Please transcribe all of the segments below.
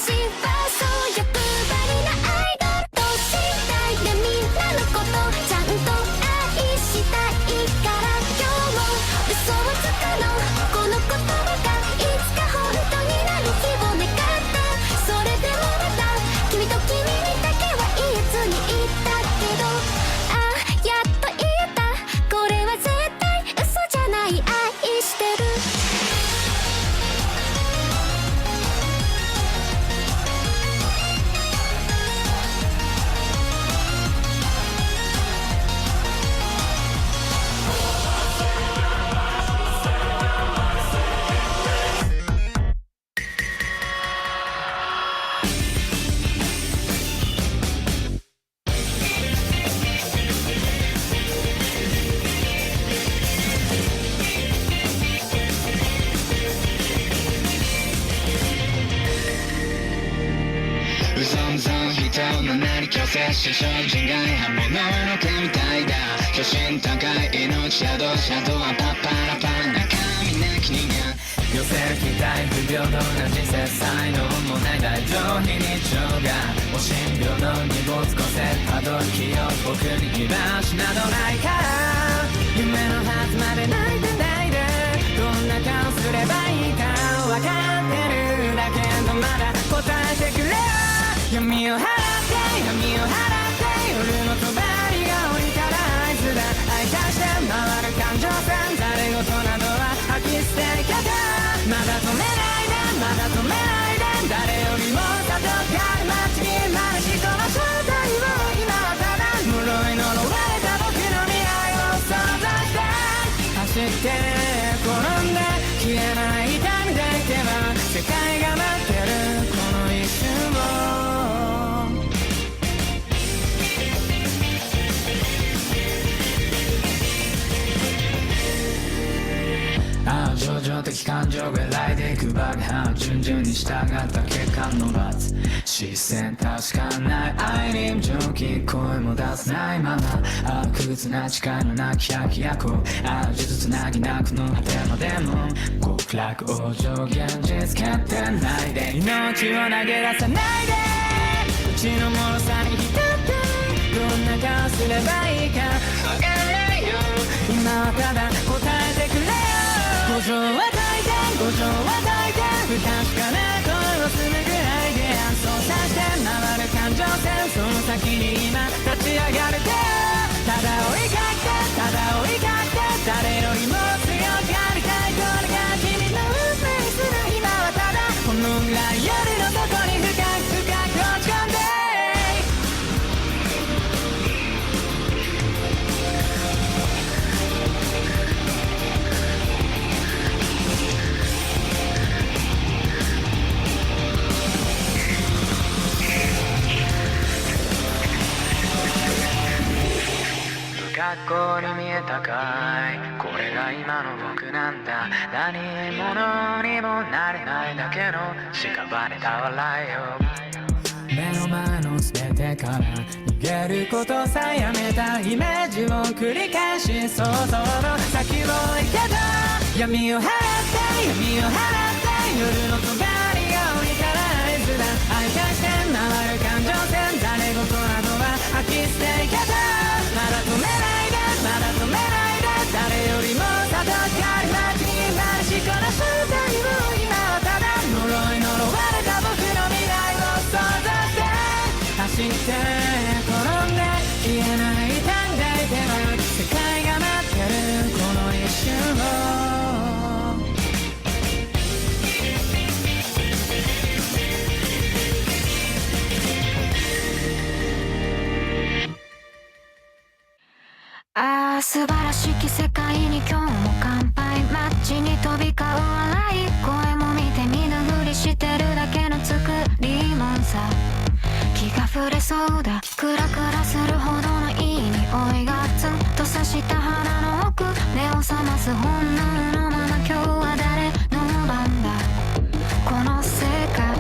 そう欲張りなアイドルとしたいね。みんなのことちゃんと愛したいから今日も嘘をつくの。この言葉がいつか本当になる日を願った。それでもまた君と君にだけは言えずにいたけど、ああやっと言えた。これは絶対嘘じゃない。愛してる。人の名に強制し精進外刃物の毛みたいだ。初心高い命シャドウはパッパラパン中身なき人間。寄せる期待不平等な人生才能もない大上非日常がお診療の荷物個性たどきよう僕に居場所などないから、夢のはずまで泣いてないで。どんな顔すればいいか分かってるだけどまだ答えてくれよ。闇を払って闇を払って夜の帳が降りたら合図だ。愛化して回る感情線誰事などは吐き捨て方。まだ止めないでまだ止めないで。誰よりも里がある街に生まれ人の正体を今はただ呪い呪われた僕の未来を想像して走って転んで消えない痛みでいけば世界が待ってるこの一瞬を。情状的感情が来でいく爆破順々に従った血管の罰。視線確かない愛に無情気声も出せないまま悪屈な誓いのなき百夜行呪術つなぎなくの果てまでも極楽往生現実決定ないで命を投げ出さないで。うちの脆さに浸ってどんな顔すればいいかわからないよ。今はただ答えてくれよ。五条は大変五条は大変不確かな声をするぐらいで操作して回る感情線その先に今立ち上がる手ただ追いかけてただ追いかけて誰よりも強くありたい。これが君の運命する今はただこのぐらい夜の底に深く深く落ち込んで学校に見えたかいこれが今の僕なんだ。何者にもなれないだけの屍た笑いを目の前の全てから逃げることさえやめたイメージを繰り返し想像の先を行けた。闇を払って闇を払って夜の帳が降りたら合図だ。愛化して回る感情線誰事などは吐き捨ていけた。まだ止めないでまだ止めないで誰よりも里がある街に生まれしこの正体を今はただ呪い呪われた僕の未来を想像して走って転んで消えない痛んでいては世界が待ってるこの一瞬を。ああ素晴らしき世界に今日も乾杯。街に飛び交う笑い声も見て見ぬふりしてるだけの作りもんさ。気が触れそうだクラクラするほどのいい匂いがツンとさした鼻の奥目を覚ます本能のまま今日は誰の番だ。この世界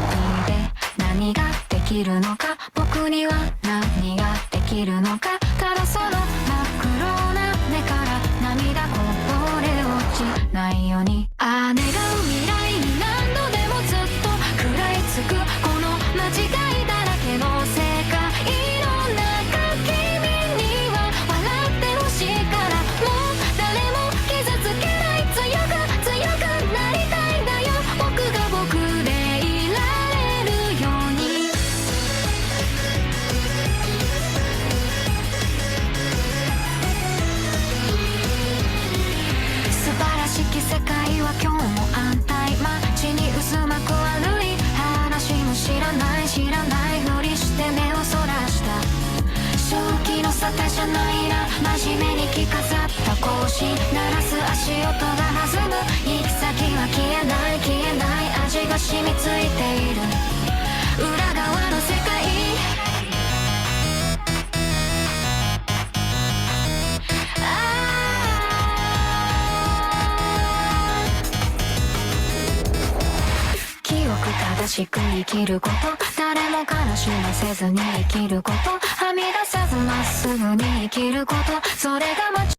で何ができるのか僕には何ができるのか。ただその真っ黒な目から涙こぼれ落ちないように願う未来に何度でもずっと食らいつくこの知らないふりして目をそらした。正気の沙汰じゃないな、真面目に着飾った格子鳴らす足音が弾む。行き先は消えない消えない味が染みついている裏側の世界。記憶正しく生きること、誰も悲しませずに生きること、はみ出さずまっすぐに生きること、それが間違い。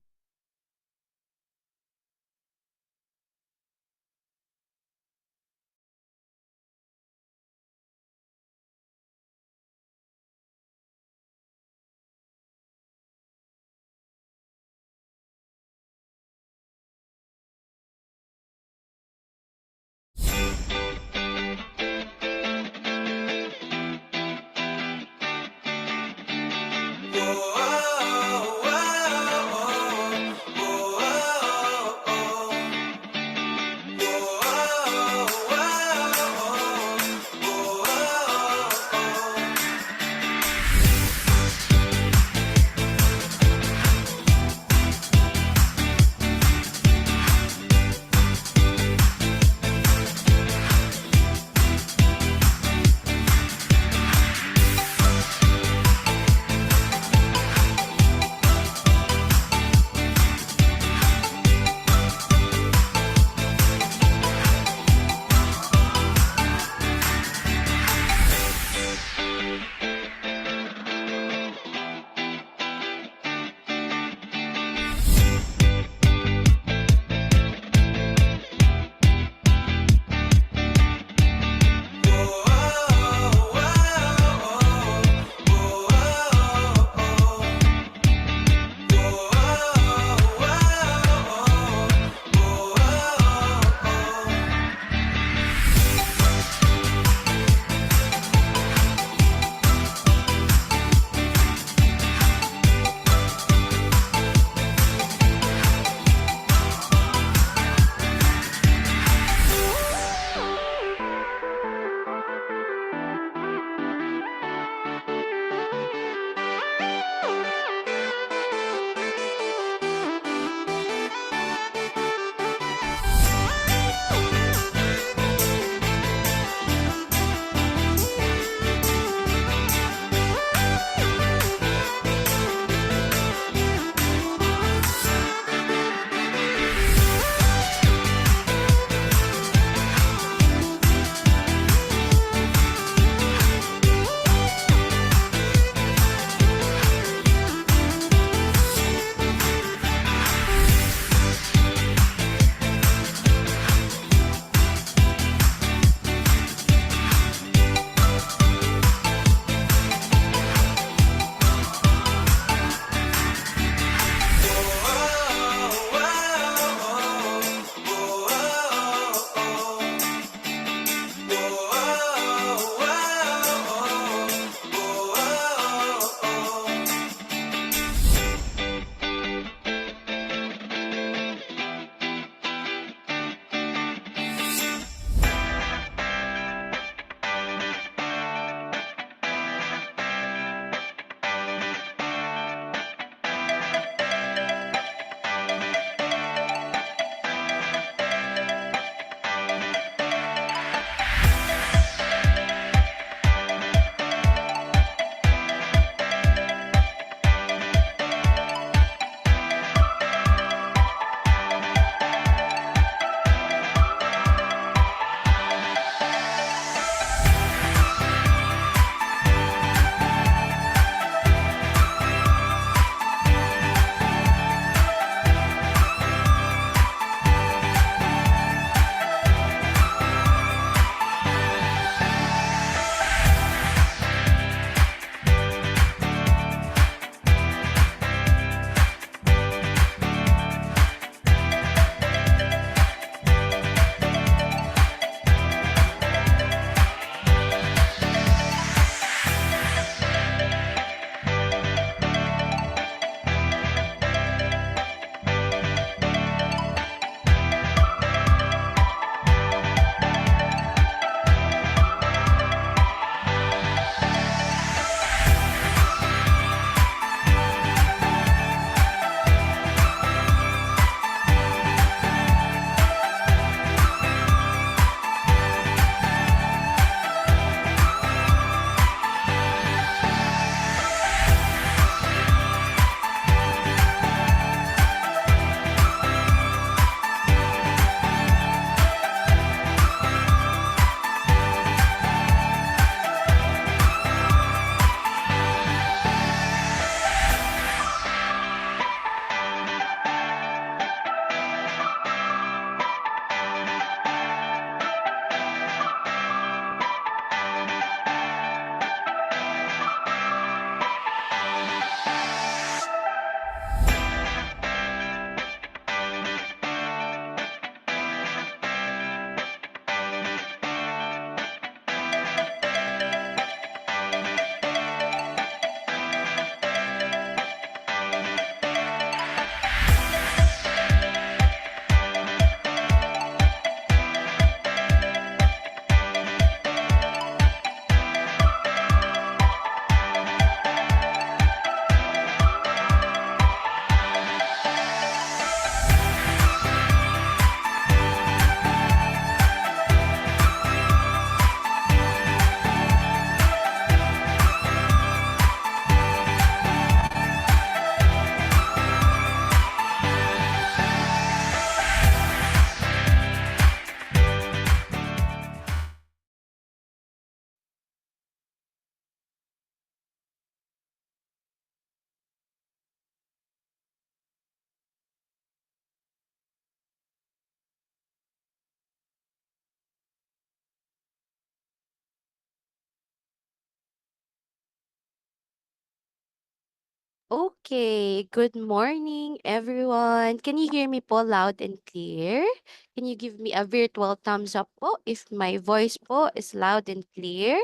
Okay, good morning, everyone. Can you hear me po loud and clear? Can you give me a virtual thumbs up po if my voice po is loud and clear?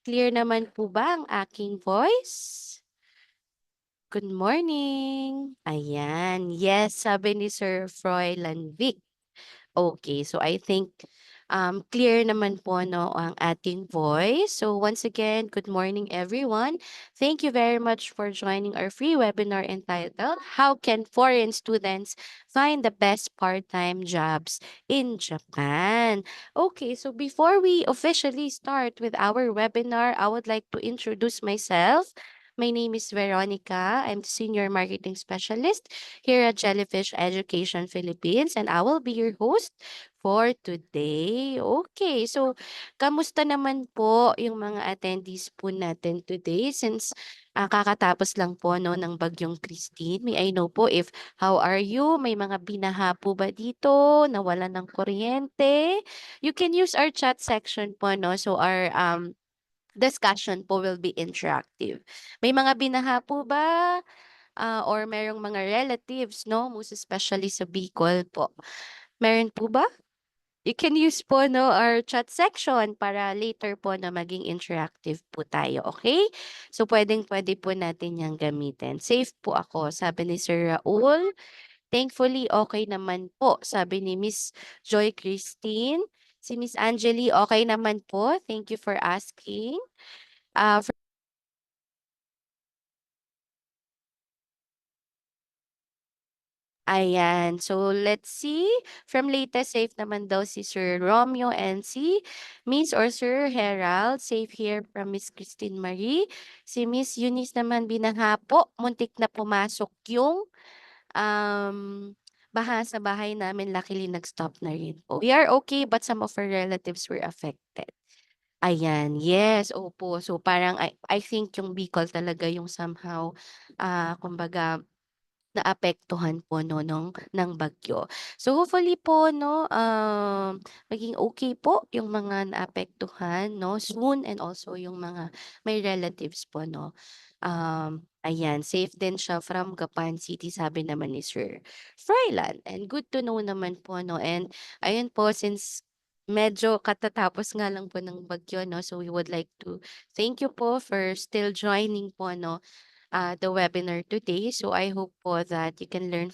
Clear naman po ba ang aking voice? Good morning. Ayan. Yes, sabi ni Sir Froilan Vic. Okay, so I think clear naman po no ang ating voice. So once again, good morning everyone. Thank you very much for joining our free webinar entitled How Can Foreign Students Find the Best Part-Time Jobs in Japan? Okay, so before we officially start with our webinar, I would like to introduce myself. My name is Veronica. I'm the Senior Marketing Specialist here at Jellyfish Education Philippines, and I will be your host for today. Okay, so kamusta naman po yung mga attendees po natin today since kakatapos lang po no ng bagyong Christine. May I know po if how are you? May mga binaha po ba dito? Nawala ng kuryente? You can use our chat section po no. So our discussion po will be interactive. May mga binaha po ba? Or merong mga relatives, no? Most especially sa Bicol po. Meron po ba? You can use po, no, our chat section para later po na maging interactive po tayo, okay? So, pwedeng-pwede po natin yang gamitin. Safe po ako, sabi ni Sir Raul. Thankfully, okay naman po, sabi ni Miss Joy Christine. Si Miss Angeli, okay naman po. Thank you for asking. Uh, Ayan. So, let's see. From latest, safe naman daw si Sir Romeo and si Miss or Sir Herald. Safe here from Miss Christine Marie. Si Miss Eunice naman binaha po. Muntik na pumasok yung um, baha sa bahay namin. Luckily, nag-stop na rin po. We are okay, but some of our relatives were affected. Ayan, yes, opo. So, parang I think yung Bicol talaga yung somehow, kumbaga, naapektuhan po 'no ng bagyo. So hopefully po 'no, maging okay po yung mga naapektuhan 'no soon and also yung mga may relatives po 'no. Ayan safe din siya from Gapan City sabi naman ni Sir Fryland and good to know naman po 'no and ayun po since medyo katatapos nga lang po ng bagyo 'no, so we would like to thank you po for still joining po 'no the webinar today. So I hope po that you can learn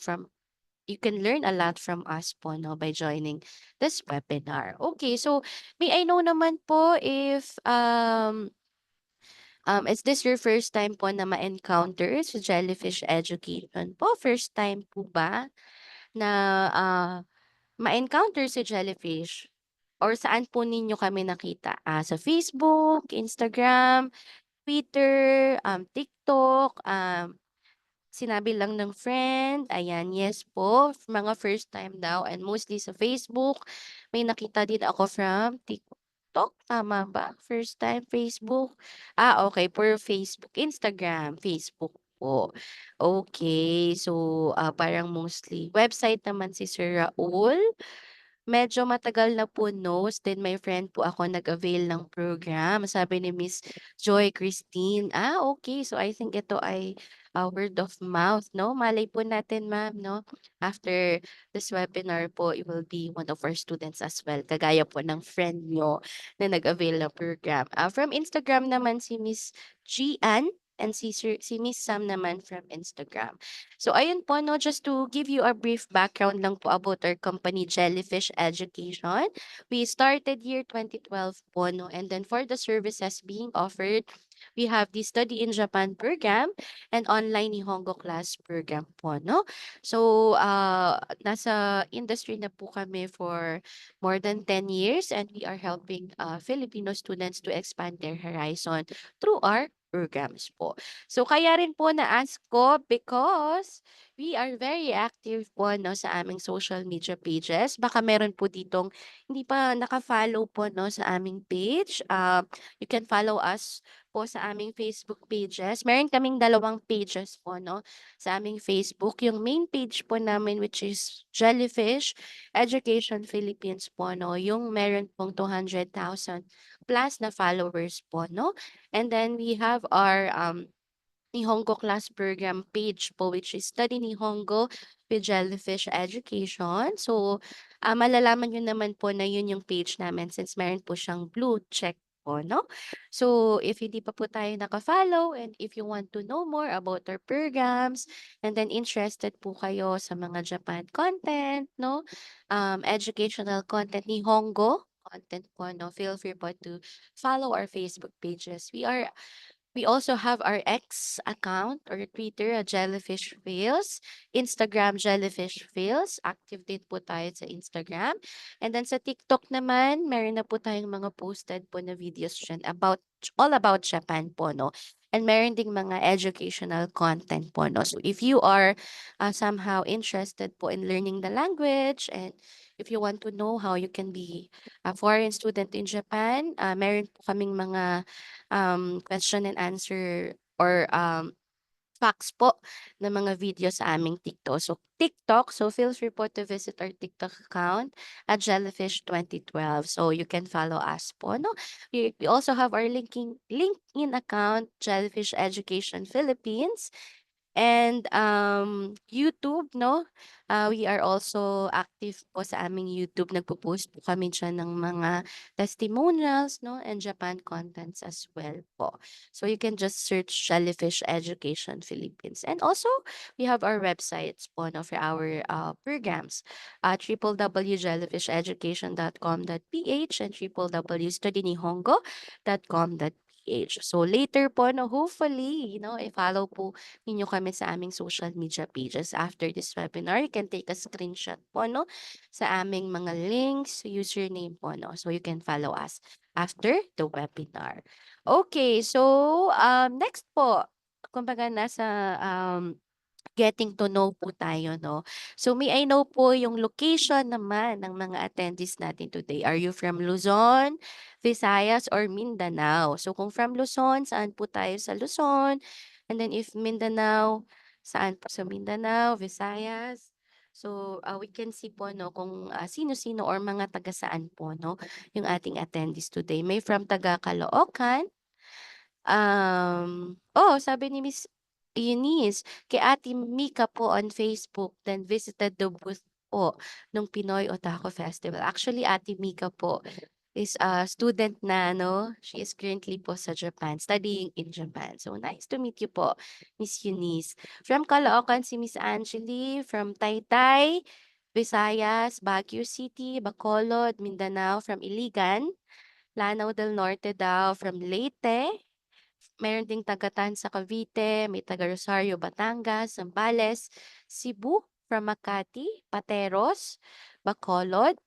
a lot from us po no by joining this webinar. Okay, so may I know naman po if is this your first time po na ma-encounter sa Jellyfish Education po? First time po ba na ma-encounter si Jellyfish? Or saan po ninyo kami nakita? Sa Facebook, Instagram, Twitter, TikTok, sinabi lang ng friend, ayan, yes po, mga first time daw and mostly sa Facebook. May nakita din ako from TikTok, tama ba? First time Facebook? Okay, per Facebook, Instagram, Facebook po. Okay, so parang mostly website naman si Sir Raul. Medyo matagal na po knows, then my friend po ako nag-avail ng program, sabi ni Miss Joy Christine. Okay. So I think ito ay, word of mouth 'no, malay po natin ma'am 'no, after this webinar po, you will be one of our students as well, kagaya po ng friend niyo na nag-avail ng program. From Instagram naman si Miss Gian and si Miss Sam naman from Instagram. So ayun po 'no, just to give you a brief background lang po about our company, Jellyfish Education. We started year 2012 po 'no, and then for the services being offered, we have the Study in Japan program and online Nihongo class program po 'no. So, nasa industry na po kami for more than 10 years and we are helping, Filipino students to expand their horizon through our programs po. So kaya rin po na-ask ko because we are very active po 'no, sa aming social media pages. Baka meron po ditong hindi pa naka-follow po 'no, sa aming page. You can follow us po sa aming Facebook pages. Meron kaming dalawang pages po 'no, sa aming Facebook. Yung main page po namin which is Jellyfish Education Philippines po 'no, yung meron pong 200,000 plus na followers po 'no. And then we have our Nihongo class program page po, which is Study Nihongo with Jellyfish Education. So, malalaman nyo naman po na yun yung page namin since meron po siyang blue check po, no? So, if hindi pa po tayo naka-follow and if you want to know more about our programs and then interested po kayo sa mga Japan content, no? Educational content, Nihongo content po, no? Feel free po to follow our Facebook pages. We also have our X account or Twitter, Jellyfish Fails, Instagram Jellyfish Fails. Active din po tayo sa Instagram. And then sa TikTok naman, meron na po tayong mga posted po na videos dyan about all about Japan po, no? And meron ding mga educational content po, no? So if you are somehow interested po in learning the language and if you want to know how you can be a foreign student in Japan, meron po kaming mga question and answer or facts po ng mga video sa aming TikTok. So feel free po to visit our TikTok account at Jellyfish 2012. So you can follow us po, no? We also have our LinkedIn account, Jellyfish Education Philippines. And YouTube, no? We are also active po sa aming YouTube. Nagpo-post po kami diyan ng mga testimonials, no? And Japan contents as well po. So you can just search Jellyfish Education Philippines. And also, we have our websites po, no, for our programs. www.jellyfisheducation.com.ph and www.studynihongo.com.ph. So later po, no, hopefully, i-follow po ninyo kami sa aming social media pages. After this webinar, you can take a screenshot po, no, sa aming mga links, username po, no. So you can follow us after the webinar. Okay, so next po, kumbaga nasa getting to know po tayo, no? So may I know po yung location naman ng mga attendees natin today. Are you from Luzon, Visayas, or Mindanao? So kung from Luzon, saan po tayo sa Luzon? And then if Mindanao, saan po sa Mindanao, Visayas? So we can see po, no, kung sino-sino or mga taga saan po, no, yung ating attendees today. May from taga Caloocan. Sabi ni Miss Eunice, kay Ate Mika po on Facebook, then visited the booth po nung Pinoy Otaku Festival. Actually, Ate Mika po is a student na, no? She is currently po sa Japan, studying in Japan. So, nice to meet you po, Miss Eunice. From Caloocan, si Miss Angeli. From Taytay, Visayas, Baguio City, Bacolod, Mindanao. From Iligan, Lanao del Norte daw. From Leyte, meron ding taga-Tan sa Cavite, may taga Rosario, Batangas, Zambales, Cebu, from Makati, Pateros, Bacolod,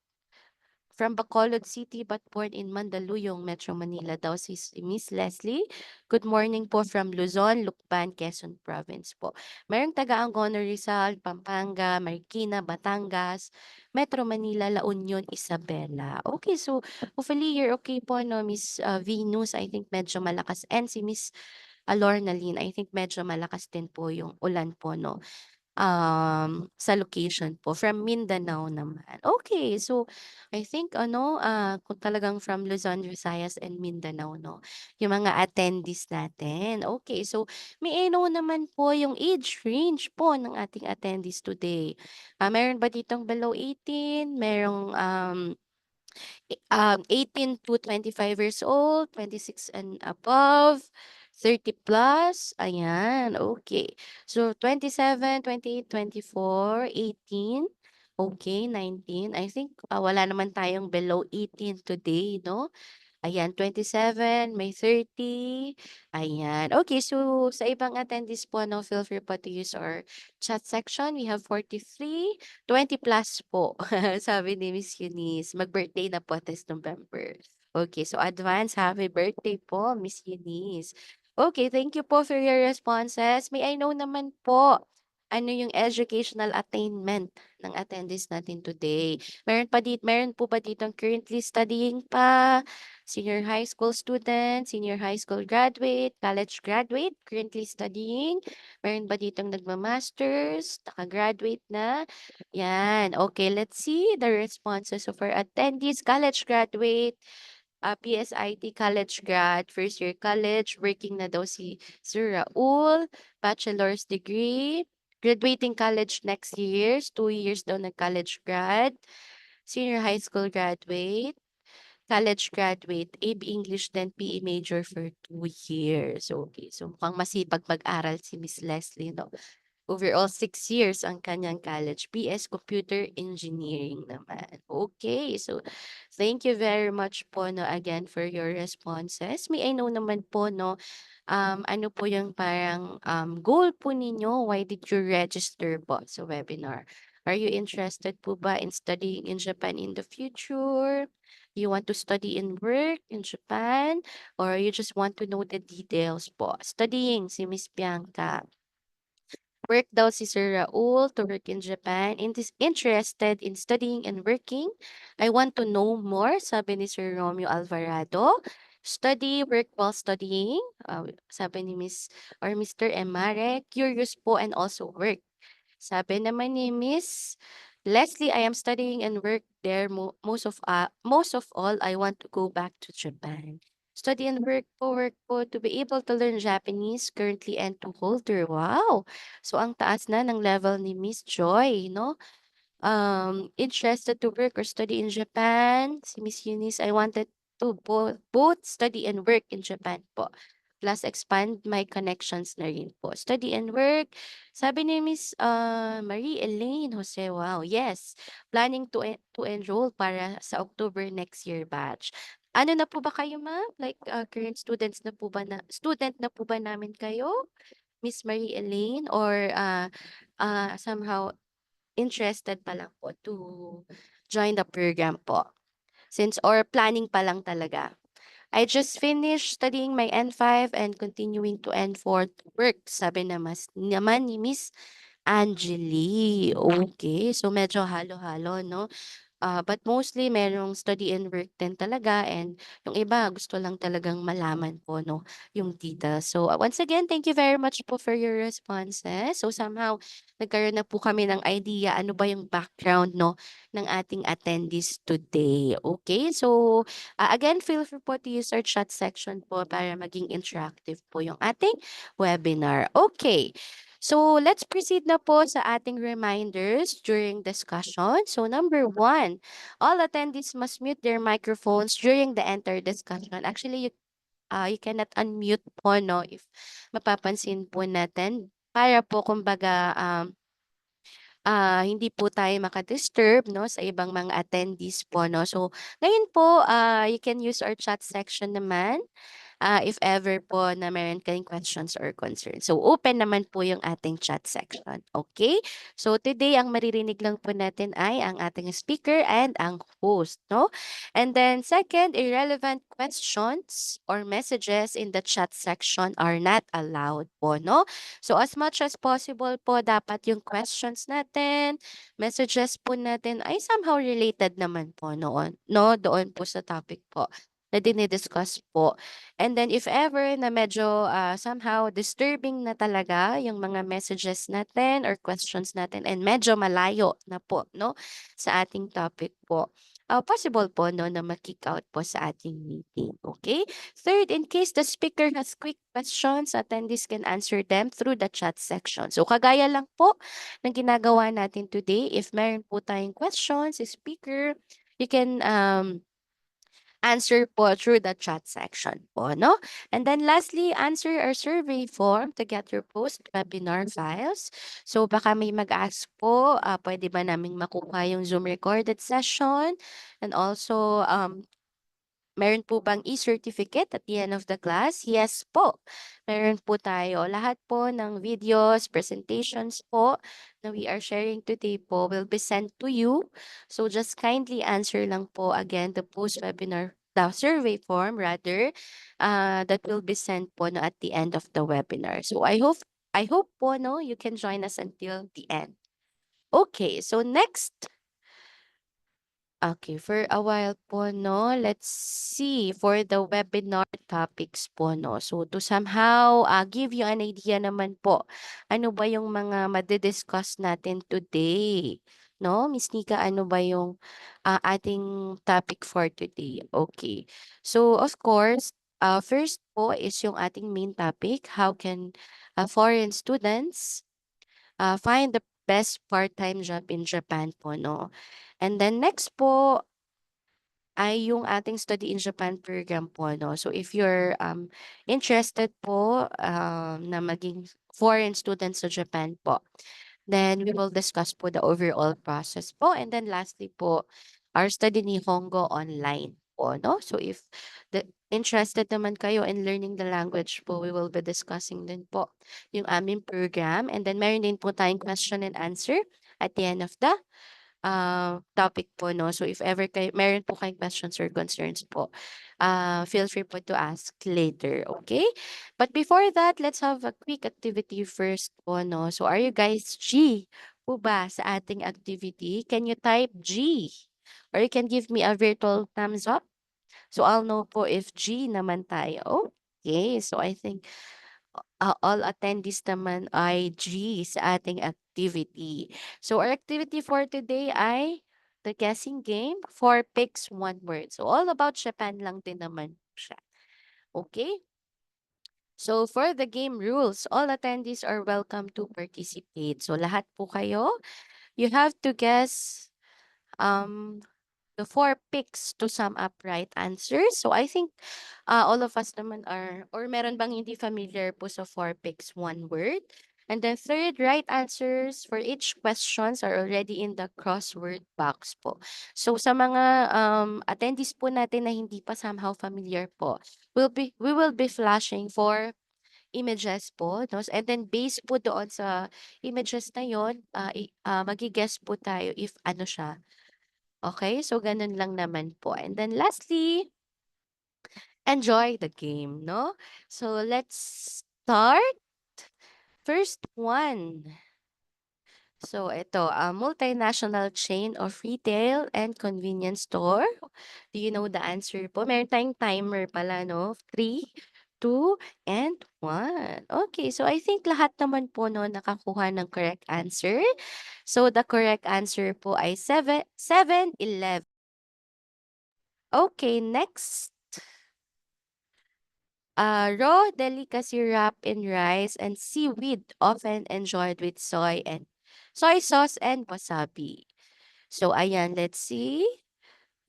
from Bacolod City but born in Mandaluyong, Metro Manila daw si Miss Leslie. Good morning po from Luzon, Lukban, Quezon Province po. Merong taga Angono, Rizal, Pampanga, Marikina, Batangas, Metro Manila, La Union, Isabela. Okay, so hopefully you're okay po, no, Miss Venus. I think medyo malakas. And si Miss Lornaline, I think medyo malakas din po yung ulan po, no, sa location po. From Mindanao naman. Okay, so I think kung talagang from Luzon, Visayas, and Mindanao, no, yung mga attendees natin. Okay, so may I know naman po yung age range po ng ating attendees today. Meron ba ditong below 18? Merong 18 to 25 years old, 26 and above, 30 plus, ayan, okay. So 27, 28, 24, 18, okay, 19. I think wala naman tayong below 18 today, no? Ayan, 27, may 30. Ayan. Okay, so sa ibang attendees po, no, feel free po to use our chat section. We have 43, 20 plus po. Sabi ni Miss Eunice, mag-birthday na po this November. Okay, so advance happy birthday po, Miss Eunice. Okay, thank you po for your responses. May I know naman po, ano yung educational attainment ng attendees natin today? Meron po ba ditong currently studying pa? Senior high school student, senior high school graduate, college graduate, currently studying. Meron ba ditong nagma-masters, naka-graduate na? Yan. Okay, let's see the responses of our attendees. College graduate, PSIT college grad, first year college, working na daw si Raul, bachelor's degree, graduating college next year, 2 years daw na college grad, senior high school graduate, college graduate, AB English then PE major for 2 years. Okay, so mukhang masipag mag-aral si Miss Leslie, no? Overall, 6 years ang kanyang college. BS Computer Engineering naman. Okay, so thank you very much po, no, again for your responses. May I know naman po, no, ano po yung parang goal po ninyo? Why did you register po sa webinar? Are you interested po ba in studying in Japan in the future? You want to study and work in Japan? Or you just want to know the details po? Studying, si Miss Bianca. Work daw si Sir Raul to work in Japan and is interested in studying and working. I want to know more, sabi ni Sir Romeo Alvarado. Study, work while studying, sabi ni Miss or Mr. Emare. Curious po and also work. Sabi naman ni Miss Leslie, I am studying and work there most of all, I want to go back to Japan. Study and work po to be able to learn Japanese currently and to holder. Wow! So ang taas na ng level ni Miss Joy, no? Interested to work or study in Japan. Si Miss Eunice, I wanted to both study and work in Japan po. Plus expand my connections na rin po. Study and work. Sabi ni Miss Marie Elaine Jose, wow, yes. Planning to enroll para sa October next year batch. Ano na po ba kayo, ma'am? Like current student na po ba namin kayo? Miss Marie Elaine or somehow interested pa lang po to join the program po? Since or planning pa lang talaga. I just finished studying my N5 and continuing to N4 work, sabi naman ni Miss Angeli. Okay, so medyo halo-halo, no? But mostly merong study and work din talaga and yung iba gusto lang talagang malaman po, no, yung details. So, once again, thank you very much po for your responses. So, somehow nagkaroon na po kami ng idea ano ba yung background, no, ng ating attendees today. Okay? So, again, feel free po to use our chat section po para maging interactive po yung ating webinar. Okay. So, let's proceed na po sa ating reminders during discussion. So, number one, all attendees must mute their microphones during the entire discussion. Actually, you cannot unmute po, no, if mapapansin po natin. Para po, kumbaga, hindi po tayo makadisturb, no, sa ibang mga attendees po, no. So, ngayon po, you can use our chat section naman if ever po na meron kayong questions or concerns. So, open naman po yung ating chat section. Okay? So, today, ang maririnig lang po natin ay ang ating speaker and ang host, no? And then, second, irrelevant questions or messages in the chat section are not allowed po, no? So, as much as possible po, dapat yung questions natin, messages po natin ay somehow related naman po noon, no? Doon po sa topic po na dinidiscuss po. And then if ever na medyo somehow disturbing na talaga yung mga messages natin or questions natin and medyo malayo na po, no, sa ating topic po. Possible po, no, na ma-kick out po sa ating meeting. Okay? Third, in case the speaker has quick questions, attendees can answer them through the chat section. So, kagaya lang po ng ginagawa natin today. If meron po tayong questions, speaker, you can answer po through the chat section po, no? And then lastly, answer our survey form to get your post-webinar files. So baka may mag-ask po, pwede ba naming makuha yung Zoom recorded session? And also, meron po bang e-certificate at the end of the class? Yes po. Meron po tayo. Lahat po ng videos, presentations po na we are sharing today po will be sent to you. So just kindly answer lang po again the post-webinar, the survey form rather, that will be sent po no, at the end of the webinar. So I hope po no you can join us until the end. Okay, so next. Okay, for a while po, no, let's see for the webinar topics po, no. So to somehow give you an idea naman po, ano ba yung mga madidiscuss natin today. no? Miss Nika, ano ba yung ating topic for today? Okay. So, of course, first po is yung ating main topic. How can foreign students find the best part-time job in Japan po, no? And then next po ay yung ating study in Japan program po, no? So if you're interested po na maging foreign student sa Japan po, then we will discuss po the overall process po. And then lastly po, our study ni Hongo online po, no? So if interested naman kayo in learning the language po, we will be discussing din po yung aming program. And then meron din po tayong question and answer at the end of the topic po, no? So if ever meron po kayong questions or concerns po, feel free po to ask later, okay? But before that, let's have a quick activity first po, no? So are you guys G po ba sa ating activity? Can you type G? Or you can give me a virtual thumbs up. So I'll know po if G naman tayo. Okay, so I think all attendees naman ay G sa ating activity. So our activity for today ay the guessing game, four picks, one word. So all about Japan lang din naman siya. Okay? So for the game rules, all attendees are welcome to participate. So lahat po kayo, you have to guess um the four picks to sum up right answers. So I think all of us naman are, or meron bang hindi familiar po sa four picks, one word? And then third, right answers for each questions are already in the crossword box po. So sa mga attendees po natin na hindi pa somehow familiar po, we will be flashing for images po, no? And then based po doon sa images na yon, magi-guess po tayo if ano siya. Okay, so ganun lang naman po. And then lastly, enjoy the game, no? So let's start. First one. So ito, a multinational chain of retail and convenience store. Do you know the answer po? Meron tayong timer pala, no? 3, 2, and 1. Okay, so I think lahat naman po no nakakuha ng correct answer. So the correct answer po ay 7-Eleven. Okay, next. Raw delicacy wrapped in rice and seaweed, often enjoyed with soy sauce and wasabi. So, ayan, let's see.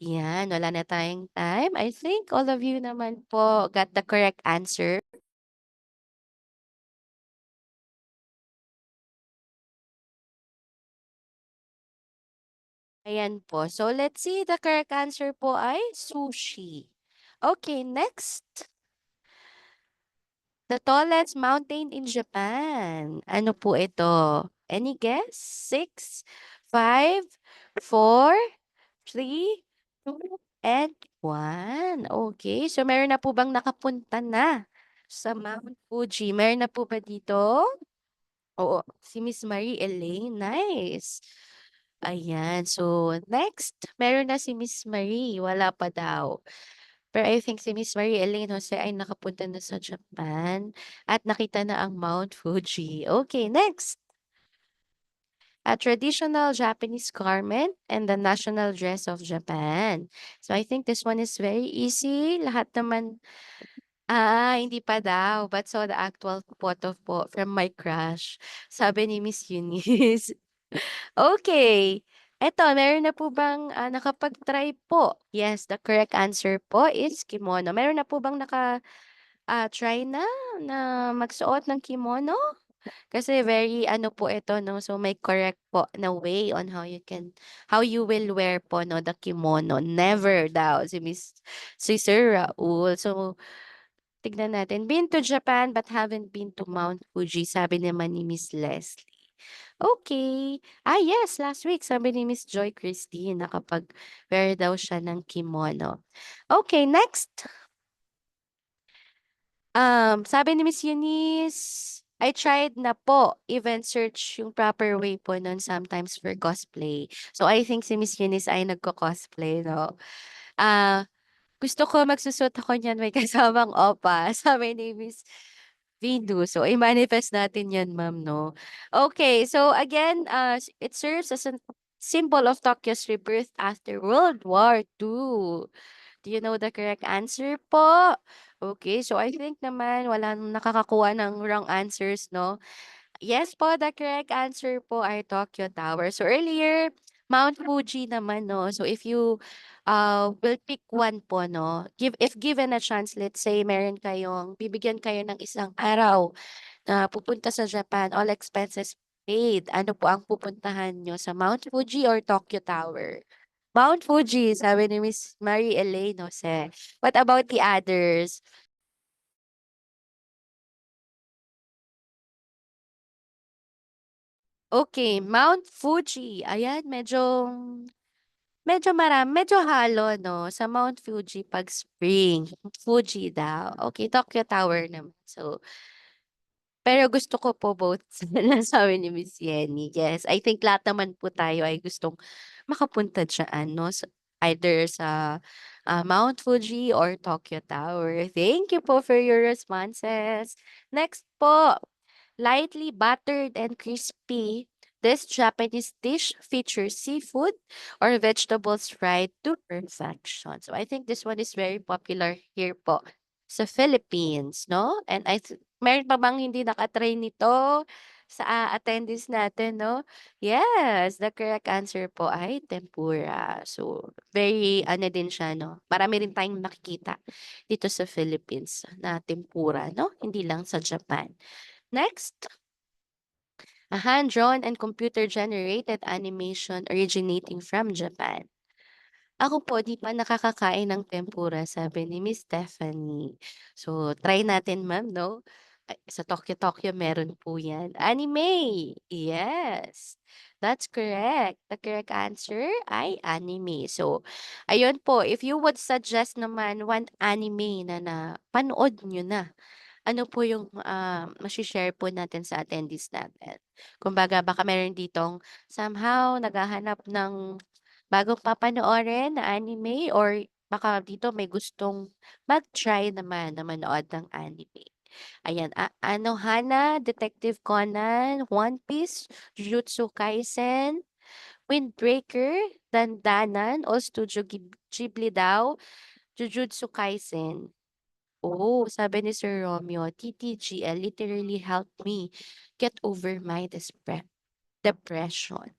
Yan, wala na tayong time. I think all of you naman po got the correct answer. Ayan po. So, let's see. The correct answer po ay sushi. Okay, next. The tallest mountain in Japan. Ano po ito? Any guess? 6, 5, 4, 3, 2, and 1. Okay. So, meron na po bang nakapunta na sa Mount Fuji? Meron na po ba dito? Oo. Si Miss Marie Elaine. Nice. Ayan. So, next. Meron na si Miss Marie. Wala pa daw. Pero I think si Miss Marie Elaine Jose ay nakapunta na sa Japan at nakita na ang Mount Fuji. Okay, next. A traditional Japanese garment and the national dress of Japan. So I think this one is very easy. Lahat naman, hindi pa daw. But saw the actual photo po from my crush. Sabi ni Miss Eunice. Okay. Eto, meron na po bang nakapag-try po? Yes, the correct answer po is kimono. Meron na po bang try na magsuot ng kimono? Kasi very ano po ito 'no, so may correct po na way on how you will wear po 'no, the kimono. Never daw si Sir Raul. So, tignan natin. Been to Japan but haven't been to Mount Fuji, sabi naman ni Miss Leslie. Okay. Yes, last week sabi ni Miss Joy Christine nakapag-wear daw siya ng kimono. Okay, next. Sabi ni Miss Eunice, I tried na po, even search yung proper way po nun sometimes for cosplay. So I think si Miss Eunice ay nagko-cosplay, no? Ah, gusto ko magsusot ako niyan may kasamang opa, sabi ni Miss Venus. So i-manifest natin yan, ma'am, no? Okay, so again, it serves as symbol of Tokyo's rebirth after World War II? Do you know the correct answer po? Okay, so I think naman wala nang nakakakuha ng wrong answers, no? Yes po, the correct answer po ay Tokyo Tower. So earlier, Mount Fuji naman, no? So if you will pick one po, no? If given a chance, let's say meron kayong, bibigyan kayo ng isang araw na pupunta sa Japan, all expenses paid. Ano po ang pupuntahan nyo sa Mount Fuji or Tokyo Tower? Mount Fuji, sabi ni Miss Marie Elaine Jose. What about the others? Okay, Mount Fuji. Ayan, medyo halo, no? Sa Mount Fuji pag spring. Fuji daw. Okay, Tokyo Tower naman. So, pero gusto ko po both na sabi ni Miss Yenny. Yes, I think lahat naman po tayo ay gustong makapunta dyan, no? Either sa Mount Fuji or Tokyo Tower. Thank you po for your responses. Next po, lightly buttered and crispy, this Japanese dish features seafood or vegetables fried to perfection. So I think this one is very popular here po sa Philippines, no? And meron pa bang hindi nakatry nito sa attendees natin, no? Yes, the correct answer po ay tempura. So, very ano din siya, no? Marami rin tayong nakikita dito sa Philippines na tempura, no? Hindi lang sa Japan. Next, a hand-drawn and computer-generated animation originating from Japan. Ako po, di pa nakakakain ng tempura, sabi ni Miss Stephanie. So, try natin, ma'am, no? Sa Tokyo-Tokyo, meron po yan. Anime! Yes! That's correct. The correct answer ay anime. So, ayun po, if you would suggest naman one anime na panood nyo na, ano po yung mashi-share po natin sa attendees natin? Kumbaga, baka meron ditong somehow naghahanap ng bagong papanoorin na anime or baka dito may gustong mag-try naman na manood ng anime. Ayan, ano, Hana, Detective Conan, One Piece, Jujutsu Kaisen, Windbreaker, Dandanan, All Studio Ghibli daw, Jujutsu Kaisen. Oh, sabi ni Sir Romeo, TTGL literally helped me get over my depression.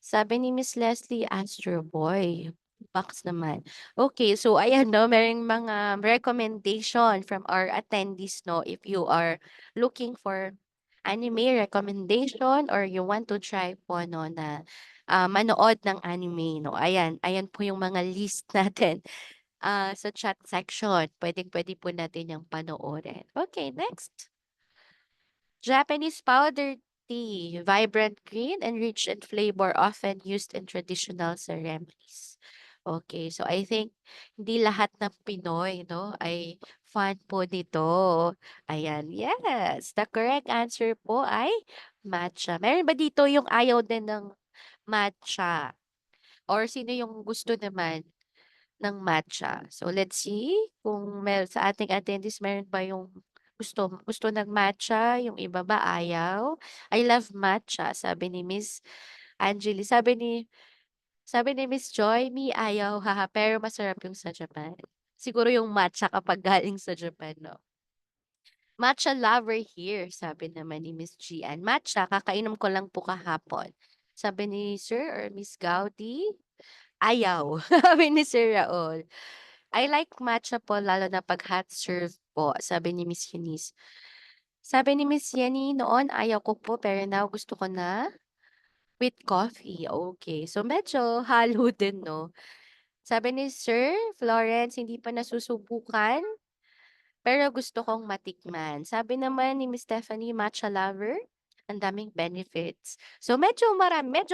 Sabi ni Miss Leslie, Astro Boy. Box naman. Okay, so ayan no, merong mga recommendation from our attendees no, if you are looking for anime recommendation or you want to try po no na manood ng anime no. Ayan po yung mga list natin sa chat section. Pwedeng-pwede po natin yung panoorin. Okay, next. Japanese powdered tea, vibrant green and rich in flavor, often used in traditional ceremonies. Okay, so I think hindi lahat ng Pinoy, no, ay fan po nito. Ayan, yes. The correct answer po ay matcha. Meron ba dito yung ayaw din ng matcha? Or sino yung gusto naman ng matcha? So let's see kung sa ating attendees meron ba yung gusto ng matcha, yung iba ba ayaw? I love matcha, sabi ni Miss Angeli. Sabi ni Miss Joy, me ayaw, haha, pero masarap yung sa Japan. Siguro yung matcha kapag galing sa Japan, no? Matcha lover here, sabi naman ni Miss Gian. Matcha, kakainom ko lang po kahapon. Sabi ni Sir or Miss Gaudi, ayaw. Sabi ni Sir Raul. I like matcha po lalo na pag hot serve po, sabi ni Miss Eunice. Sabi ni Miss Yenny noon, ayaw ko po pero now gusto ko na with coffee. Okay. So medyo halo din, no? Sabi ni Sir Florence, hindi pa nasusubukan pero gusto kong matikman. Sabi naman ni Miss Stephanie, matcha lover, ang daming benefits. So medyo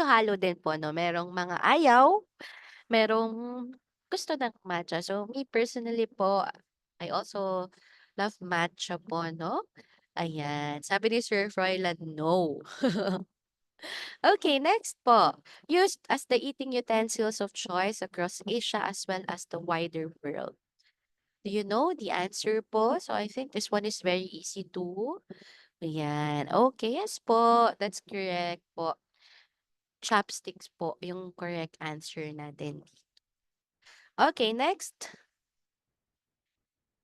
halo din po, no? Merong mga ayaw, merong gusto ng matcha. So, me personally po, I also love matcha po, no? Ayan. Sabi ni Sir Froilan, no. Okay, next po. Used as the eating utensils of choice across Asia as well as the wider world. Do you know the answer po? So, I think this one is very easy too. Ayan. Okay, yes po. That's correct po. chopsticks po yung correct answer natin. Okay, next.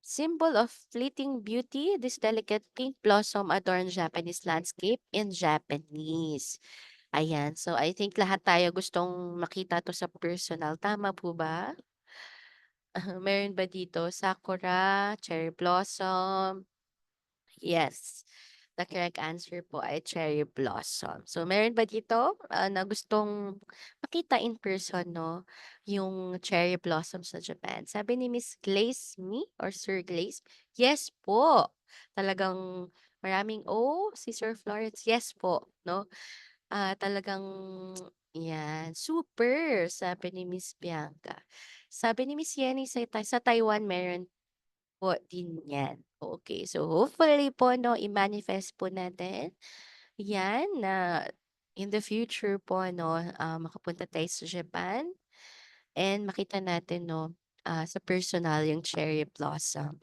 Symbol of fleeting beauty, this delicate pink blossom adorns Japanese landscape in Japanese. Ayan, so I think lahat tayo gustong makita to sa personal. Tama po ba? Meron ba dito? Sakura, cherry blossom. Yes. The correct answer po ay cherry blossom. So, meron ba dito na gustong makita in person, no? Yung cherry blossom sa Japan. Sabi ni Miss Glaze me or Sir Glaze, yes po. Talagang maraming si Sir Florence, yes po, no? Talagang yan, super, sabi ni Miss Bianca. Sabi ni Miss Yenny sa Taiwan meron po din yan. Okay, so hopefully po 'no, i-manifest po natin yan na in the future po 'no, makapunta tayo sa Japan and makita natin 'no, sa personal yung cherry blossom.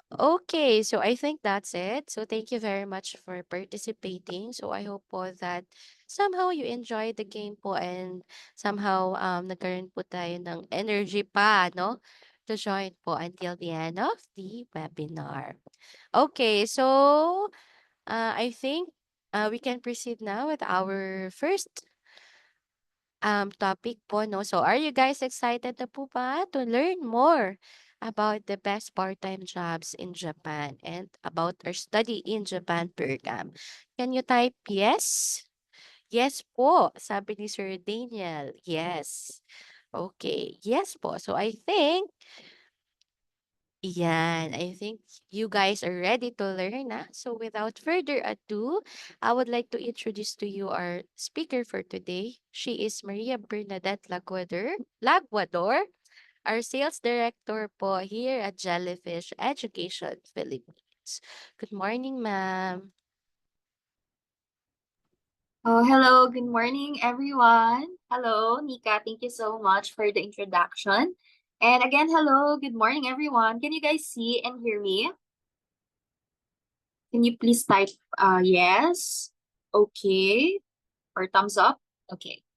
Okay, so I think that's it. So thank you very much for participating. So I hope po that somehow you enjoyed the game po and somehow nagkaroon po tayo ng energy pa, no? To join po until the end of the webinar. Okay, so I think we can proceed now with our first topic po, no? So, are you guys excited na po ba to learn more about the best part-time jobs in Japan and about our study in Japan program? Can you type yes? Yes po, sabi ni Sir Daniel. Yes. Okay, yes po. So, I think you guys are ready to learn na. So without further ado, I would like to introduce to you our speaker for today. She is Maria Bernadette Laguador, our sales director po here at Jellyfish Education Philippines. Good morning, ma'am. Oh, hello. Good morning, everyone. Hello, Nika. Thank you so much for the introduction. And again, hello. Good morning, everyone. Can you guys see and hear me? Can you please type yes, okay, or thumbs up? Okay.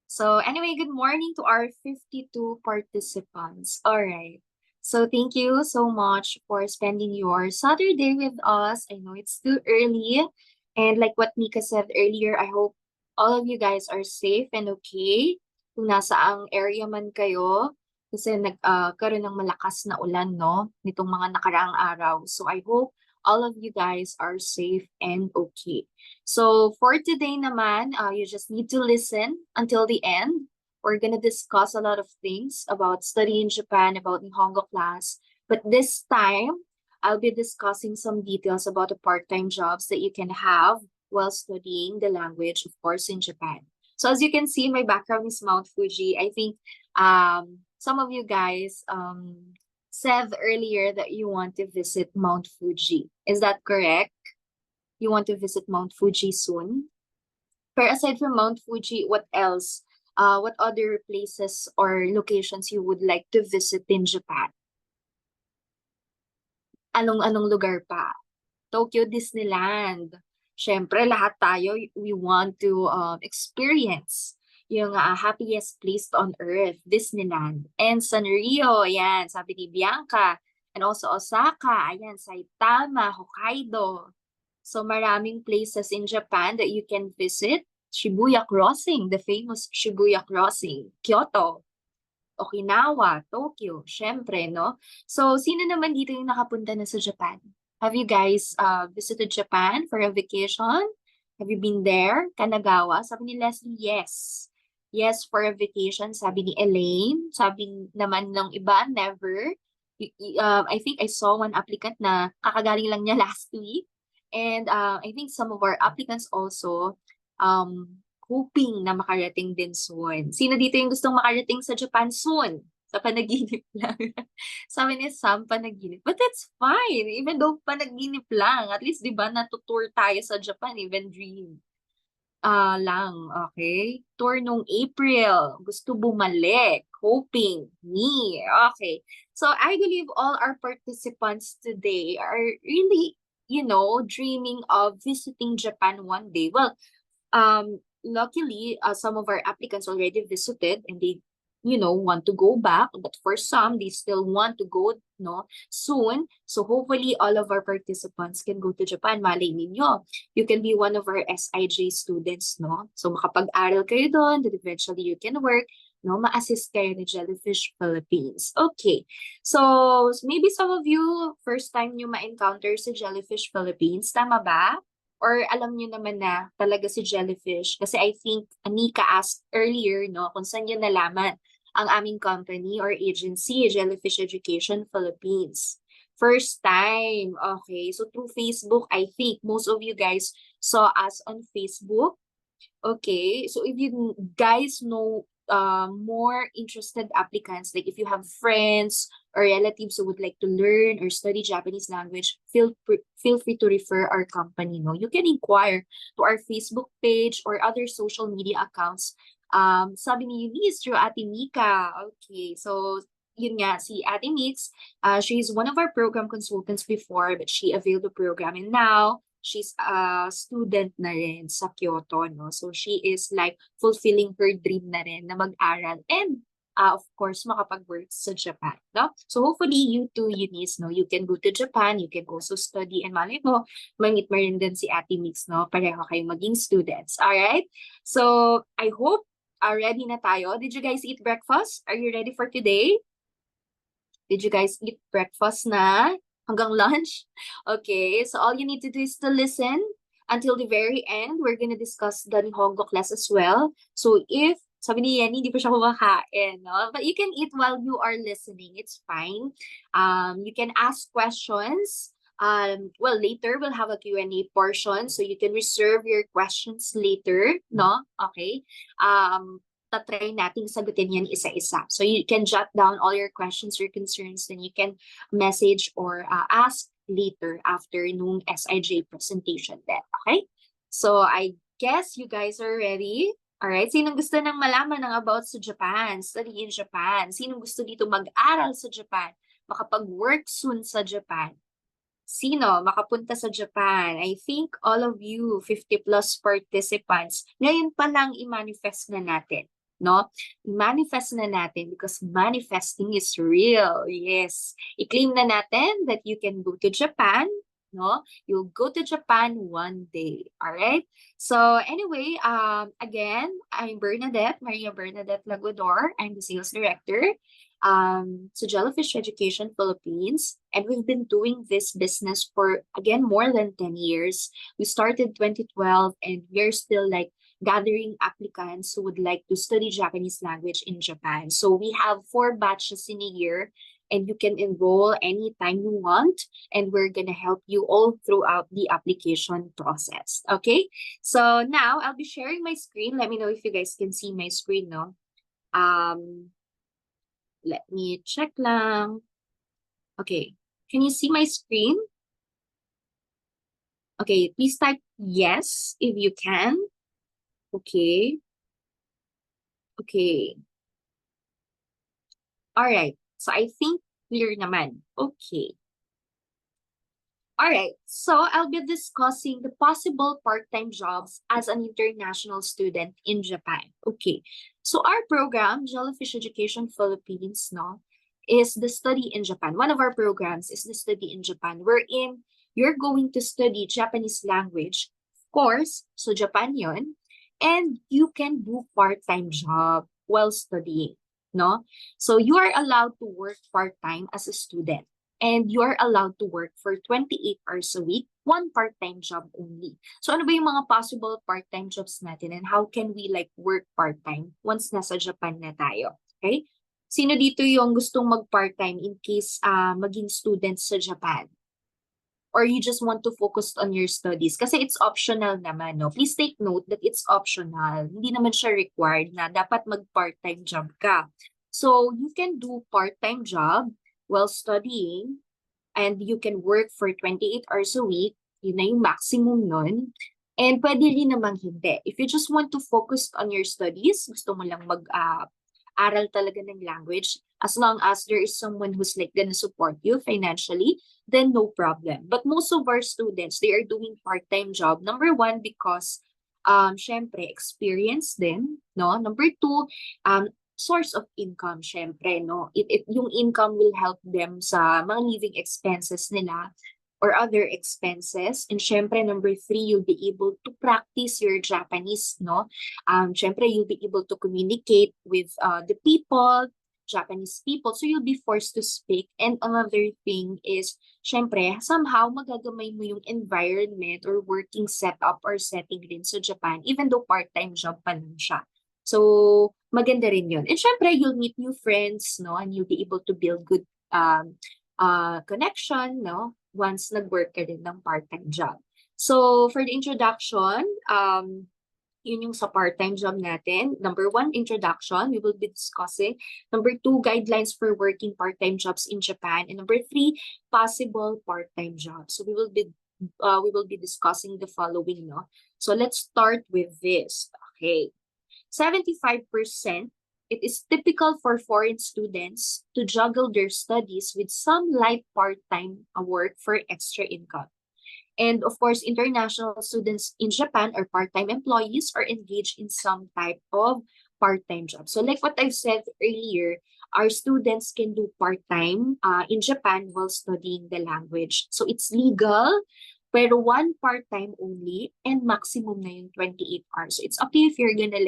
So anyway, good morning to our 52 participants. All right. So thank you so much for spending your Saturday with us. I know it's still early. And like what Mika said earlier, I hope all of you guys are safe and okay. Kung nasa ang area man kayo, kasi nagkaroon ng malakas na ulan, no? Nitong mga nakaraang araw. So I hope all of you guys are safe and okay. So for today naman, you just need to listen until the end. We're gonna discuss a lot of things about studying Japan, about Nihongo class. But this time, I'll be discussing some details about the part-time jobs that you can have while studying the language, of course, in Japan. So as you can see, my background is Mount Fuji. I think some of you guys said earlier that you want to visit Mount Fuji. Is that correct? You want to visit Mount Fuji soon? But aside from Mount Fuji, what else? What other places or locations you would like to visit in Japan? Anong lugar pa? Tokyo Disneyland. Siyempre, lahat tayo, we want to experience yung happiest place on earth, Disneyland. And Sanrio, ayan, sabi ni Bianca. And also Osaka, ayan, Saitama, Hokkaido. So maraming places in Japan that you can visit. Shibuya Crossing, the famous Shibuya Crossing. Kyoto, Okinawa, Tokyo, syempre, no? So, sino naman dito yung nakapunta na sa Japan? Have you guys visited Japan for a vacation? Have you been there? Kanagawa? Sabi ni Leslie, yes. Yes, for a vacation. Sabi ni Elaine. Sabi naman ng iba, never. I think I saw one applicant na kakagaling lang niya last week. And I think some of our applicants also hoping na makarating din soon. Sino dito yung gustong makarating sa Japan soon? Sa panaginip lang. Sabi ni Sam, panaginip. But that's fine. Even though panaginip lang. At least, di ba, natutour tayo sa Japan. Even dream lang. Okay? Tour nung April. Gusto bumalik. Hoping. Me. Okay. So, I believe all our participants today are really, dreaming of visiting Japan one day. Well, luckily, some of our applicants already visited and they, want to go back. But for some, they still want to go, no, soon. So hopefully, all of our participants can go to Japan. Malay ninyo, you can be one of our SIJ students, no? So makapag-aral kayo doon, that eventually you can work, no? Ma-assist kayo ni Jellyfish Philippines. Okay. So maybe some of you, first time nyo ma-encounter si Jellyfish Philippines. Tama ba? Or alam niyo naman na talaga si Jellyfish? Kasi I think Anika asked earlier, no, kung saan niyo nalaman ang aming company or agency, Jellyfish Education Philippines. First time. Okay. So through Facebook, I think most of you guys saw us on Facebook. Okay. So if you guys know more interested applicants, like if you have friends or relatives who would like to learn or study Japanese language, feel free to refer our company. No, you can inquire to our Facebook page or other social media accounts. Sabi ni Eunice through Ate Mika. Okay, so yun nga, si Ate Mix, she's one of our program consultants before, but she availed the program, and now she's a student na rin sa Kyoto, no? So she is like fulfilling her dream na rin na mag-aral and of course, makapag-work sa Japan, no? So hopefully you too, Eunice, no? You can go to Japan, you can also study, and malay mo, ma-meet mo rin din si Ate Mix, no? Pareho kayo maging students, alright? So I hope ready na tayo. Did you guys eat breakfast? Are you ready for today? Did you guys eat breakfast na? Hanggang lunch? Okay, so all you need to do is to listen until the very end. We're gonna discuss the Nihongo class as well. So if, sabi ni Yenny, hindi pa siya kumakain, no? But you can eat while you are listening. It's fine. You can ask questions. Well, later we'll have a Q&A portion, so you can reserve your questions later, no? Okay. Tatry nating sagutin yan isa-isa. So you can jot down all your questions or concerns, then you can message or ask later after nung SIJ presentation then. Okay? So I guess you guys are ready. Alright, sinong gusto nang malaman ng about sa Japan, study in Japan? Sinong gusto dito mag-aral sa Japan? Makapag-work soon sa Japan? Sino makapunta sa Japan? I think all of you, 50 plus participants, ngayon pa lang i-manifest na natin, no? I-manifest na natin because manifesting is real. Yes. I-claim na natin that you can go to Japan, no? You'll go to Japan one day. All right? So anyway, again, I'm Bernadette, Maria Bernadette Lagodor. I'm the sales director to Jellyfish Education Philippines. And we've been doing this business for, again, more than 10 years. We started 2012 and we're still like gathering applicants who would like to study Japanese language in Japan. So we have 4 batches in a year and you can enroll anytime you want. And we're going to help you all throughout the application process. Okay, so now I'll be sharing my screen. Let me know if you guys can see my screen, no? Let me check lang. Okay, can you see my screen? Okay, please type yes if you can. Okay. Okay. All right. So I think clear naman. Okay. All right. So I'll be discussing the possible part-time jobs as an international student in Japan. Okay. So our program, Jellyfish Education Philippines, no, is the study in Japan. One of our programs is the study in Japan, wherein you're going to study Japanese language, of course, so Japan yun, and you can do part-time job while studying, no? So you are allowed to work part-time as a student, and you are allowed to work for 28 hours a week, one part-time job only. So ano ba yung mga possible part-time jobs natin, and how can we like work part-time once nasa Japan na tayo? Okay? Sino dito yung gustong mag-part-time in case maging students sa Japan? Or you just want to focus on your studies? Kasi it's optional naman, no? Please take note that it's optional. Hindi naman siya required na dapat mag-part-time job ka. So you can do part-time job while studying, and you can work for 28 hours a week. Yun na yung maximum nun. And pwede rin namang hindi. If you just want to focus on your studies, gusto mo lang mag-aral talaga ng language, as long as there is someone who's like gonna support you financially, then no problem. But most of our students, they are doing part-time job. Number one, because syempre, experience din, no? Number two, source of income, syempre, no? Yung income will help them sa mga living expenses nila or other expenses. And syempre, number three, you'll be able to practice your Japanese, no? Syempre, you'll be able to communicate with the people, Japanese people. So you'll be forced to speak. And another thing is, syempre, somehow magagamay mo yung environment or working setup or setting din sa Japan, even though part-time job pa lang siya. So, maganda rin yun. And syempre, you'll meet new friends, no? And you'll be able to build good connection, no? Once nag-work ka din ng part-time job. So, for the introduction, yun yung sa part-time job natin. Number one, introduction, we will be discussing. Number two, guidelines for working part-time jobs in Japan. And number three, possible part-time jobs. So we will be discussing the following, no? So let's start with this. Okay. 75%, it is typical for foreign students to juggle their studies with some light part-time work for extra income. And of course, international students in Japan or part-time employees are engaged in some type of part-time job. So like what I've said earlier, our students can do part-time in Japan while studying the language. So it's legal, pero one part-time only and maximum na yung 28 hours. So it's up to you if you're gonna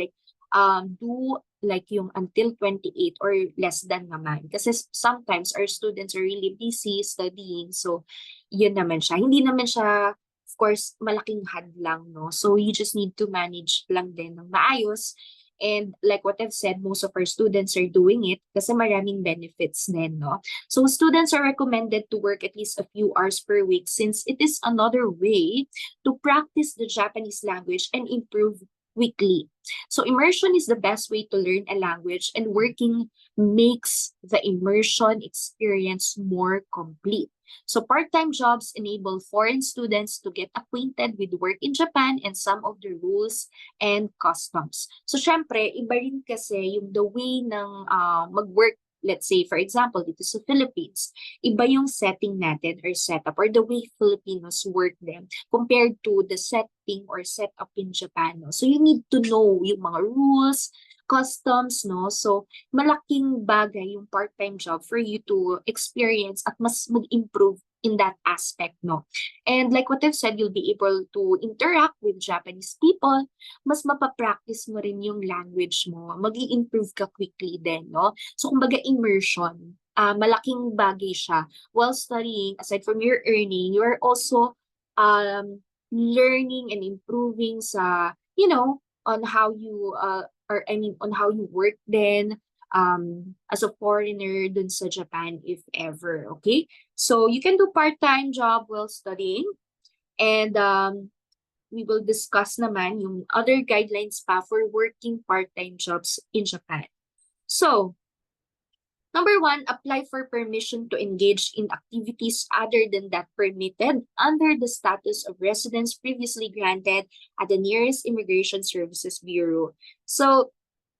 do like yung until 28 or less than naman. Kasi sometimes our students are really busy studying. So, yun naman siya. Hindi naman siya, of course, malaking hadlang, no? So, you just need to manage lang din ng maayos. And like what I've said, most of our students are doing it kasi maraming benefits din, no? So, students are recommended to work at least a few hours per week since it is another way to practice the Japanese language and improve weekly. So immersion is the best way to learn a language, and working makes the immersion experience more complete. So part-time jobs enable foreign students to get acquainted with work in Japan and some of the rules and customs. So syempre, iba rin kasi yung the way ng mag-work. Let's say, for example, dito sa Philippines, iba yung setting natin or setup or the way Filipinos work them compared to the setting or setup in Japan. No? So you need to know yung mga rules, customs, no? So malaking bagay yung part-time job for you to experience at mas mag-improve in that aspect, no? And like what I've said, you'll be able to interact with Japanese people, mas mapapractice mo rin yung language mo, mag-i-improve ka quickly din, no? So kumbaga immersion, malaking bagay siya. While studying, aside from your earning, you are also learning and improving sa, you know, on how you, on how you work then, as a foreigner dun sa Japan, if ever, okay? So you can do part-time job while studying, and we will discuss naman yung other guidelines pa for working part-time jobs in Japan. So, number one, apply for permission to engage in activities other than that permitted under the status of residence previously granted at the nearest Immigration Services Bureau. So,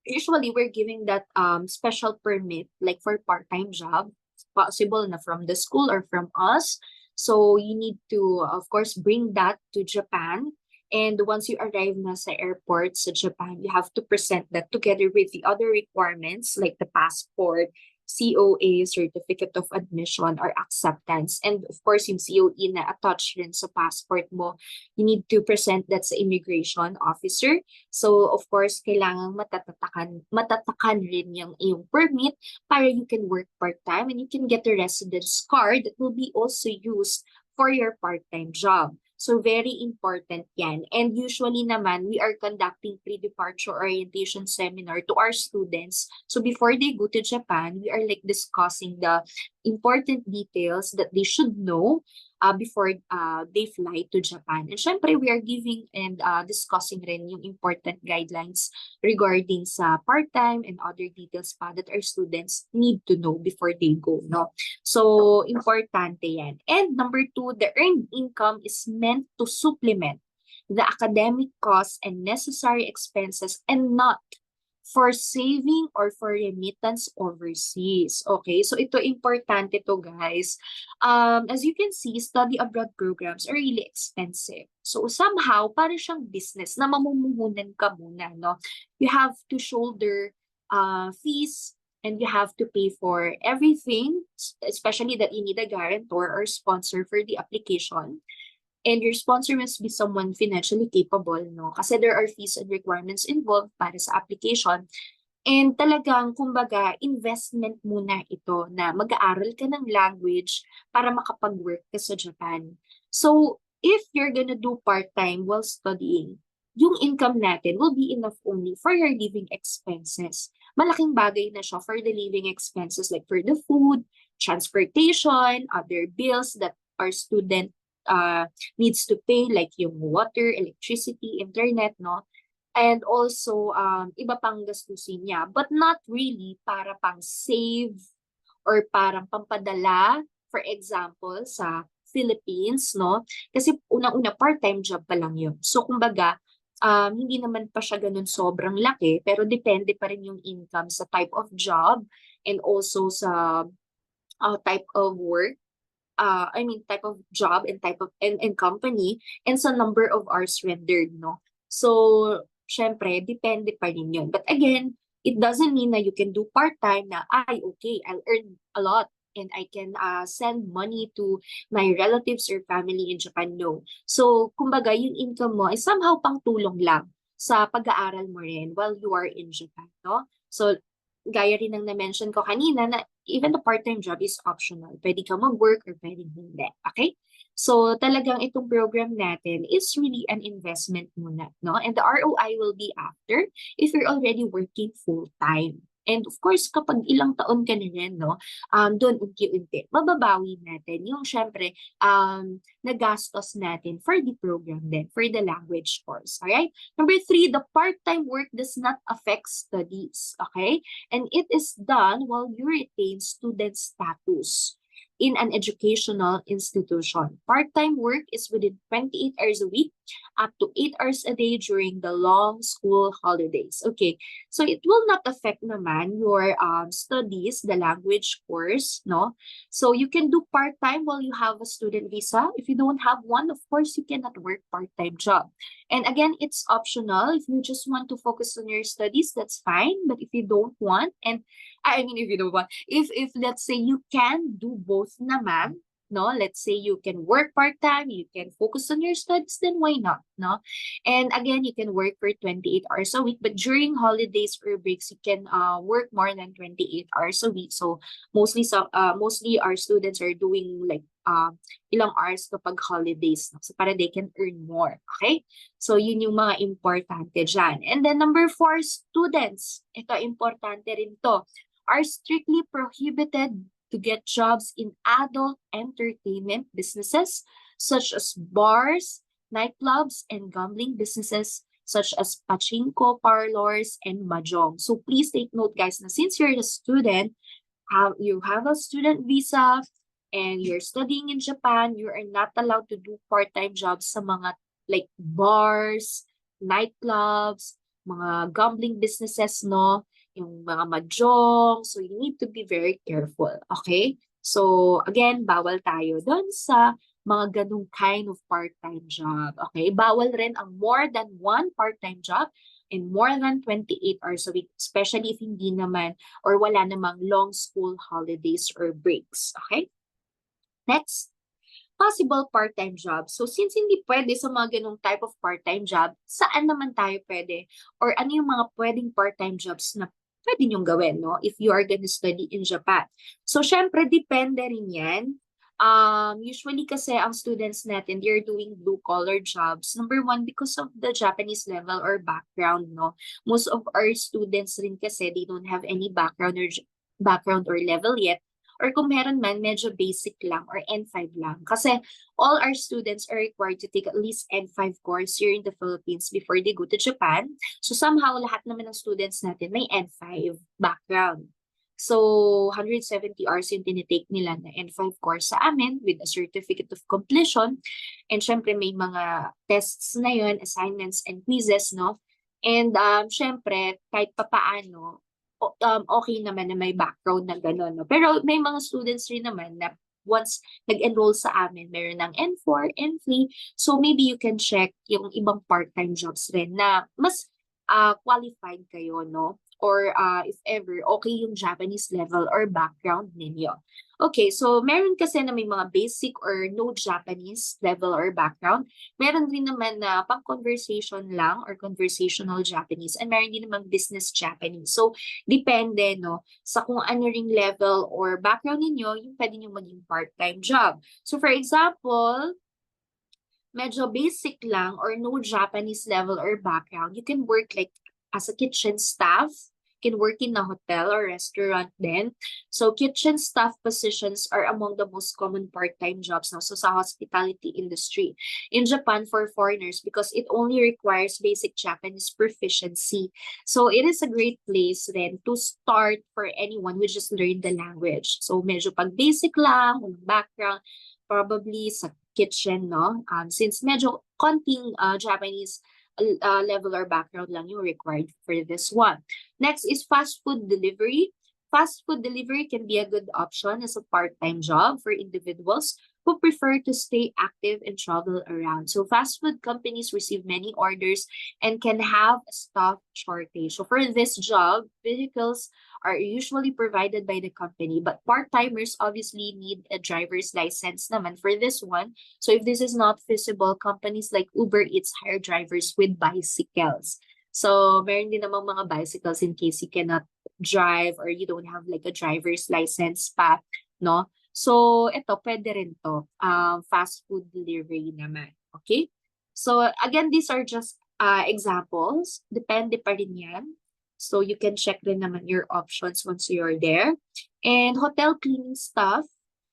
usually we're giving that special permit like for part-time job, possible na from the school or from us. So you need to, of course, bring that to Japan. And once you arrive na sa airport sa Japan, you have to present that together with the other requirements like the passport, COA, Certificate of Admission or Acceptance. And of course, yung COE na attached rin sa passport mo, you need to present that sa immigration officer. So, of course, kailangan matatakan rin yung iyong permit para you can work part-time and you can get a residence card that will be also used for your part-time job. So very important yan. And usually naman, we are conducting pre-departure orientation seminar to our students. So before they go to Japan, we are like discussing the important details that they should know before they fly to Japan. And syempre, we are giving and discussing rin yung important guidelines regarding sa part-time and other details pa that our students need to know before they go, no? So, importante yan. And number two, the earned income is meant to supplement the academic costs and necessary expenses and not for saving or for remittance overseas. Okay, so ito importante to guys. As you can see, study abroad programs are really expensive. So somehow, para siyang business na mamumuhunan ka muna, no? You have to shoulder fees and you have to pay for everything, especially that you need a guarantor or sponsor for the application. And your sponsor must be someone financially capable, no? Kasi there are fees and requirements involved para sa application. And talagang, kumbaga, investment muna ito na mag-aaral ka ng language para makapag-work ka sa Japan. So, if you're gonna do part-time while studying, yung income natin will be enough only for your living expenses. Malaking bagay na siya for the living expenses like for the food, transportation, other bills that our student needs to pay like yung water, electricity, internet, no? And also, iba pang gastusin niya, but not really para pang save or parang pampadala, for example, sa Philippines, no? Kasi unang-una part-time job pa lang yun. So, kumbaga, hindi naman pa siya ganun sobrang laki, pero depende pa rin yung income sa type of job and also sa type of work. Type of job and type of and company and sa number of hours rendered, no? So, syempre, depende pa rin yun. But again, it doesn't mean na you can do part-time na, okay, I'll earn a lot and I can send money to my relatives or family in Japan. No. So, kumbaga, yung income mo is somehow pang tulong lang sa pag-aaral mo rin while you are in Japan, no? So, gaya rin ng na-mention ko kanina na even the part-time job is optional. Pwede ka mag-work or pwede hindi. Okay? So, talagang itong program natin is really an investment muna, no? And the ROI will be after if you're already working full-time. And of course, kapag ilang taon ka na rin, no, doon unti-unti, mababawi natin yung syempre, nagastos natin for the program din, for the language course. Alright? Number 3, the part-time work does not affect studies. Okay? And it is done while you retain student status in an educational institution. Part-time work is within 28 hours a week, up to 8 hours a day during the long school holidays. Okay, so it will not affect naman your studies, the language course, no? So you can do part-time while you have a student visa. If you don't have one, of course, you cannot work part-time job. And again, it's optional. If you just want to focus on your studies, that's fine. But if you don't want, if you don't want, if let's say you can do both naman, no? Let's say you can work part-time, you can focus on your studies, then why not, no? And again, you can work for 28 hours a week, but during holidays or breaks, you can work more than 28 hours a week. So mostly our students are doing like ilang hours kapag holidays, no? So para they can earn more, okay? So yun yung mga importante dyan. And then number 4, students. Ito, importante rin to. Are strictly prohibited to get jobs in adult entertainment businesses such as bars, nightclubs, and gambling businesses such as pachinko parlors and mahjong. So please take note, guys, na since you're a student, you have a student visa and you're studying in Japan, you are not allowed to do part-time jobs sa mga like bars, nightclubs, mga gambling businesses, no? Yung mga mahjong. So, you need to be very careful. Okay? So, again, bawal tayo doon sa mga ganung kind of part-time job. Okay? Bawal rin ang more than one part-time job and more than 28 hours a week, especially if hindi naman or wala namang long school holidays or breaks. Okay? Next, possible part-time job. So, since hindi pwede sa mga ganung type of part-time job, saan naman tayo pwede? Or ano yung mga pwedeng part-time jobs na pwede niyong gawin, no? If you are gonna study in Japan. So, syempre, depende rin yan. Usually kasi ang students natin, they're doing blue-collar jobs. Number 1, because of the Japanese level or background, no? Most of our students rin kasi, they don't have any background or level yet. Or kung meron man, medyo basic lang or N5 lang. Kasi all our students are required to take at least N5 course here in the Philippines before they go to Japan. So somehow, lahat naman ng students natin may N5 background. So 170 hours yung tinitake nila na N5 course sa amin with a certificate of completion. And syempre may mga tests na yun, assignments and quizzes, no? And syempre, kahit papaano, okay naman na may background na gano'n. No? Pero may mga students rin naman na once nag-enroll sa amin, meron ng N4, N3. So maybe you can check yung ibang part-time jobs rin na mas qualified kayo, no? Or if ever, okay yung Japanese level or background ninyo. Okay, so meron kasi na may mga basic or no Japanese level or background. Meron din naman na pang-conversation lang or conversational Japanese, and meron din naman business Japanese. So, depende, no, sa kung ano ring level or background ninyo, yung pwede nyo maging part-time job. So, for example, medyo basic lang or no Japanese level or background, you can work like as a kitchen staff, can work in a hotel or restaurant then. So kitchen staff positions are among the most common part-time jobs now. So sa hospitality industry in Japan for foreigners because it only requires basic Japanese proficiency. So it is a great place then to start for anyone who just learned the language. So medyo pag basic lang, walang background, probably sa kitchen, no? Since medyo konting Japanese level or background lang yung required for this one. Next is fast food delivery. Fast food delivery can be a good option as a part-time job for individuals who prefer to stay active and travel around. So fast food companies receive many orders and can have a staff shortage. So for this job, vehicles are usually provided by the company, but part-timers obviously need a driver's license naman for this one. So if this is not feasible, companies like Uber Eats hire drivers with bicycles. So meron din namang mga bicycles in case you cannot drive or you don't have like a driver's license pa, no? So ito, pwede rin to, fast food delivery naman, okay? So again, these are just examples. Depende pa rin yan. So you can check rin naman your options once you're there. And hotel cleaning staff,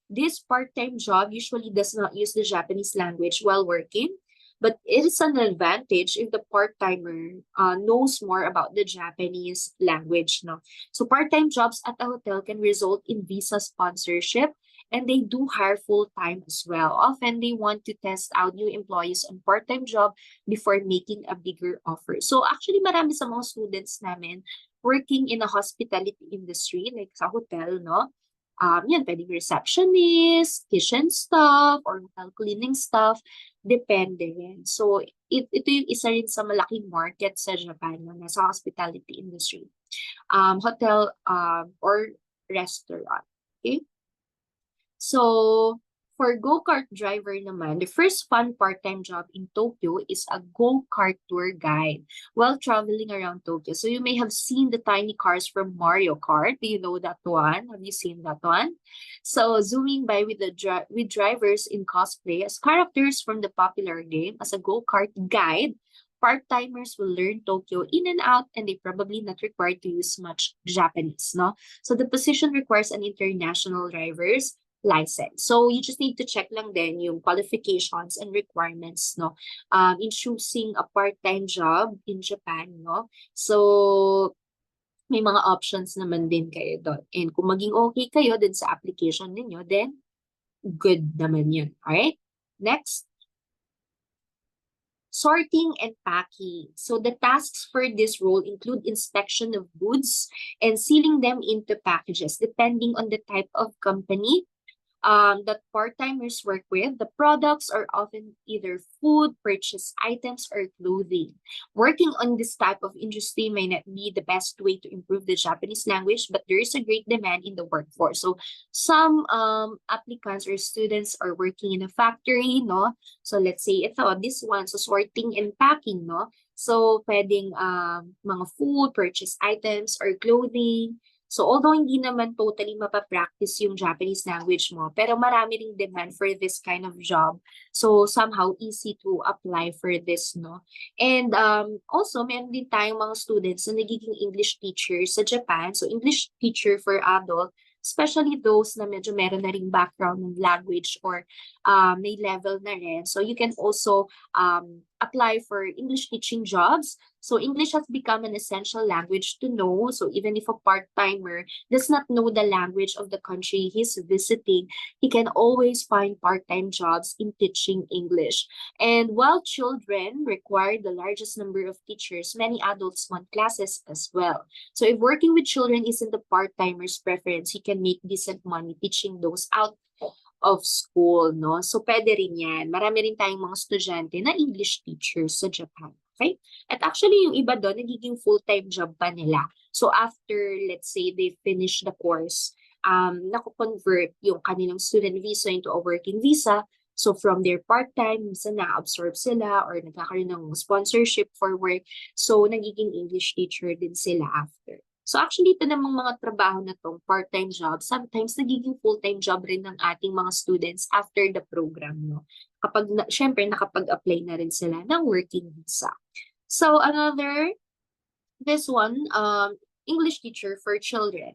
this part-time job usually does not use the Japanese language while working, but it is an advantage if the part-timer knows more about the Japanese language. No? So part-time jobs at a hotel can result in visa sponsorship, and they do hire full-time as well. Often they want to test out new employees on part-time job before making a bigger offer. So actually marami sa mga students namin working in a hospitality industry, like sa hotel, no? Yan, pwedeng receptionist, kitchen staff, or hotel cleaning staff. Depende rin. So, ito yung isa rin sa malaking market sa Japan na nasa hospitality industry. Hotel or restaurant. Okay? So, for go-kart driver naman, the first fun part-time job in Tokyo is a go-kart tour guide while traveling around Tokyo. So you may have seen the tiny cars from Mario Kart. Do you know that one? Have you seen that one? So zooming by with with drivers in cosplay as characters from the popular game as a go-kart guide, part-timers will learn Tokyo in and out, and they probably not required to use much Japanese, no? So the position requires an international driver's license. So you just need to check lang din yung qualifications and requirements, no? In choosing a part-time job in Japan, no? So may mga options naman din kayo doon. And kung maging okay kayo din sa application ninyo, then good naman yun. Alright? Next. Sorting and packing. So the tasks for this role include inspection of goods and sealing them into packages depending on the type of company that part-timers work with. The products are often either food, purchase items, or clothing. Working on this type of industry may not be the best way to improve the Japanese language, but there is a great demand in the workforce. So some applicants or students are working in a factory, no? So let's say ito, this one, so sorting and packing, no? So pwedeng mga food, purchase items, or clothing. So although hindi naman totally mapapractice yung Japanese language mo, pero marami ring demand for this kind of job. So somehow easy to apply for this, no? And also, meron din tayong mga students na nagiging English teachers sa Japan. So English teacher for adult, especially those na medyo meron na ring background ng language or may level na rin. So you can also apply for English teaching jobs. So English has become an essential language to know. So even if a part-timer does not know the language of the country he's visiting, he can always find part-time jobs in teaching English. And while children require the largest number of teachers, many adults want classes as well. So if working with children isn't the part-timer's preference, he can make decent money teaching those out of school, no? So pwede rin yan. Marami rin tayong mga estudyante na English teachers sa Japan. Okay? At actually, yung iba doon, nagiging full-time job pa nila. So after, let's say, they finish the course, naku-convert yung kanilang student visa into a working visa. So from their part-time, minsan na-absorb sila or nagkakaroon ng sponsorship for work. So nagiging English teacher din sila after. So actually, ito namang mga trabaho na tong part-time job, sometimes nagiging full-time job rin ng ating mga students after the program, no? Kapag, syempre, nakapag-apply na rin sila ng working visa. So this one, English teacher for children.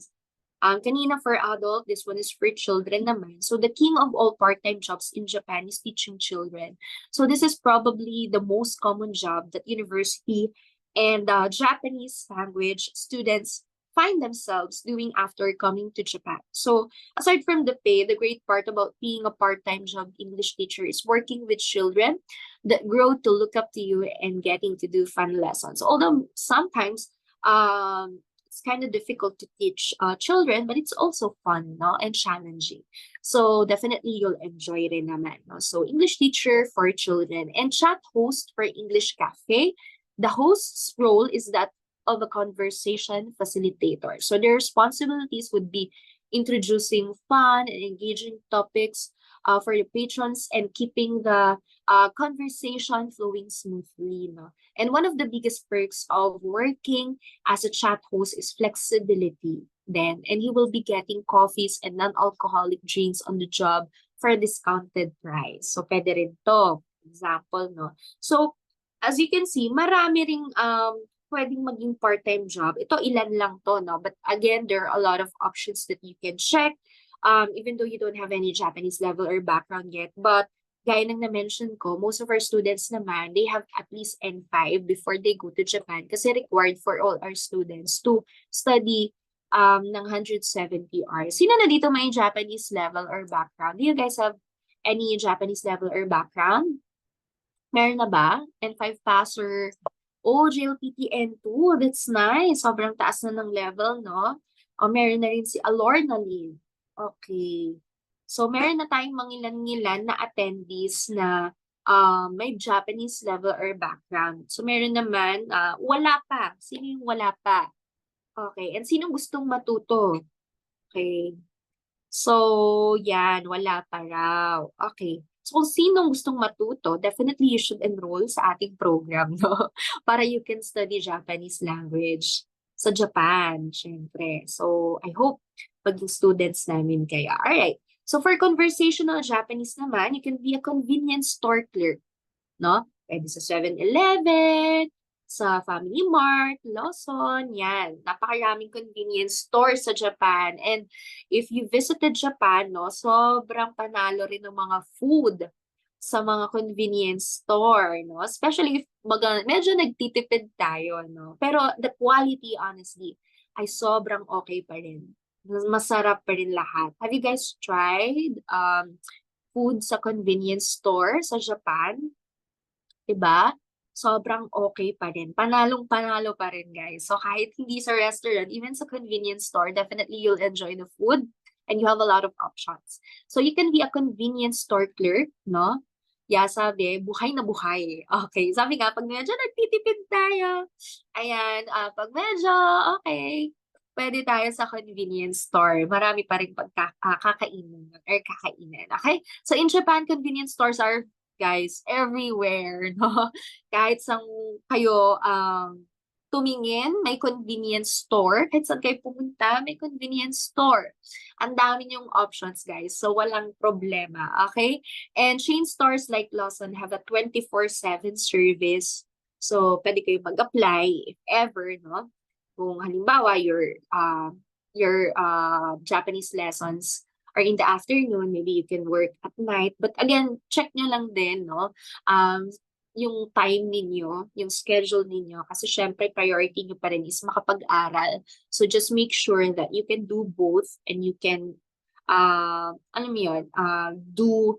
Kanina for adult, this one is for children naman. So the king of all part-time jobs in Japan is teaching children. So this is probably the most common job that university and Japanese language students find themselves doing after coming to Japan. So aside from the pay, the great part about being a part-time job English teacher is working with children that grow to look up to you and getting to do fun lessons. Although sometimes it's kind of difficult to teach children, but it's also fun, no, and challenging. So definitely you'll enjoy rin naman, no? So English teacher for children and chat host for English Cafe. The host's role is that of a conversation facilitator. So their responsibilities would be introducing fun and engaging topics for the patrons and keeping the conversation flowing smoothly, no? And one of the biggest perks of working as a chat host is flexibility then. And you will be getting coffees and non-alcoholic drinks on the job for a discounted price. So pwede rin to, example, no? So as you can see, marami ring pwedeng maging part-time job. Ito ilan lang to, no? But again, there are a lot of options that you can check. Even though you don't have any Japanese level or background yet. But gaya ng na-mention ko, most of our students naman, they have at least N5 before they go to Japan kasi required for all our students to study ng 170 hours. Sino na dito may Japanese level or background? Do you guys have any Japanese level or background? Meron na ba? N5 passer? Oh, JLPT N2. That's nice. Sobrang taas na ng level, no? O, meron na rin si Alorna Lee. Okay. So, meron na tayong mangilan-ngilan na attendees na may Japanese level or background. So, meron naman, wala pa. Sino yung wala pa? Okay. And sinong gustong matuto? Okay. So, yan. Wala pa raw. Okay. So, kung sinong gustong matuto, definitely you should enroll sa ating program, no? Para you can study Japanese language sa Japan, syempre. So, I hope maging students namin kayo. Alright. So, for conversational Japanese naman, you can be a convenience store clerk, no? Pwede sa 7-Eleven, sa Family Mart, Lawson, yan. Napakaraming convenience stores sa Japan. And if you visited Japan, no, sobrang panalo rin ng mga food sa mga convenience store, no? Especially if medyo nagtitipid tayo, no? Pero the quality, honestly, ay sobrang okay pa rin. Masarap pa rin lahat. Have you guys tried food sa convenience store sa Japan? Diba? Sobrang okay pa rin. Panalong-panalo pa rin, guys. So kahit hindi sa restaurant, even sa convenience store, definitely you'll enjoy the food and you have a lot of options. So you can be a convenience store clerk, no? Yeah, sabi, buhay na buhay. Okay, sabi nga, pag medyo nagtitipid tayo, ayan, pag medyo, okay, pwede tayo sa convenience store. Marami pa rin kakainin or kakainan. Okay? So in Japan, convenience stores are, guys, everywhere, no? Kahit saan kayo tumingin, may convenience store. Kahit saan kayo pumunta, may convenience store. Ang dami niyong options, guys. So, walang problema. Okay? And chain stores like Lawson have a 24/7 service. So, pwede kayo mag-apply if ever, no? Kung halimbawa, your Japanese lessons or in the afternoon, maybe you can work at night. But again, check nyo lang din, no? Yung time ninyo, yung schedule ninyo. Kasi syempre, priority nyo pa rin is makapag-aral. So just make sure that you can do both and you can, alam mo yun, do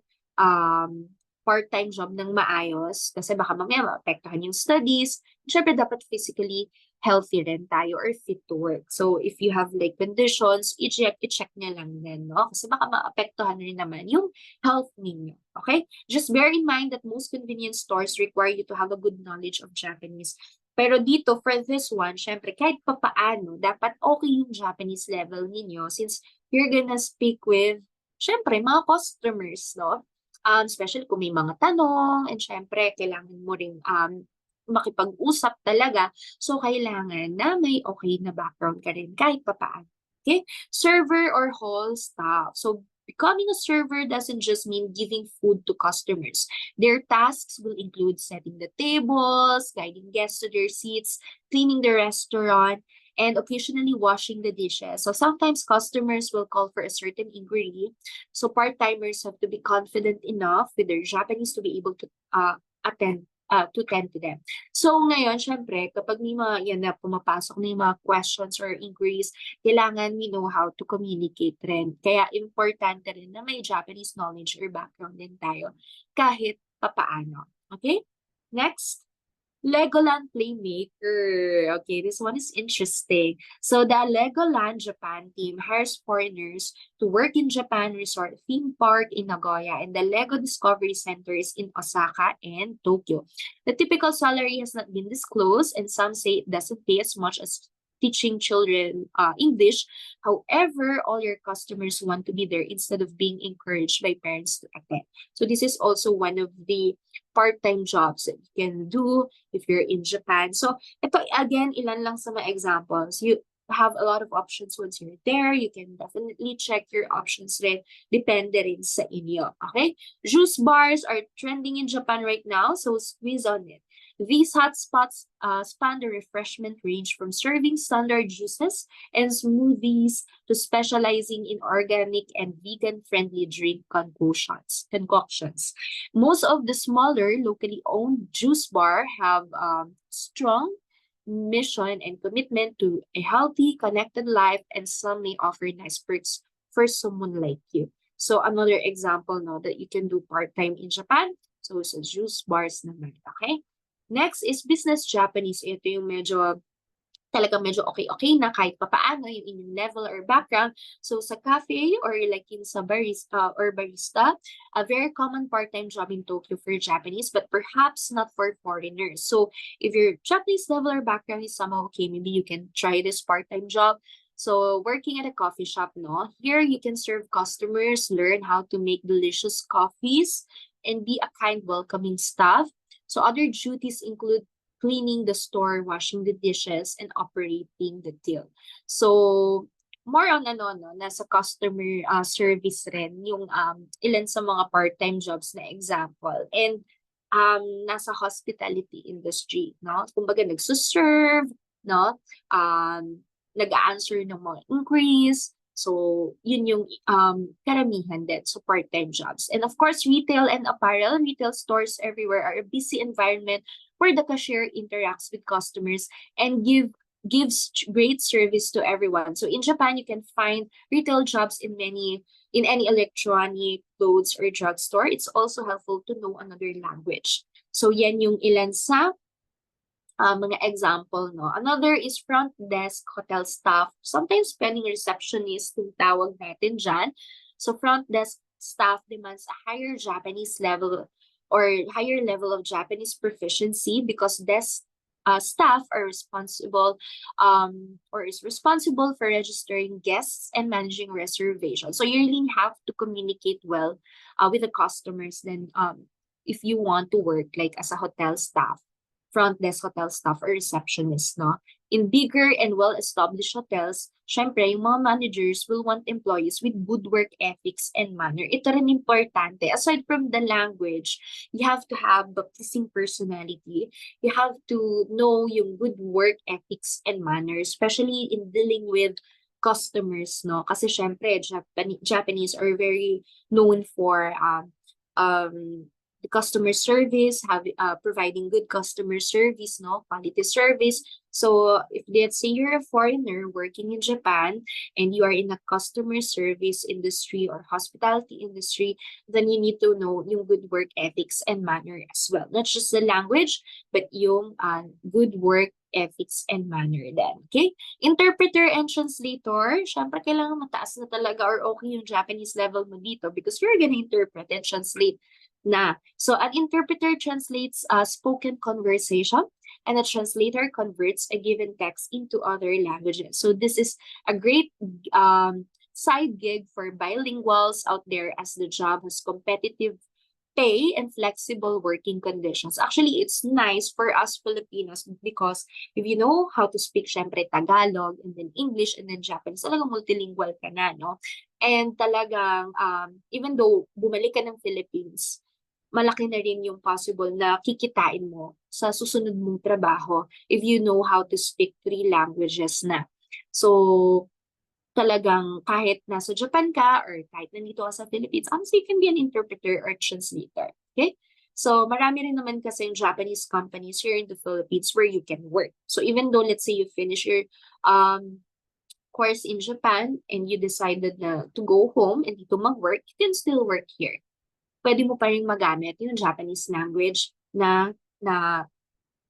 part-time job ng maayos. Kasi baka mamaya maapektuhan yung studies. Syempre, dapat physically healthy rin tayo or fit to work. So if you have like conditions, i-check nyo lang din, no? Kasi baka maapektuhan rin naman yung health ninyo. Okay? Just bear in mind that most convenience stores require you to have a good knowledge of Japanese. Pero dito, for this one, syempre, kahit papaano, dapat okay yung Japanese level ninyo since you're gonna speak with, syempre, mga customers, no? Especially kung may mga tanong, and syempre, kailangan mo rin makipag-usap talaga. So, kailangan na may okay na background ka rin kahit papaano. Okay? Server or hall staff. So, becoming a server doesn't just mean giving food to customers. Their tasks will include setting the tables, guiding guests to their seats, cleaning the restaurant, and occasionally washing the dishes. So sometimes customers will call for a certain inquiry. So part-timers have to be confident enough with their Japanese to be able to tend to them. So ngayon, syempre, kapag may mga yan na pumapasok na yung mga questions or inquiries, kailangan we know how to communicate rin. Kaya importante rin na may Japanese knowledge or background din tayo kahit papaano. Okay? Next. Legoland Playmaker. Okay, this one is interesting. So the Legoland Japan team hires foreigners to work in Japan Resort Theme Park in Nagoya, and the Lego Discovery Center is in Osaka and Tokyo. The typical salary has not been disclosed, and some say it doesn't pay as much as teaching children English. However, all your customers want to be there instead of being encouraged by parents to attend. So this is also one of the part-time jobs that you can do if you're in Japan. So ito again, ilan lang sa mga examples. You have a lot of options once you're there. You can definitely check your options rin. Depende rin sa inyo. Okay? Juice bars are trending in Japan right now, so squeeze on it. These hotspots span the refreshment range from serving standard juices and smoothies to specializing in organic and vegan-friendly drink concoctions. Most of the smaller, locally owned juice bar have strong mission and commitment to a healthy, connected life, and some may offer nice perks for someone like you. So another example, no, that you can do part-time in Japan. So sa juice bars naman, okay? Next is business Japanese. Ito yung talagang medyo okay na kahit papaano yung inyong level or background. So sa cafe or like in sa barista, a very common part-time job in Tokyo for Japanese, but perhaps not for foreigners. So if your Japanese level or background is somehow okay, maybe you can try this part-time job. So working at a coffee shop, no? Here you can serve customers, learn how to make delicious coffees, and be a kind, welcoming staff. So other duties include cleaning the store, washing the dishes, and operating the till. So more on nasa customer service rin yung ilan sa mga part-time jobs na example. And nasa hospitality industry, no? Kumbaga nagsuserve, no? Nag-a-answer ng mga inquiries. So, yun yung karamihan din. So, part-time jobs. And of course, retail and apparel. Retail stores everywhere are a busy environment where the cashier interacts with customers and gives great service to everyone. So, in Japan, you can find retail jobs in any electronic, clothes, or drugstore. It's also helpful to know another language. So, yan yung ilan sa mga example, no? Another is front desk hotel staff. Sometimes spending receptionist yung tawag natin dyan. So front desk staff demands a higher Japanese level or higher level of Japanese proficiency because desk staff are responsible or is responsible for registering guests and managing reservations. So you really have to communicate well with the customers then if you want to work like as a hotel staff. Front desk hotel staff or receptionist, no? In bigger and well-established hotels, syempre, yung mga managers will want employees with good work ethics and manner. Ito rin importante. Aside from the language, you have to have the pleasing personality. You have to know yung good work ethics and manner, especially in dealing with customers, no? Kasi syempre, Japanese are very known for the customer service, providing good customer service, no? Quality service. So if let's say you're a foreigner working in Japan and you are in a customer service industry or hospitality industry, then you need to know yung good work ethics and manner as well. Not just the language, but yung good work ethics and manner din. Okay? Interpreter and translator, syempre kailangan mataas na talaga or okay yung Japanese level mo dito because you're gonna interpret and translate na. So an interpreter translates spoken conversation and a translator converts a given text into other languages. So this is a great side gig for bilinguals out there as the job has competitive pay and flexible working conditions. Actually, it's nice for us Filipinos because if you know how to speak, syempre, Tagalog, and then English, and then Japanese, talagang multilingual ka na, no? And talagang, even though bumalik ka ng Philippines, malaki na rin yung possible na kikitain mo sa susunod mong trabaho if you know how to speak 3 languages na. So, talagang kahit nasa Japan ka or kahit nandito ka sa Philippines, honestly, you can be an interpreter or translator. Okay? So, marami rin naman kasi yung Japanese companies here in the Philippines where you can work. So, even though, let's say, you finish your course in Japan and you decided na to go home and dito mag-work, you can still work here. Pwede mo pa rin magamit yung Japanese language na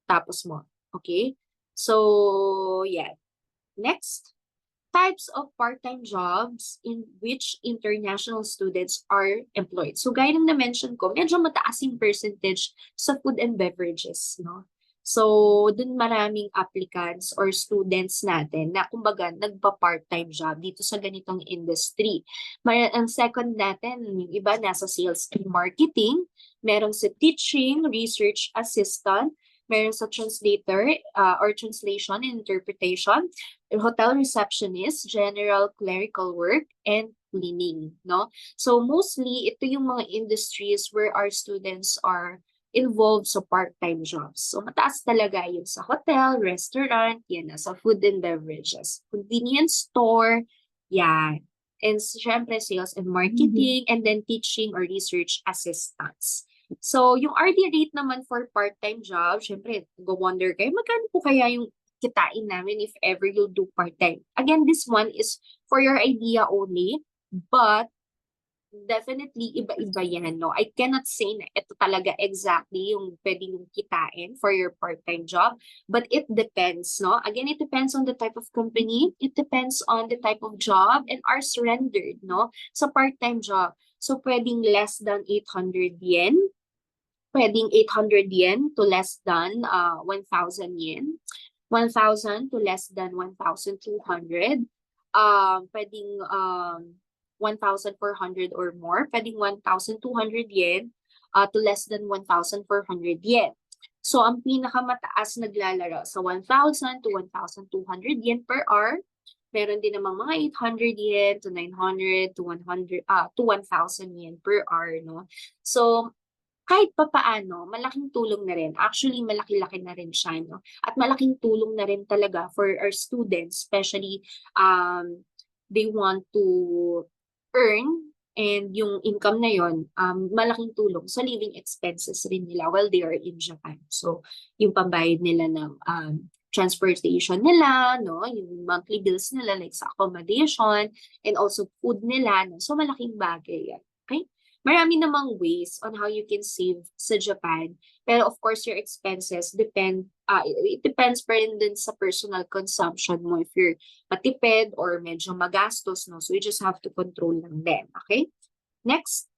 tapos mo. Okay? So, yeah. Next. Types of part-time jobs in which international students are employed. So, gaya ng na-mention ko, medyo mataas yung percentage sa food and beverages, no? So, dun maraming applicants or students natin na kumbaga nagpa-part-time job dito sa ganitong industry. Ang second natin, yung iba nasa sales and marketing, meron sa teaching, research assistant, meron sa translator or translation and interpretation, hotel receptionist, general clerical work, and cleaning, no? So mostly, ito yung mga industries where our students are involved sa part-time jobs. So mataas talaga yun sa hotel, restaurant, yan, sa food and beverages. Convenience store, yan. And syempre, sales and marketing, and then teaching or research assistants. So, yung RD rate naman for part-time job, syempre, go-wonder kayo, magkano po kaya yung kitain namin if ever you'll do part-time? Again, this one is for your idea only, but definitely iba-iba yan, no? I cannot say na ito talaga exactly yung pwede yung kitain for your part-time job, but it depends, no? Again, it depends on the type of company, it depends on the type of job, and hours rendered, no? Sa part-time job. So, pwedeng less than 800 yen, pwedeng 800 yen to less than 1,000 yen, 1,000 to less than 1,200, pwedeng 1,400 or more, pwedeng 1,200 yen to less than 1,400 yen. So, ang pinakamataas naglalaro sa 1,000 to 1,200 yen per hour. Meron din namang mga 800 yen to 900 to 100 to 1,000 yen per hour, no? So, kahit papaano, malaking tulong na rin. Actually, malaki-laki na rin siya, no? At malaking tulong na rin talaga for our students, especially they want to earn and yung income na yon malaking tulong sa living expenses rin nila while they are in Japan. So, yung pambayad nila ng transportation nila, no? Yung monthly bills nila like sa accommodation and also food nila, no? So, malaking bagay yan. Okay? Marami namang ways on how you can save sa Japan. Pero of course, your expenses it depends pa rin din sa personal consumption mo if you're matipid or medyo magastos, no? So you just have to control lang din, okay? Next.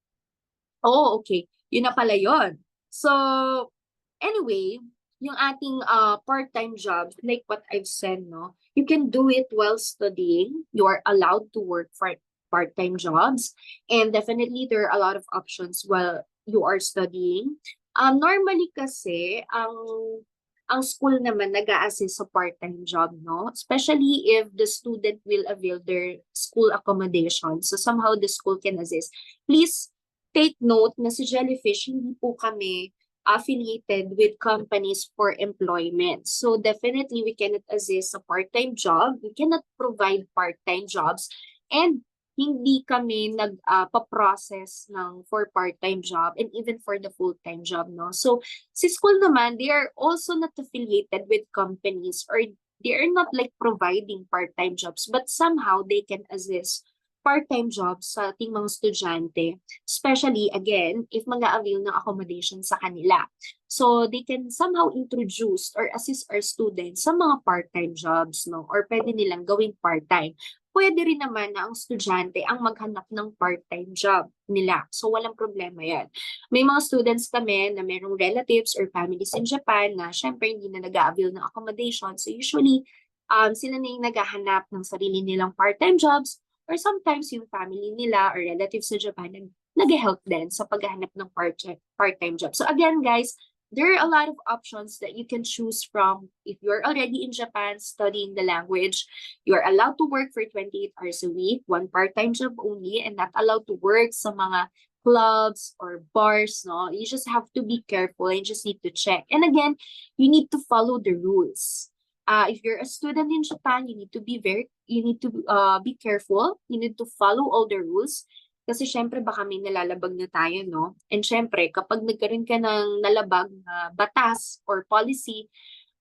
Oh, okay. Yun na pala yun. So, anyway, yung ating part-time job, like what I've said, no? You can do it while studying. You are allowed to work for part-time jobs. And definitely, there are a lot of options while you are studying. Normally kasi, ang school naman nag-a-assist sa part-time job, no? Especially if the student will avail their school accommodation. So somehow the school can assist. Please take note na si Jellyfish, hindi po kami affiliated with companies for employment. So definitely we cannot assist a part-time job. We cannot provide part-time jobs, and hindi kami nag-process ng for part-time job and even for the full-time job, no? So si school naman, they are also not affiliated with companies, or they are not like providing part-time jobs, but somehow they can assist part-time jobs sa ating mga estudyante, especially again if mag-a-avail ng accommodation sa kanila. So they can somehow introduce or assist our students sa mga part-time jobs, no? Or pwede nilang gawing part-time. Pwede rin naman na ang estudyante ang maghanap ng part-time job nila. So walang problema yan. May mga students kami na merong relatives or families in Japan na syempre hindi na nag-a-avail ng accommodation. So usually, sila na yung naghahanap ng sarili nilang part-time jobs, or sometimes yung family nila or relatives sa Japan nag-help din sa paghahanap ng part-time job. So again, guys, there are a lot of options that you can choose from. If you're already in Japan studying the language, you're allowed to work for 28 hours a week, one part-time job only, and not allowed to work sa mga clubs or bars, no? You just have to be careful and just need to check. And again, you need to follow the rules. If you're a student in Japan, you need to be be careful. You need to follow all the rules. Kasi syempre baka may nalalabag na tayo, no? And syempre, kapag nagkaroon ka ng nalabag na batas or policy,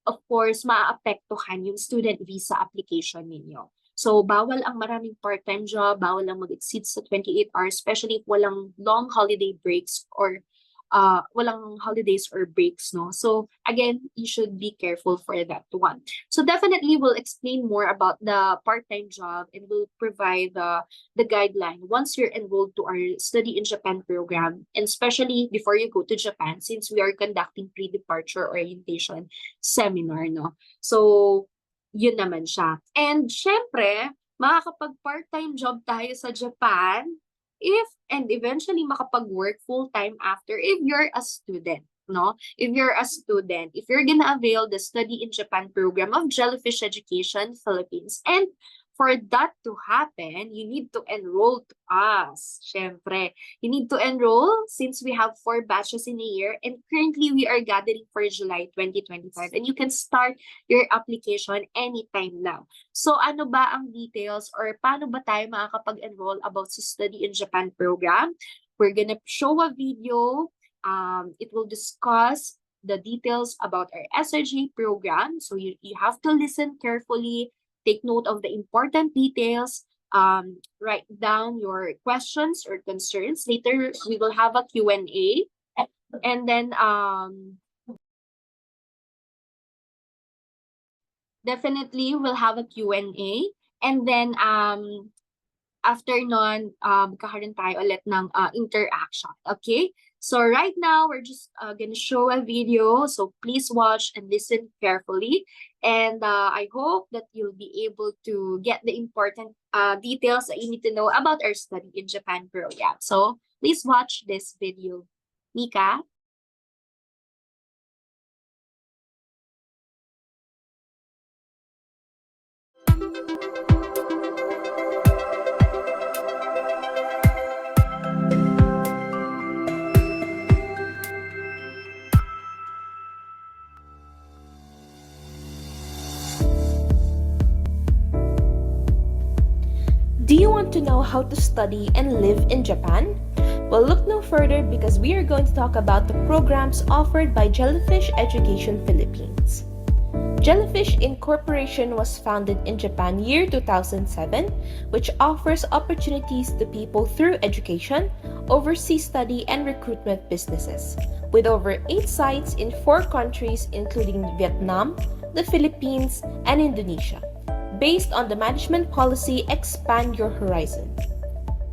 of course, maaapektuhan yung student visa application ninyo. So, bawal ang maraming part-time job, bawal ang mag-exceed sa 28 hours, especially if walang long holiday breaks or walang holidays or breaks, no? So again, you should be careful for that one. So definitely we'll explain more about the part-time job, and we'll provide the guideline once you're enrolled to our Study in Japan program, and especially before you go to Japan, since we are conducting pre-departure orientation seminar, no? So yun naman siya. And syempre, makakapag part-time job tayo sa Japan and eventually makapag-work full-time after if you're a student, no? If you're a student, if you're gonna avail the Study in Japan program of Jellyfish Education Philippines, and for that to happen, you need to enroll to us. Syempre, you need to enroll since we have 4 batches in a year, and currently we are gathering for July 2025, and you can start your application anytime now. So ano ba ang details, or paano ba tayo makakapag-enroll about sa Study in Japan program? We're gonna show a video. It will discuss the details about our SRG program. So you have to listen carefully, take note of the important details, write down your questions or concerns. Later, we will have a Q&A. And then, definitely, we'll have a Q&A. And then, after nun, kakaroon tayo ulit ng interaction. Okay? So right now, we're just gonna show a video. So please watch and listen carefully. And I hope that you'll be able to get the important details that you need to know about our Study in Japan program. So please watch this video. Mika? Do you want to know how to study and live in Japan? Well, look no further, because we are going to talk about the programs offered by Jellyfish Education Philippines. Jellyfish Incorporation was founded in Japan year 2007, which offers opportunities to people through education, overseas study, and recruitment businesses, with over 8 sites in 4 countries including Vietnam, the Philippines, and Indonesia, based on the management policy Expand Your Horizon.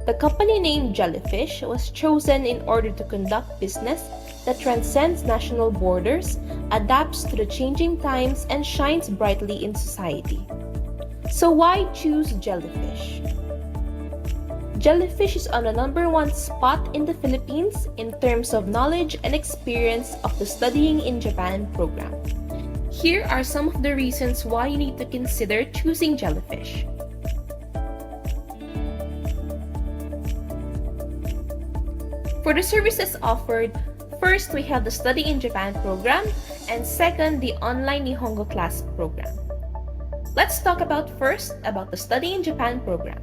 The company name Jellyfish was chosen in order to conduct business that transcends national borders, adapts to the changing times, and shines brightly in society. So why choose Jellyfish? Jellyfish is on the #1 spot in the Philippines in terms of knowledge and experience of the Studying in Japan program. Here are some of the reasons why you need to consider choosing Jellyfish. For the services offered, First, we have the Study in Japan program, and second, the online Nihongo class program. Let's talk first about the Study in Japan program.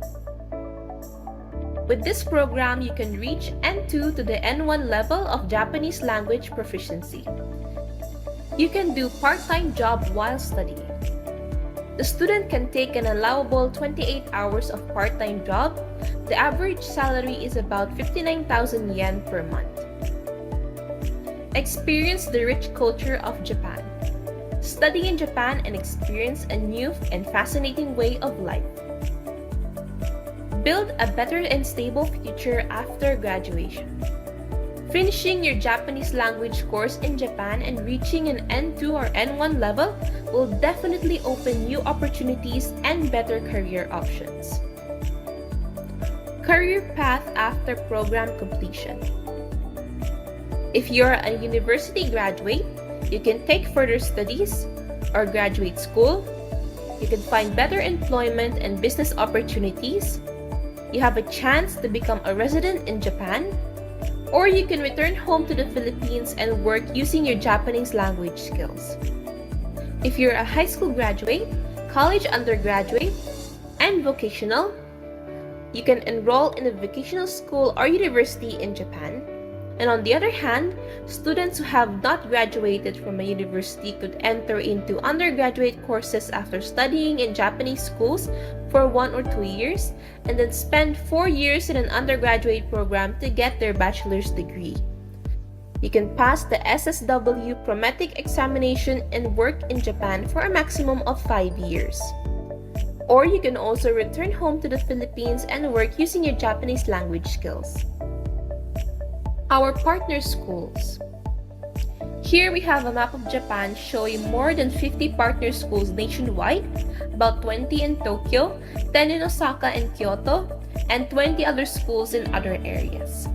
With this program, you can reach N2 to the N1 level of Japanese language proficiency. You can do part-time job while studying. The student can take an allowable 28 hours of part-time job. The average salary is about 59,000 yen per month. Experience the rich culture of Japan. Study in Japan and experience a new and fascinating way of life. Build a better and stable future after graduation. Finishing your Japanese language course in Japan and reaching an N2 or N1 level will definitely open new opportunities and better career options. Career path after program completion. If you're a university graduate, you can take further studies or graduate school. You can find better employment and business opportunities. You have a chance to become a resident in Japan, or you can return home to the Philippines and work using your Japanese language skills. If you're a high school graduate, college undergraduate, and vocational, you can enroll in a vocational school or university in Japan. And on the other hand, students who have not graduated from a university could enter into undergraduate courses after studying in Japanese schools for 1 or 2 years, and then spend 4 years in an undergraduate program to get their bachelor's degree. You can pass the SSW Prometic examination and work in Japan for a maximum of 5 years. Or you can also return home to the Philippines and work using your Japanese language skills. Our partner schools. Here we have a map of Japan showing more than 50 partner schools nationwide, about 20 in Tokyo, 10 in Osaka and Kyoto, and 20 other schools in other areas,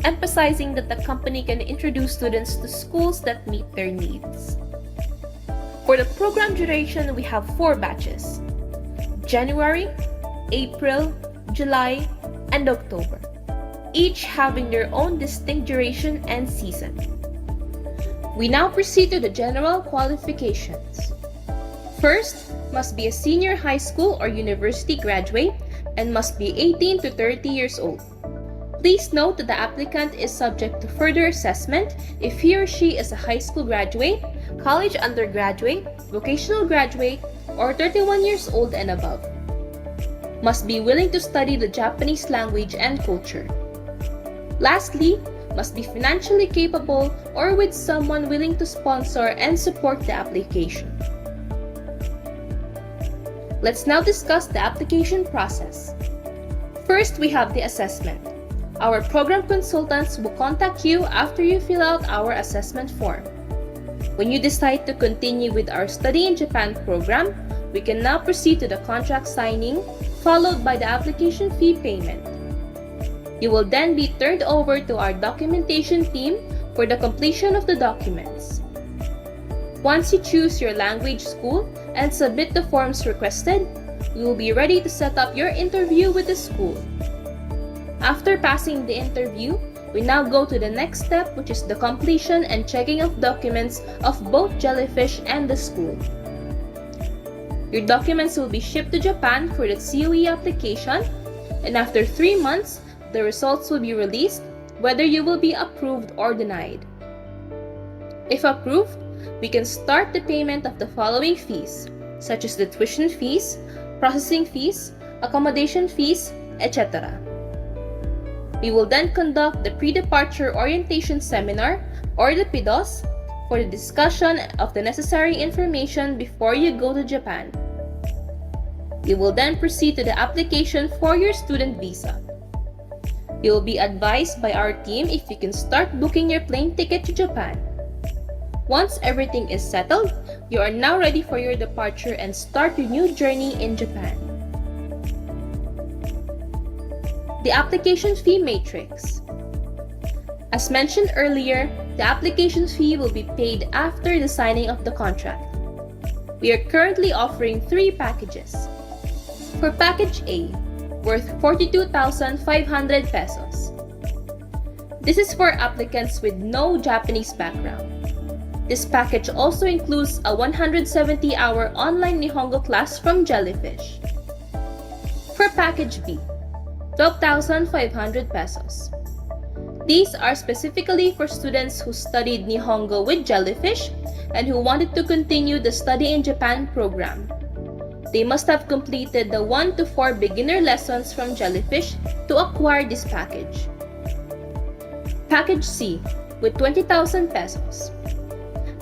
emphasizing that the company can introduce students to schools that meet their needs. For the program duration, we have 4 batches: January, April, July, and October, each having their own distinct duration and season. We now proceed to the general qualifications. First, must be a senior high school or university graduate and must be 18 to 30 years old. Please note that the applicant is subject to further assessment if he or she is a high school graduate, college undergraduate, vocational graduate, or 31 years old and above. Must be willing to study the Japanese language and culture. Lastly, must be financially capable or with someone willing to sponsor and support the application. Let's now discuss the application process. First, we have the assessment. Our program consultants will contact you after you fill out our assessment form. When you decide to continue with our Study in Japan program, we can now proceed to the contract signing, followed by the application fee payment. You will then be turned over to our documentation team for the completion of the documents. Once you choose your language school and submit the forms requested, you will be ready to set up your interview with the school. After passing the interview, we now go to the next step, which is the completion and checking of documents of both Jellyfish and the school. Your documents will be shipped to Japan for the COE application, and after 3 months, the results will be released, whether you will be approved or denied. If approved, we can start the payment of the following fees, such as the tuition fees, processing fees, accommodation fees, etc. We will then conduct the pre-departure orientation seminar, or the PIDOS, for the discussion of the necessary information before you go to Japan. You will then proceed to the application for your student visa. You will be advised by our team if you can start booking your plane ticket to Japan. Once everything is settled, you are now ready for your departure and start your new journey in Japan. The application fee matrix. As mentioned earlier, the application fee will be paid after the signing of the contract. We are currently offering 3 packages. For package A, worth 42,500 pesos. This is for applicants with no Japanese background. This package also includes a 170-hour online Nihongo class from Jellyfish. For Package B, 12,500 pesos. These are specifically for students who studied Nihongo with Jellyfish and who wanted to continue the Study in Japan program. They must have completed the 1 to 4 beginner lessons from Jellyfish to acquire this package. Package C, with 20,000 pesos.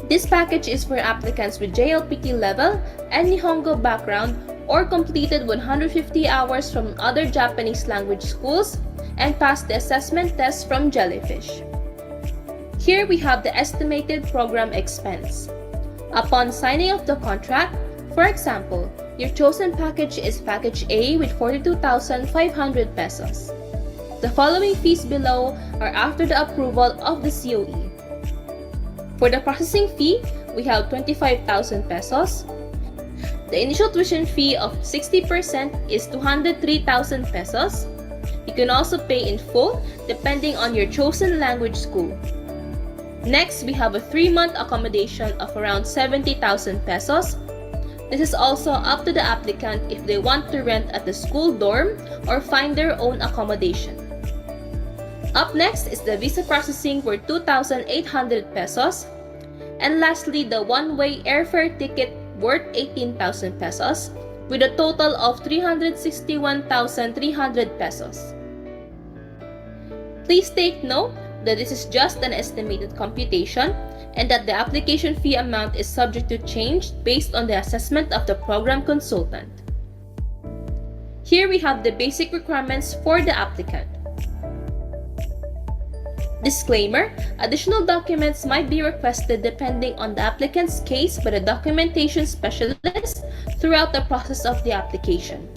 This package is for applicants with JLPT level and Nihongo background or completed 150 hours from other Japanese language schools and passed the assessment test from Jellyfish. Here we have the estimated program expense. Upon signing of the contract, for example, your chosen package is Package A with 42,500 pesos. The following fees below are after the approval of the COE. For the processing fee, we have 25,000 pesos. The initial tuition fee of 60% is 203,000 pesos. You can also pay in full depending on your chosen language school. Next, we have a 3-month accommodation of around 70,000 pesos. This is also up to the applicant if they want to rent at the school dorm or find their own accommodation. Up next is the visa processing for 2,800 pesos. And lastly, the one-way airfare ticket worth 18,000 pesos with a total of 361,300 pesos. Please take note that this is just an estimated computation and that the application fee amount is subject to change based on the assessment of the program consultant. Here we have the basic requirements for the applicant. Disclaimer: additional documents might be requested depending on the applicant's case by the documentation specialist throughout the process of the application.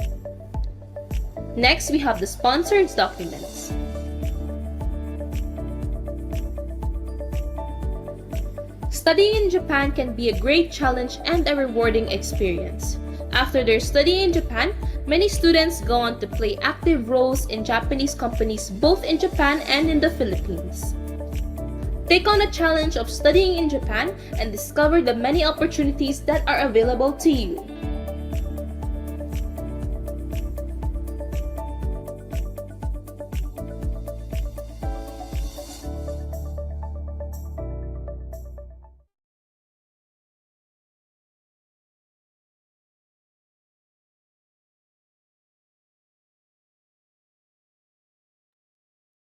Next, we have the sponsored documents. Studying in Japan can be a great challenge and a rewarding experience. After their study in Japan, many students go on to play active roles in Japanese companies both in Japan and in the Philippines. Take on the challenge of studying in Japan and discover the many opportunities that are available to you.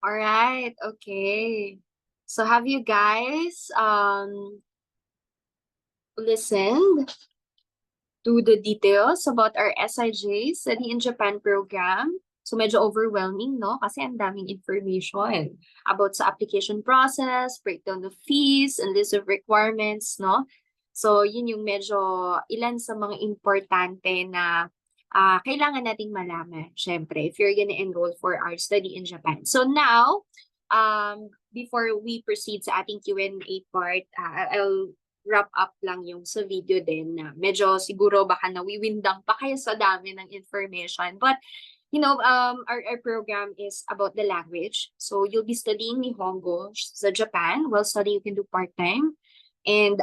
All right, okay. So have you guys listened to the details about our SIJ Study in Japan program? So medyo overwhelming, no? Kasi ang daming information about sa application process, breakdown of fees, and list of requirements, no? So yun yung medyo ilan sa mga importante na kailangan nating malaman, syempre, if you're gonna enroll for our study in Japan. So now, before we proceed sa ating Q&A part, I'll wrap up lang yung sa video din na medyo siguro baka nawiwindang pa kayo sa dami ng information. But, you know, our program is about the language. So you'll be studying Nihongo sa Japan. While studying, you can do part-time. And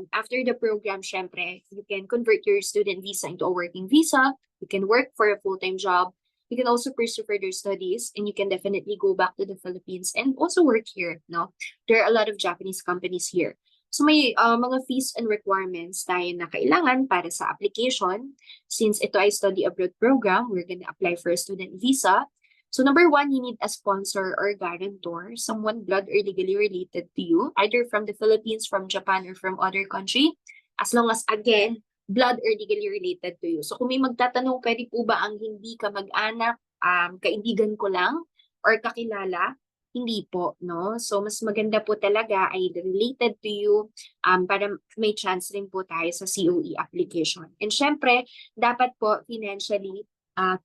after the program, syempre, you can convert your student visa into a working visa. You can work for a full-time job. You can also pursue further studies, and you can definitely go back to the Philippines and also work here, no? There are a lot of Japanese companies here. So may mga fees and requirements tayo na kailangan para sa application. Since ito ay study abroad program, we're gonna apply for a student visa. So number 1, you need a sponsor or guarantor, someone blood or legally related to you, either from the Philippines, from Japan, or from other country, as long as, again, blood or legally related to you. So kung may magtatanong, pwede po ba ang hindi ka mag-anak, kaibigan ko lang, or kakilala? Hindi po, no? So mas maganda po talaga ay related to you para may chance rin po tayo sa COE application. And syempre, dapat po financially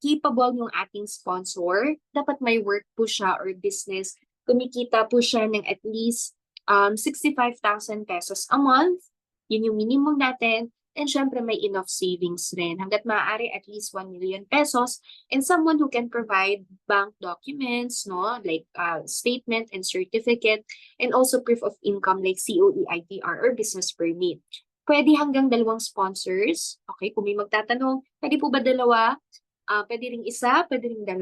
capable yung ating sponsor. Dapat may work po siya or business. Kumikita po siya ng at least 65,000 pesos a month. Yun yung minimum natin. And syempre may enough savings rin. Hanggat maaari at least 1 million pesos, and someone who can provide bank documents, no, like statement and certificate, and also proof of income like COE, ITR, or business permit. Pwede hanggang 2 sponsors. Okay, kung may magtatanong, pwede po ba 2? Pwede ring isa, pwede ring 2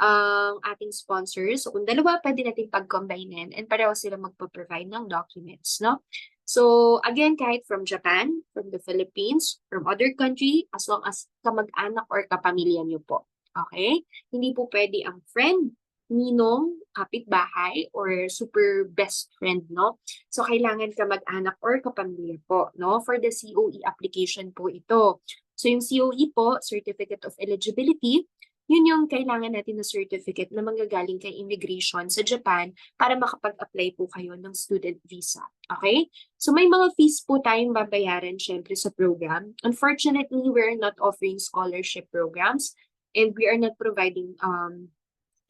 ang ating sponsors. So kung 2, pwede natin pag-combine and pareho sila magpo-provide ng documents, no? So again, kahit from Japan, from the Philippines, from other country, as long as kamag-anak or kapamilya niyo po. Okay? Hindi po pwede ang friend, ninong, kapitbahay, or super best friend, no? So kailangan kamag-anak or kapamilya po, no? For the COE application po ito. So yung COE po, Certificate of Eligibility, yun yung kailangan natin na certificate na manggagaling kay immigration sa Japan para makapag-apply po kayo ng student visa. Okay? So may mga fees po tayong babayaran syempre sa program. Unfortunately, we're not offering scholarship programs and we are not providing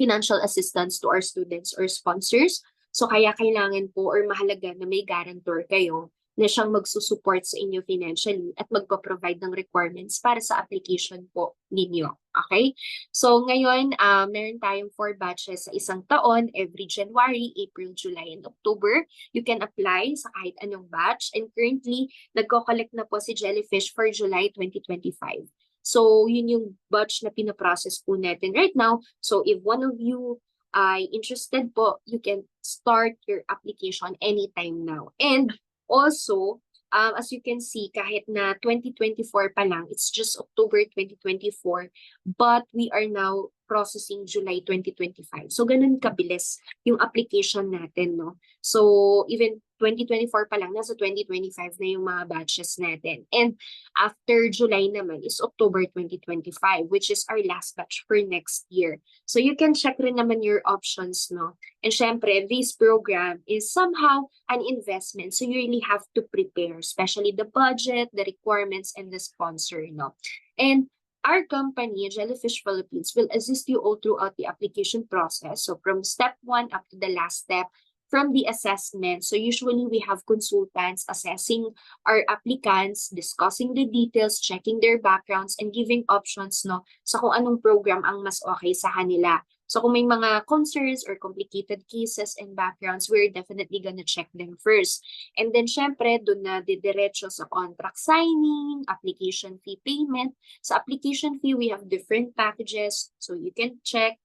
financial assistance to our students or sponsors. So kaya kailangan po or mahalaga na may guarantor kayo na siyang magsusupport sa inyo financially at magpo-provide ng requirements para sa application po ninyo. Okay? So ngayon, meron tayong 4 batches sa isang taon, every January, April, July, and October. You can apply sa kahit anong batch. And currently, nagko-collect na po si Jellyfish for July 2025. So yun yung batch na pinaprocess po natin right now. So if one of you ay interested po, you can start your application anytime now. And also, as you can see, kahit na 2024 pa lang, it's just October 2024, but we are now processing July 2025. So, ganun kabilis yung application natin, no? So, even 2024 pa lang, nasa 2025 na yung mga batches natin. And after July naman is October 2025, which is our last batch for next year. So, you can check rin naman your options, no? And syempre, this program is somehow an investment. So you really have to prepare, especially the budget, the requirements, and the sponsor, no? And our company, Jellyfish Philippines, will assist you all throughout the application process. So from step 1 up to the last step, from the assessment. So usually we have consultants assessing our applicants, discussing the details, checking their backgrounds, and giving options, no, sa kung anong program ang mas okay sa kanila. So kung may mga concerns or complicated cases and backgrounds, we're definitely gonna check them first. And then syempre, doon na didiretso sa contract signing, application fee payment. Sa application fee, we have different packages. So you can check,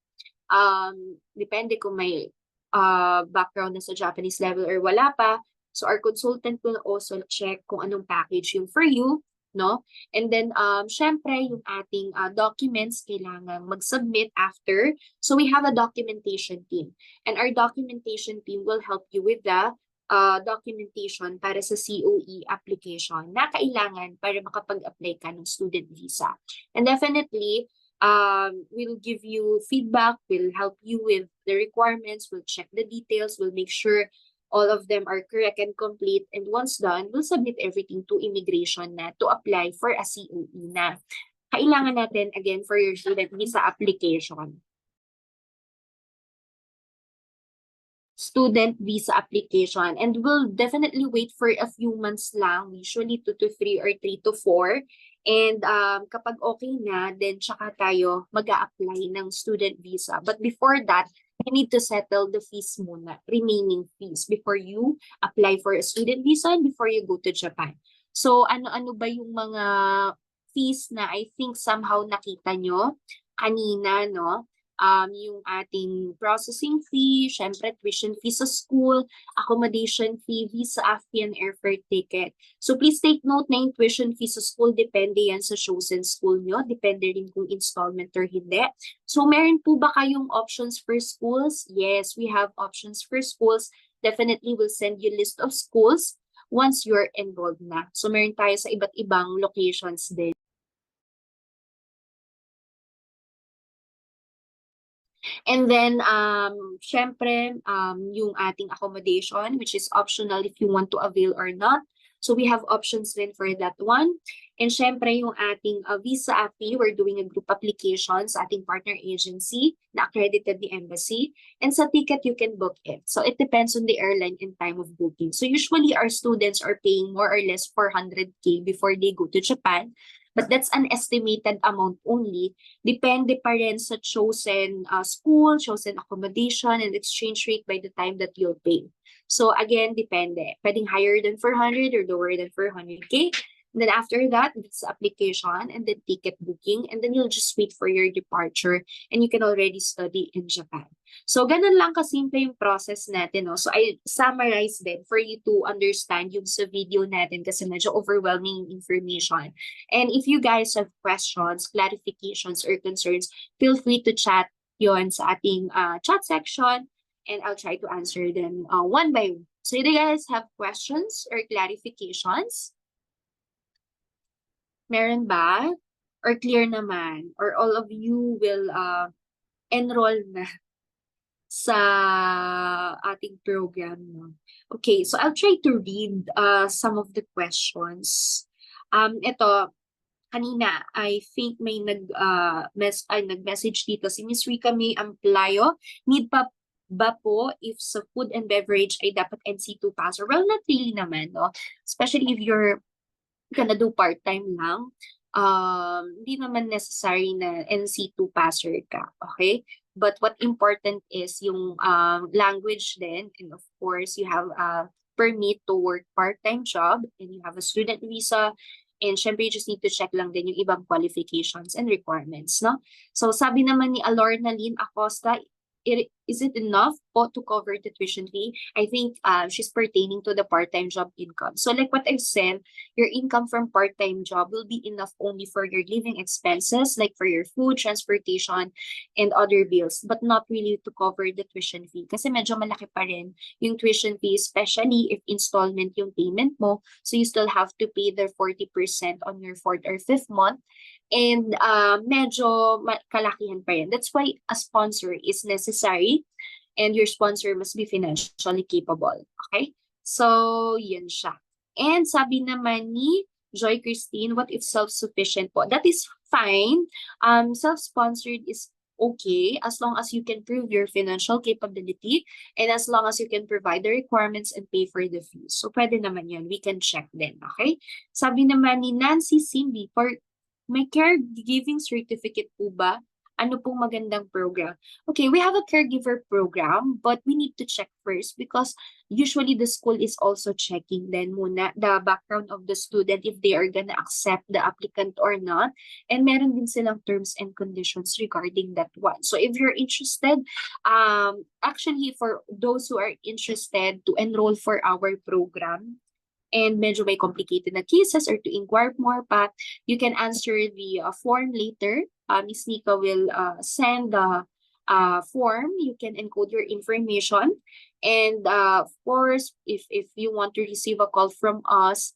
depende kung may background na sa Japanese level or wala pa. So our consultant will also check kung anong package yung for you, no? And then, syempre, yung ating documents kailangan mag-submit after. So we have a documentation team. And our documentation team will help you with the documentation para sa COE application na kailangan para makapag-apply ka ng student visa. And definitely, we'll give you feedback, we'll help you with the requirements, we'll check the details, we'll make sure all of them are correct and complete. And once done, we'll submit everything to immigration na to apply for a COE na. Kailangan natin, again, for your student visa application. Student visa application. And we'll definitely wait for a few months lang, usually 2 to 3 or 3 to 4. And kapag okay na, then tsaka tayo mag-a-apply ng student visa. But before that, you need to settle the fees muna, remaining fees, before you apply for a student visa and before you go to Japan. So ano-ano ba yung mga fees na I think somehow nakita nyo kanina, no? Yung ating processing fee, syempre tuition fee sa school, accommodation fee, visa fee, and airfare ticket. So please take note na yung tuition fee sa school, depende yan sa chosen school nyo, depende rin kung installment or hindi. So meron po ba kayong options for schools? Yes, we have options for schools. Definitely we'll send you list of schools once you're enrolled na. So meron tayo sa iba't ibang locations din. And then, syempre, yung ating accommodation, which is optional if you want to avail or not. So we have options din for that one. And syempre, yung ating visa fee, we're doing a group application sa ating partner agency na accredited the embassy. And sa ticket, you can book it. So it depends on the airline and time of booking. So usually our students are paying more or less 400K before they go to Japan. But that's an estimated amount only. Depende pa rin sa chosen school, chosen accommodation, and exchange rate by the time that you'll pay. So again, depende. Pwedeng higher than 400 or lower than 400K. And then after that, it's application and then ticket booking. And then you'll just wait for your departure and you can already study in Japan. So ganun lang kasimple yung process natin. No? So I summarize din for you to understand yung sa video natin kasi medyo overwhelming information. And if you guys have questions, clarifications, or concerns, feel free to chat yon sa ating chat section and I'll try to answer them one by one. So do you guys have questions or clarifications? Meron ba? Or clear naman? Or all of you will enroll na sa ating program? No? Okay, so I'll try to read some of the questions. Ito, kanina, I think may nag-message dito. Si Miss Rika May Amplayo, need pa ba po if sa food and beverage ay dapat NC2 passer? Well, not really naman, no? Especially if you're gonna do part-time lang, hindi naman necessary na NC2 passer ka, okay? But what important is yung language din, and of course, you have a permit to work part-time job, and you have a student visa, and syempre, you just need to check lang din yung ibang qualifications and requirements, no? So, sabi naman ni Alorna Lynn Acosta, is it enough po to cover the tuition fee? I think she's pertaining to the part-time job income. So like what I've said, your income from part-time job will be enough only for your living expenses, like for your food, transportation, and other bills, but not really to cover the tuition fee. Kasi medyo malaki pa rin yung tuition fee, especially if installment yung payment mo. So you still have to pay the 40% on your 4th or 5th month. And medyo kalakihan pa yan. That's why a sponsor is necessary and your sponsor must be financially capable. Okay? So, yun siya. And sabi naman ni Joy Christine, what if self-sufficient po? That is fine. Self-sponsored is okay as long as you can prove your financial capability and as long as you can provide the requirements and pay for the fees. So, pwede naman yun. We can check din. Okay? Sabi naman ni Nancy Cindy, may caregiving certificate po ba? Ano pong magandang program? Okay, we have a caregiver program, but we need to check first because usually the school is also checking then muna the background of the student if they are gonna accept the applicant or not. And meron din silang terms and conditions regarding that one. So if you're interested, actually for those who are interested to enroll for our program, and medyo may complicated na cases or to inquire more pa, you can answer the form later. Ms. Nika will send the form. You can encode your information. And of course, if you want to receive a call from us,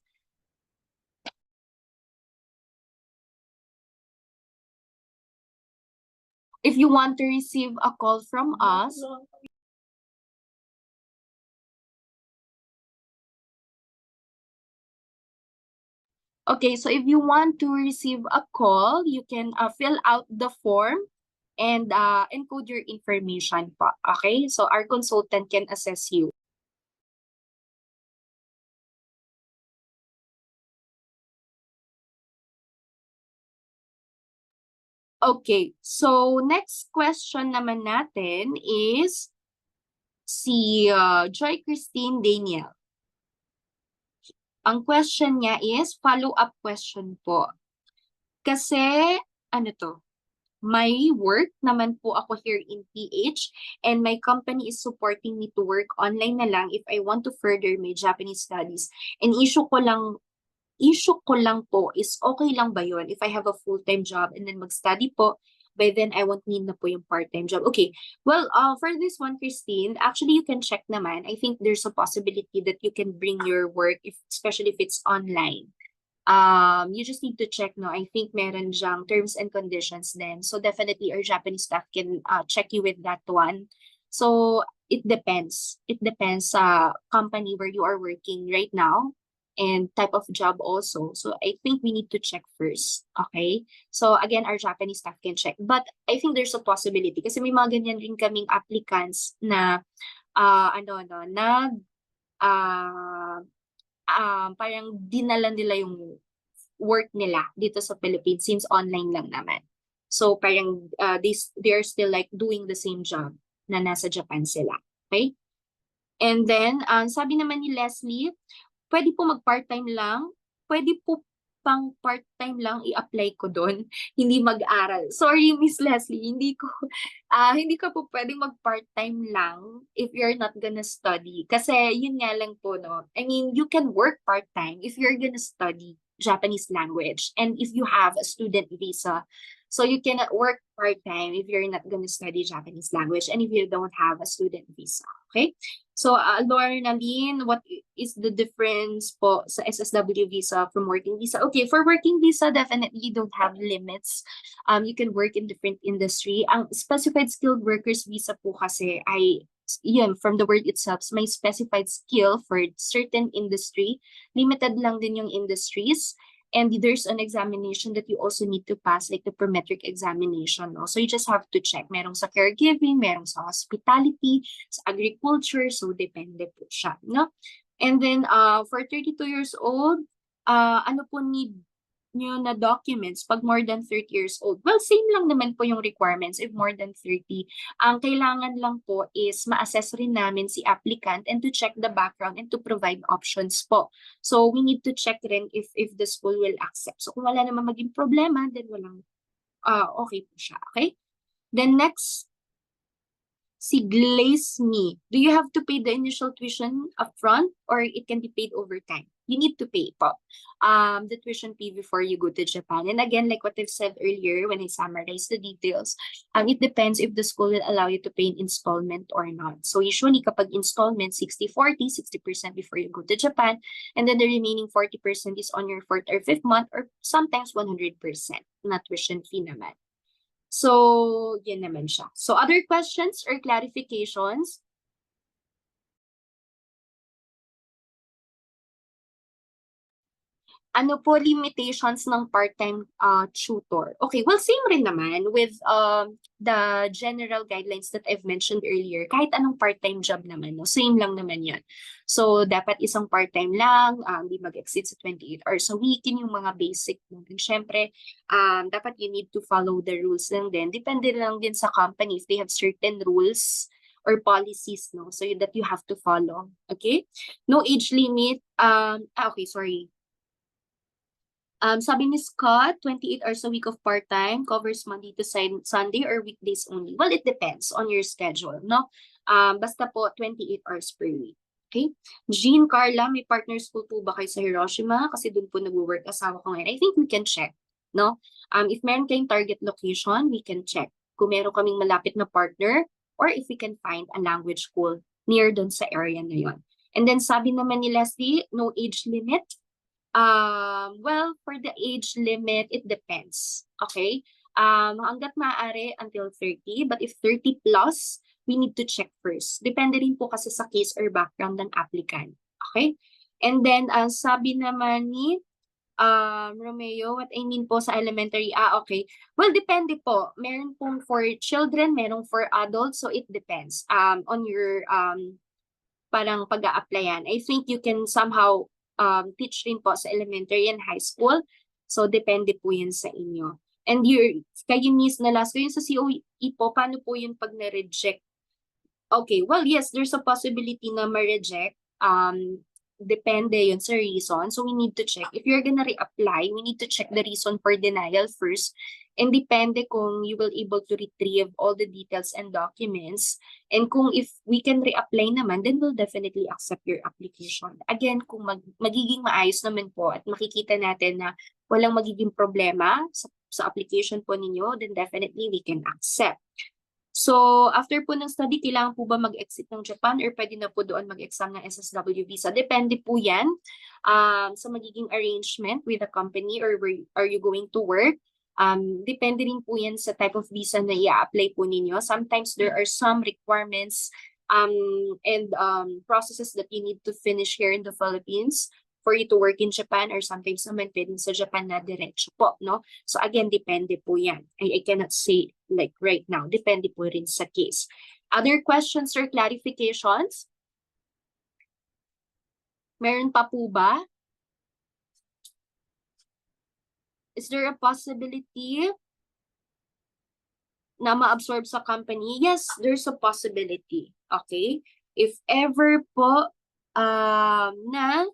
okay, so if you want to receive a call, you can fill out the form and encode your information pa. Okay, so our consultant can assess you. Okay, so next question naman natin is si Joy Christine Daniel. Ang question niya is, follow-up question po. Kasi, ano to? May work naman po ako here in PH and my company is supporting me to work online na lang if I want to further my Japanese studies. And issue ko lang po is okay lang ba yun if I have a full-time job and then mag-study po, by then I won't need na po yung part-time job. Okay, well, for this one, Christine, actually you can check naman. I think there's a possibility that you can bring your work, especially if it's online. You just need to check, no? I think meron dyang terms and conditions then. So definitely our Japanese staff can check you with that one. So it depends. It depends sa company where you are working right now. and type of job also. So I think we need to check first. Okay? So again, our Japanese staff can check. But I think there's a possibility kasi may mga ganyan rin kaming applicants na parang dinala nila yung work nila dito sa Philippines since online lang naman. So parang they're still like doing the same job na nasa Japan sila. Okay? And then, sabi naman ni Leslie, pwede po mag-part-time lang. Pwede po pang part-time lang i-apply ko doon, hindi mag-aral. Sorry, Miss Leslie, hindi ka po pwedeng mag-part-time lang if you're not gonna study. Kasi yun nga lang po, no? I mean, you can work part-time if you're gonna study Japanese language and if you have a student visa. So you cannot work part-time if you're not gonna study Japanese language and if you don't have a student visa. Okay? So, Lorna Lynn, what is the difference po sa SSW visa from working visa? Okay, for working visa, definitely you don't have limits. You can work in different industry. Ang specified skilled workers visa po kasi ay, yun, from the word itself, may specified skill for certain industry. Limited lang din yung industries. And there's an examination that you also need to pass, like the prometric examination. No? So you just have to check. Merong sa caregiving, merong sa hospitality, sa agriculture. So depende po siya. No? And then for 32 years old, ano po need nyo na documents pag more than 30 years old? Well, same lang naman po yung requirements if more than 30. Ang kailangan lang po is ma-assess rin namin si applicant and to check the background and to provide options po. So we need to check rin if the school will accept. So kung wala naman maging problema, then walang okay po siya. Okay? Then next, si Glaze Me. Do you have to pay the initial tuition upfront or it can be paid over time? You need to pay po the tuition fee before you go to Japan. And again, like what I've said earlier when I summarized the details, it depends if the school will allow you to pay in installment or not. So usually kapag installment, 60-40, 60% before you go to Japan, and then the remaining 40% is on your 4th or 5th month, or sometimes 100% na tuition fee naman. So, yan naman siya. So, other questions or clarifications? Ano po limitations ng part-time tutor? Okay, well, same rin naman with the general guidelines that I've mentioned earlier. Kahit anong part-time job naman, no? Same lang naman yan. So, dapat isang part-time lang, di mag-exceed sa 28 hours a week, yun yung mga basic. No? And syempre, dapat you need to follow the rules lang din. Depende lang din sa company if they have certain rules or policies, no? So that you have to follow. Okay? No age limit. Okay, sorry. Sabi ni Scott, 28 hours a week of part-time, covers Monday to Sunday or weekdays only. Well, it depends on your schedule, no? Basta po 28 hours per week. Okay? Jean Carla, may partner school po ba kayo sa Hiroshima? Kasi doon po nag-work asawa ko ngayon. I think we can check, no? If meron kayong target location, we can check. Kung meron kaming malapit na partner, or if we can find a language school near doon sa area na yon. And then sabi naman ni Leslie, no age limit. Well, for the age limit, it depends. Okay? Hanggat maaari until 30, but if 30 plus, we need to check first. Depende rin po kasi sa case or background ng applicant. Okay? And then, sabi naman ni Romeo, what I mean po sa elementary, okay. Well, depende po. Meron pong for children, meron for adults, so it depends on your parang pag-a-applyan. I think you can somehow teach rin po sa elementary and high school. So, depende po yun sa inyo. And kayo Miss na last ko yun sa COE po, paano po yun pag na-reject? Okay, well, yes, there's a possibility na ma-reject. Depende yun sa reason. So, we need to check. If you're gonna reapply, we need to check the reason for denial first. And depende kung you will able to retrieve all the details and documents. And kung if we can reapply naman, then we'll definitely accept your application. Again, kung magiging maayos naman po at makikita natin na walang magiging problema sa application po ninyo, then definitely we can accept. So, after po ng study, kailangan po ba mag-exit ng Japan or pwede na po doon mag-exam ng SSW visa? Depende po yan sa magiging arrangement with the company or where are you going to work. Depende rin po yan sa type of visa na i-apply po ninyo. Sometimes there are some requirements and processes that you need to finish here in the Philippines for you to work in Japan, or sometimes naman pwedeng sa Japan na diretso po, no? So again, depende po yan. I cannot say like right now. Depende po rin sa case. Other questions or clarifications? Meron pa po ba? Is there a possibility na ma-absorb sa company? Yes, there's a possibility. Okay? If ever po na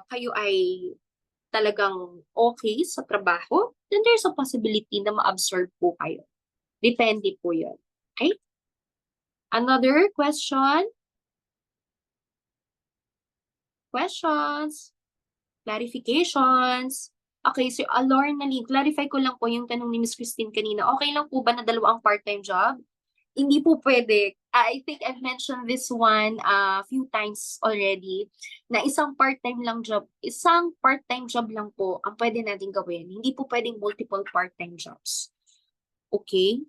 kayo ay talagang okay sa trabaho, then there's a possibility na ma-absorb po kayo. Depende po yun. Okay? Another question? Questions? Clarifications? Okay, so Lorna Lee, clarify ko lang po yung tanong ni Miss Christine kanina. Okay lang po ba na dalawang part-time job? Hindi po pwede. I think I've mentioned this one a few times already, na isang part-time job lang po ang pwede natin gawin. Hindi po pwedeng multiple part-time jobs. Okay?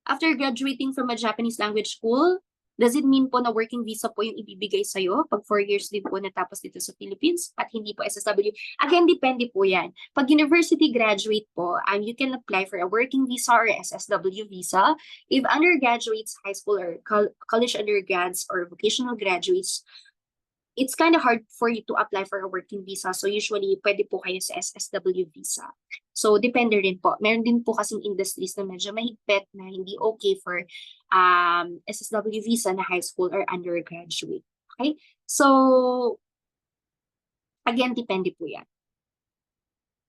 After graduating from a Japanese language school, does it mean po na working visa po yung ibibigay sa'yo pag 4 years din po natapos dito sa Philippines at hindi po SSW? Again, depende po yan. Pag university graduate po, you can apply for a working visa or SSW visa. If undergraduates, high school or college undergrads or vocational graduates, it's kind of hard for you to apply for a working visa. So usually, pwede po kayo sa SSW visa. So depende rin po. Meron din po kasing industries na medyo mahigpit na hindi okay for SSW visa na high school or undergraduate. Okay? So, again, depende po yan.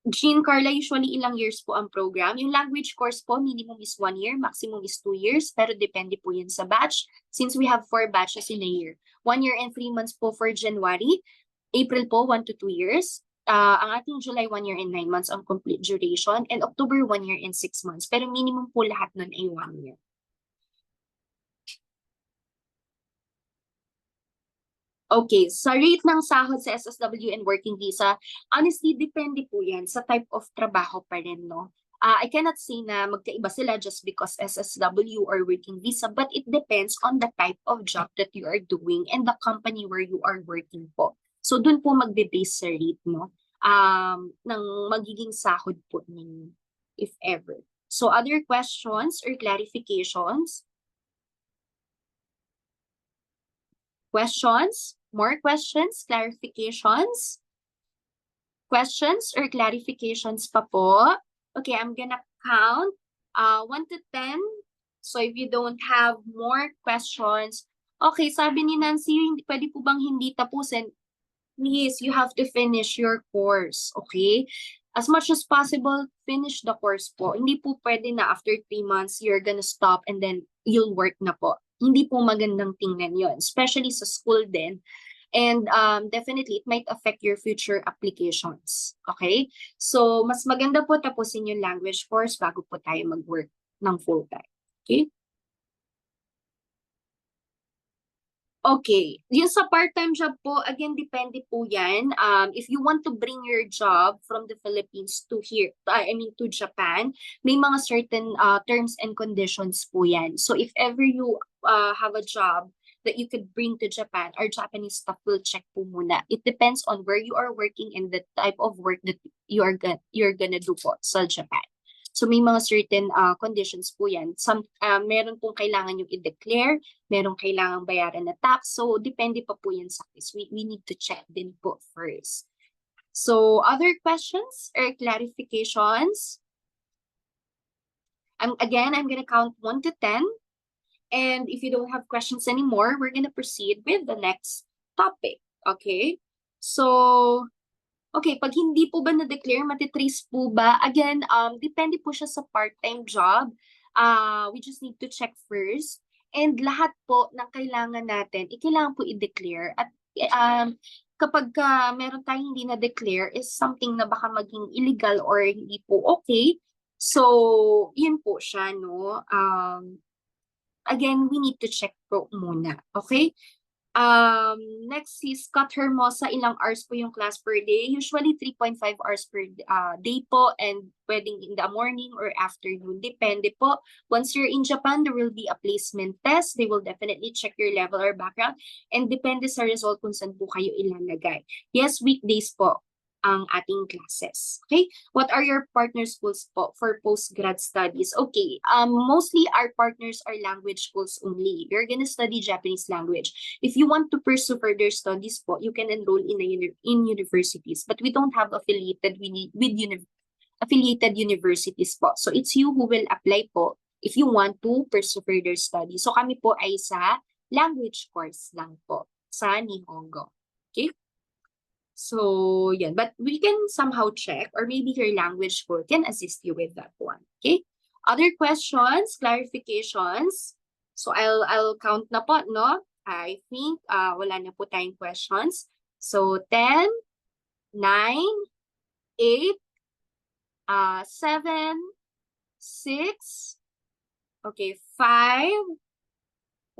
Jean Carla, usually ilang years po ang program? Yung language course po, minimum is 1 year, maximum is 2 years, pero depende po yan sa batch since we have 4 batches in a year. 1 year and 3 months po for January, April po 1 to 2 years, ang ating July 1 year and 9 months ang complete duration, and October 1 year and 6 months, pero minimum po lahat nun ay 1 year. Okay, sa rate ng sahod sa SSW and working visa, honestly, depende po yan sa type of trabaho pa rin, no? I cannot say na magkaiba sila just because SSW or working visa, but it depends on the type of job that you are doing and the company where you are working po. So, dun po magbe-base sa rate, no? Ng magiging sahod po ninyo, if ever. So, other questions or clarifications? Questions? More questions? Clarifications? Questions or clarifications pa po? Okay, I'm gonna count 1 to 10. So if you don't have more questions, okay, sabi ni Nancy, pwede po bang hindi tapusin? Please, you have to finish your course, okay? As much as possible, finish the course po. Hindi po pwede na after 3 months, you're gonna stop and then you'll work na po. Hindi po magandang tingnan yon, especially sa school din. And definitely, it might affect your future applications. Okay? So, mas maganda po tapusin yung language course bago po tayo mag-work ng full-time. Okay? Okay. Yung sa part-time job po, again, depende po yan. If you want to bring your job from the Philippines to here, to Japan, may mga certain terms and conditions po yan. So if ever you have a job that you could bring to Japan, our Japanese staff will check po muna. It depends on where you are working and the type of work that you're gonna do po sa Japan. So may mga certain conditions po yan. Meron pong kailangan yung i-declare, meron kailangan bayaran na tax. So depende pa po yan sa case. We need to check din po first. So other questions or clarifications? I'm gonna count 1 to 10. And if you don't have questions anymore, we're gonna proceed with the next topic. Okay? So, okay, pag hindi po ba na-declare, matitrace po ba? Again, depende po siya sa part-time job. We just need to check first. And lahat po ng kailangan natin, kailangan po i-declare. At kapag meron tayong hindi na-declare is something na baka maging illegal or hindi po okay. So, yun po siya, no? Again, we need to check po muna. Okay? Next is Scott Hermosa, ilang hours po yung class per day? Usually 3.5 hours per day po, and pwedeng in the morning or afternoon. Depende po. Once you're in Japan, there will be a placement test. They will definitely check your level or background, and depende sa result kung saan po kayo ilalagay. Yes, weekdays po ang ating classes. Okay? What are your partner schools po for postgrad studies? Okay, mostly our partners are language schools only. You're gonna study Japanese language. If you want to pursue further studies po, you can enroll in universities, but we don't have affiliated affiliated universities po. So it's you who will apply po if you want to pursue further studies. So kami po ay sa language course lang po sa Nihongo. Okay? So, yan. But we can somehow check, or maybe your language school can assist you with that one. Okay? Other questions, clarifications? So, I'll count na po, no? I think wala na po tayong questions. So, 10, 9, 8, 7, 6, okay, 5,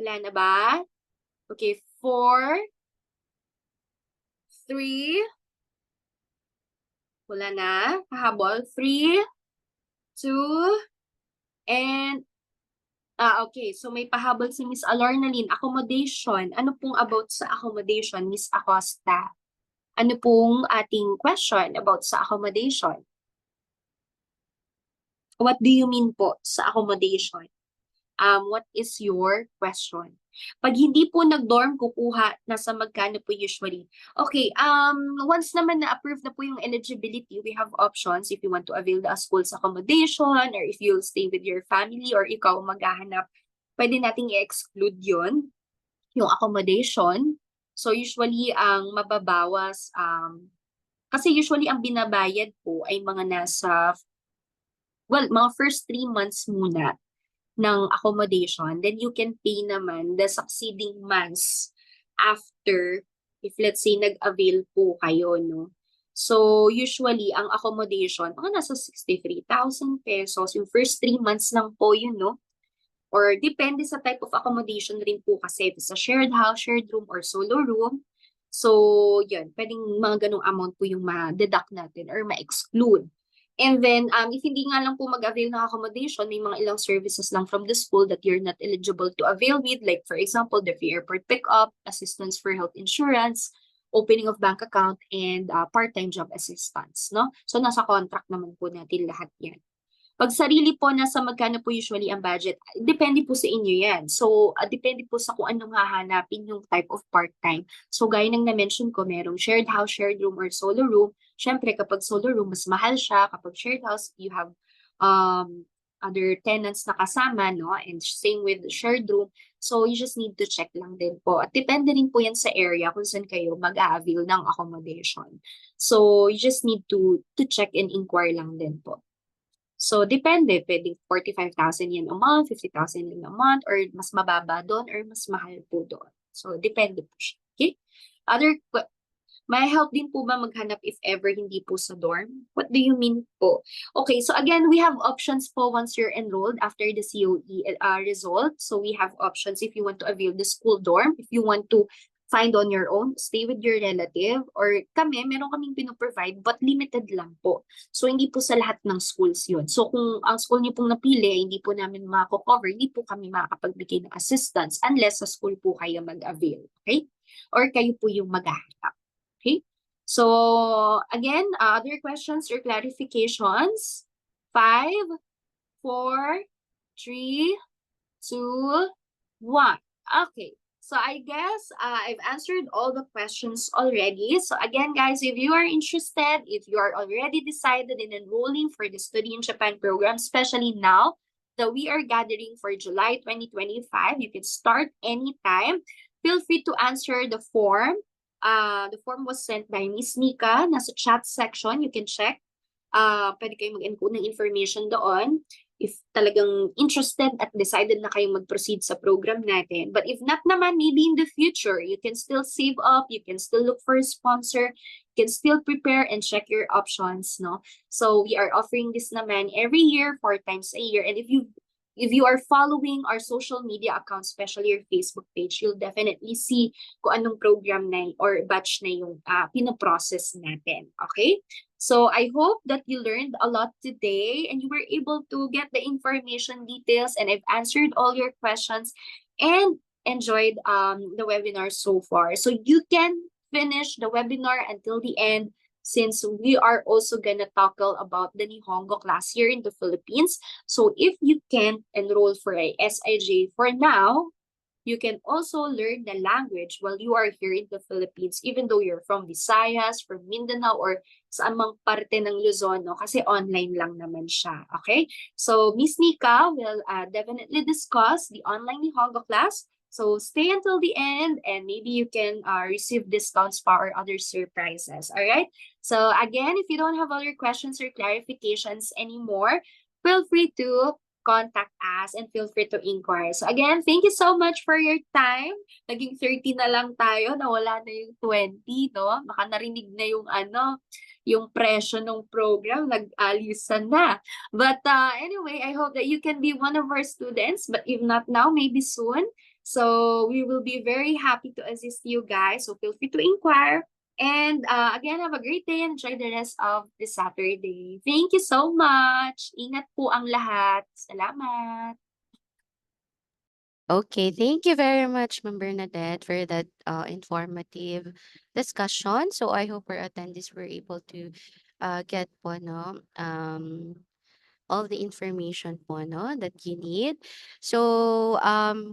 wala na ba? Okay, 4, 3, wala na, kahabol, 3, 2, and, okay, so may pahabol si Miss Alornalyn, accommodation. Ano pong about sa accommodation, Miss Acosta? Ano pong ating question about sa accommodation? What do you mean po sa accommodation? What is your question? Pag hindi po nag-dorm, kukuha, nasa magkano po usually? Okay, once naman na-approve na po yung eligibility, we have options if you want to avail the school's accommodation, or if you'll stay with your family, or ikaw maghahanap, pwede nating i-exclude yun, yung accommodation. So usually, ang mababawas, kasi usually ang binabayad po ay mga nasa, well, mga first 3 months muna ng accommodation, then you can pay naman the succeeding months after, if let's say nag-avail po kayo, no? So usually ang accommodation, mga nasa 63,000 pesos, yung first 3 months lang po yun, no? Or depende sa type of accommodation rin po kasi, if it's a shared house, shared room, or solo room. So yun, pwedeng mga ganong amount po yung ma-deduct natin or ma-exclude. And then, if hindi nga lang po mag-avail ng accommodation, may mga ilang services lang from the school that you're not eligible to avail with. Like, for example, the free airport pickup, assistance for health insurance, opening of bank account, and part-time job assistance, no? So, nasa contract naman po natin lahat yan. Pag sarili po, nasa magkano po usually ang budget? Depende po sa inyo yan. So, depende po sa kung anong hahanapin yung type of part-time. So, gaya ng na-mention ko, merong shared house, shared room, or solo room. Siyempre, kapag solo room, mas mahal siya. Kapag shared house, you have other tenants na kasama, no? And same with shared room. So, you just need to check lang din po. At depende rin po yan sa area kung saan kayo mag-a-avail ng accommodation. So, you just need to check and inquire lang din po. So, depende. Pwedeng 45,000 yan a month, 50,000 yan a month, or mas mababa doon, or mas mahal po doon. So, depende po siya. Okay? May help din po ba maghanap if ever hindi po sa dorm? What do you mean po? Okay, so again, we have options po once you're enrolled after the COE result. So, we have options if you want to avail the school dorm, if you want to find on your own, stay with your relative, or kami, meron kaming pinoprovide, but limited lang po. So, hindi po sa lahat ng schools yun. So, kung ang school niyo pong napili, hindi po namin mako-cover, hindi po kami makakapagbigay ng assistance unless sa school po kayo mag-avail. Okay? Or kayo po yung maghahanap. Okay? So, again, other questions or clarifications? 5, 4, 3, 2, 1. Okay. So I guess I've answered all the questions already. So again, guys, if you are interested, if you are already decided in enrolling for the Study in Japan program, especially now that we are gathering for July 2025, you can start anytime. Feel free to answer the form. The form was sent by Miss Nika. Nasa chat section, you can check. Pwede kayo mag-input ng information doon if talagang interested at decided na kayong mag-proceed sa program natin. But if not naman, maybe in the future, you can still save up, you can still look for a sponsor, you can still prepare and check your options, no? So we are offering this naman every year, 4 times a year. And if you if you are following our social media accounts, especially your Facebook page, you'll definitely see kung anong program na or batch na yung pinoprocess natin. Okay? So I hope that you learned a lot today and you were able to get the information details, and I've answered all your questions and enjoyed the webinar so far. So you can finish the webinar until the end, since we are also gonna tackle about the Nihongo class here in the Philippines. So if you can't enroll for a SIJ for now, you can also learn the language while you are here in the Philippines, even though you're from Visayas, from Mindanao, or sa amang parte ng Luzon, no? Kasi online lang naman siya, okay? So Miss Nika will definitely discuss the online Nihongo class. So stay until the end, and maybe you can receive discounts for other surprises, all right? So again, if you don't have other questions or clarifications anymore, feel free to contact us and feel free to inquire. So again, thank you so much for your time. Naging 30 na lang tayo, nawala na yung 20, no? Baka narinig na yung yung presyo ng program, nag-alisan na. But anyway, I hope that you can be one of our students, but if not now, maybe soon. So we will be very happy to assist you guys. So feel free to inquire. And again, have a great day. Enjoy the rest of the Saturday. Thank you so much. Ingat po ang lahat. Salamat. Okay, thank you very much, Ma'am Bernadette, for that informative discussion. So I hope our attendees were able to get po, no, all the information po, no, that you need. So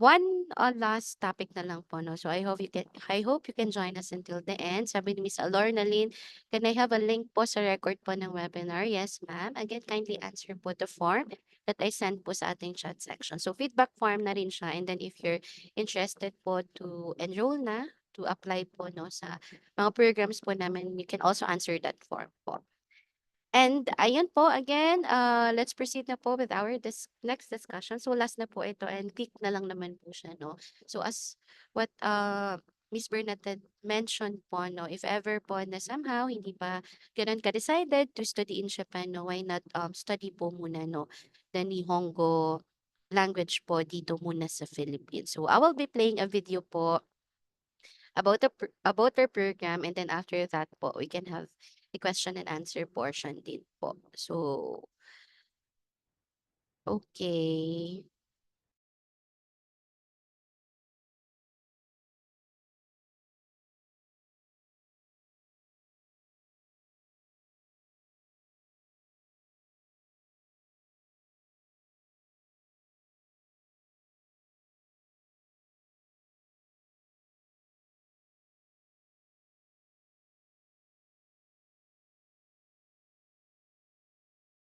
one last topic na lang po, no. So I hope you can join us until the end. Sabi ni Miss Alornalyn, can I have a link po sa record po ng webinar? Yes, ma'am. Again, kindly answer po the form that I sent po sa ating chat section. So feedback form na rin siya, and then if you're interested po to enroll na, to apply po, no, sa mga programs po namin, you can also answer that form po. And ayun po, again, let's proceed na po with our next discussion. So last na po ito, and quick na lang naman po siya, no? So as what Miss Bernadette mentioned po, no, if ever po na somehow hindi pa ganun ka-decided to study in Japan, no, why not study po muna, no, the Nihongo language po dito muna sa Philippines. So I will be playing a video po about about our program, and then after that po, we can have the question and answer portion din po. So, okay.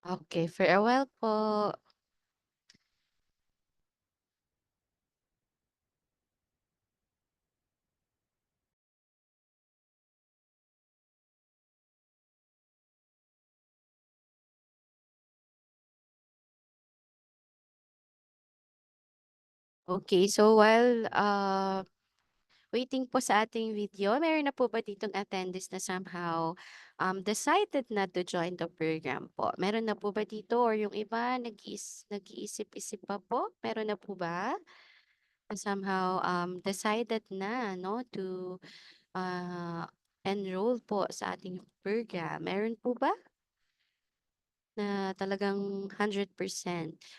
Okay, for a while po. Okay, so while waiting po sa ating video, meron na po ba ditong attendees na somehow decided na to join the program po? Meron na po ba dito, or yung iba nag-iisip-isip pa po? Meron na po ba? Na somehow decided na, no, to uh, enroll po sa ating program. Meron po ba na talagang 100%?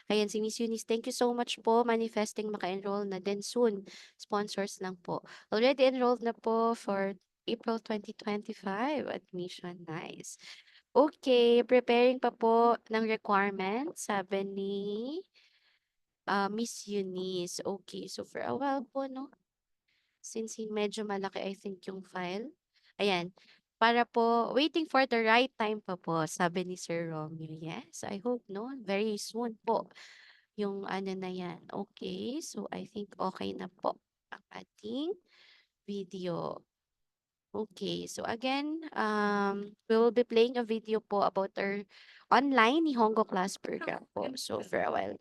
Ayan, si Miss Eunice, thank you so much po. Manifesting maka-enroll na din soon. Sponsors lang po. Already enrolled na po for April 2025 admission. Nice. Okay, preparing pa po ng requirements, sabi ni Miss Eunice. Okay, so for a while po, no? Since medyo malaki, I think, yung file. Ayan. Para po, waiting for the right time pa po, sabi ni Sir Romeo. Yes, I hope, no? Very soon po. Yung ano na yan. Okay, so I think okay na po ang ating video. Okay, so again, we will be playing a video po about our online Nihongo class program po. So for a while.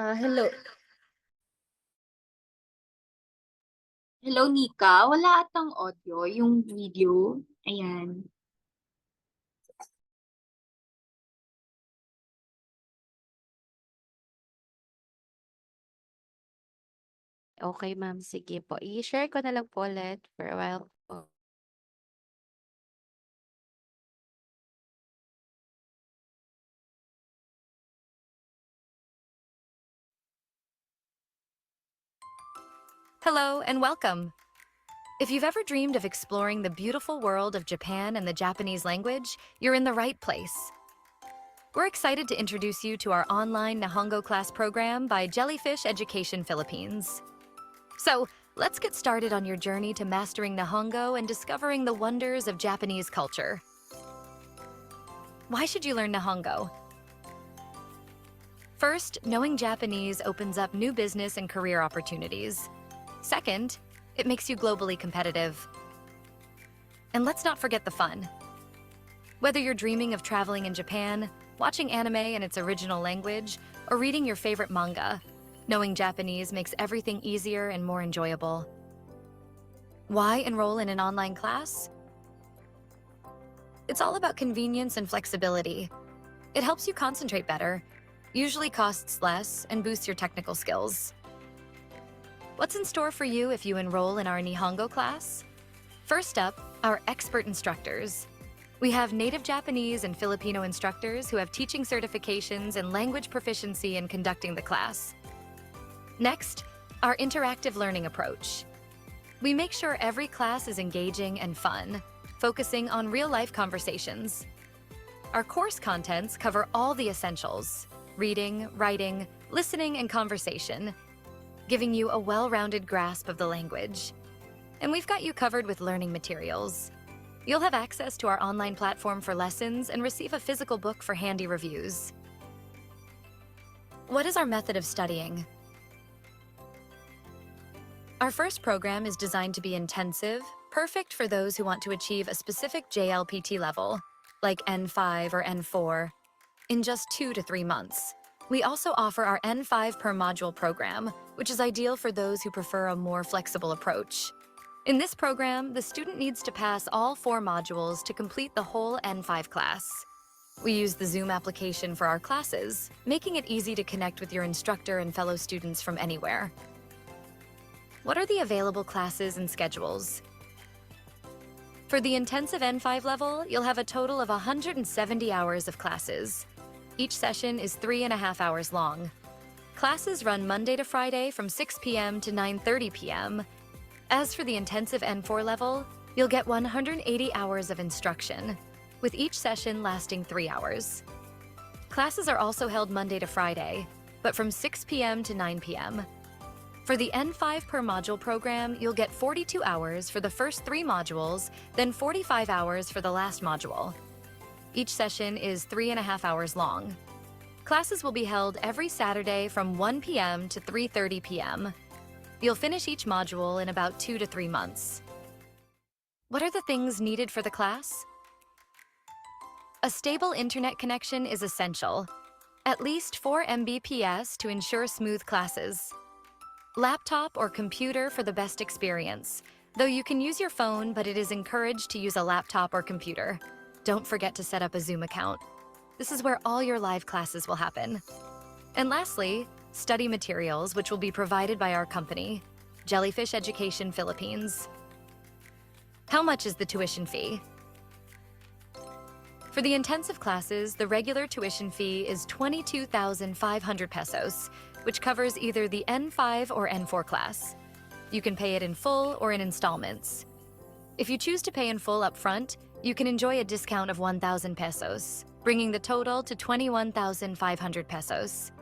Hello. Hello, Nika. Wala atang audio, yung video. Ayan. Okay, ma'am. Sige po. I-share ko na lang po ulit for a while po. Hello and welcome. If you've ever dreamed of exploring the beautiful world of Japan and the Japanese language, you're in the right place. We're excited to introduce you to our online Nihongo class program by Jellyfish Education Philippines. So, let's get started on your journey to mastering Nihongo and discovering the wonders of Japanese culture. Why should you learn Nihongo? First, knowing Japanese opens up new business and career opportunities. Second, it makes you globally competitive. And let's not forget the fun. Whether you're dreaming of traveling in Japan, watching anime in its original language, or reading your favorite manga, knowing Japanese makes everything easier and more enjoyable. Why enroll in an online class? It's all about convenience and flexibility. It helps you concentrate better, usually costs less, and boosts your technical skills. What's in store for you if you enroll in our Nihongo class? First up, our expert instructors. We have native Japanese and Filipino instructors who have teaching certifications and language proficiency in conducting the class. Next, our interactive learning approach. We make sure every class is engaging and fun, focusing on real-life conversations. Our course contents cover all the essentials: reading, writing, listening, and conversation, giving you a well-rounded grasp of the language. And we've got you covered with learning materials. You'll have access to our online platform for lessons and receive a physical book for handy reviews. What is our method of studying? Our first program is designed to be intensive, perfect for those who want to achieve a specific JLPT level, like N5 or N4, in just 2 to 3 months. We also offer our N5 per module program, which is ideal for those who prefer a more flexible approach. In this program, the student needs to pass all 4 modules to complete the whole N5 class. We use the Zoom application for our classes, making it easy to connect with your instructor and fellow students from anywhere. What are the available classes and schedules? For the intensive N5 level, you'll have a total of 170 hours of classes. Each session is 3.5 hours long. Classes run Monday to Friday from 6 p.m. to 9:30 p.m. As for the intensive N4 level, you'll get 180 hours of instruction, with each session lasting 3 hours. Classes are also held Monday to Friday, but from 6 p.m. to 9 p.m. For the N5 per module program, you'll get 42 hours for the first 3 modules, then 45 hours for the last module. Each session is 3.5 hours long. Classes will be held every Saturday from 1 p.m. to 3:30 p.m. You'll finish each module in about 2 to 3 months. What are the things needed for the class? A stable internet connection is essential. At least 4 Mbps to ensure smooth classes. Laptop or computer for the best experience, though you can use your phone, but it is encouraged to use a laptop or computer. Don't forget to set up a Zoom account. This is where all your live classes will happen. And lastly, study materials, which will be provided by our company, Jellyfish Education Philippines. How much is the tuition fee? For the intensive classes, the regular tuition fee is 22,500 pesos, which covers either the N5 or N4 class. You can pay it in full or in installments. If you choose to pay in full up front, you can enjoy a discount of 1,000 pesos, bringing the total to 21,500 pesos.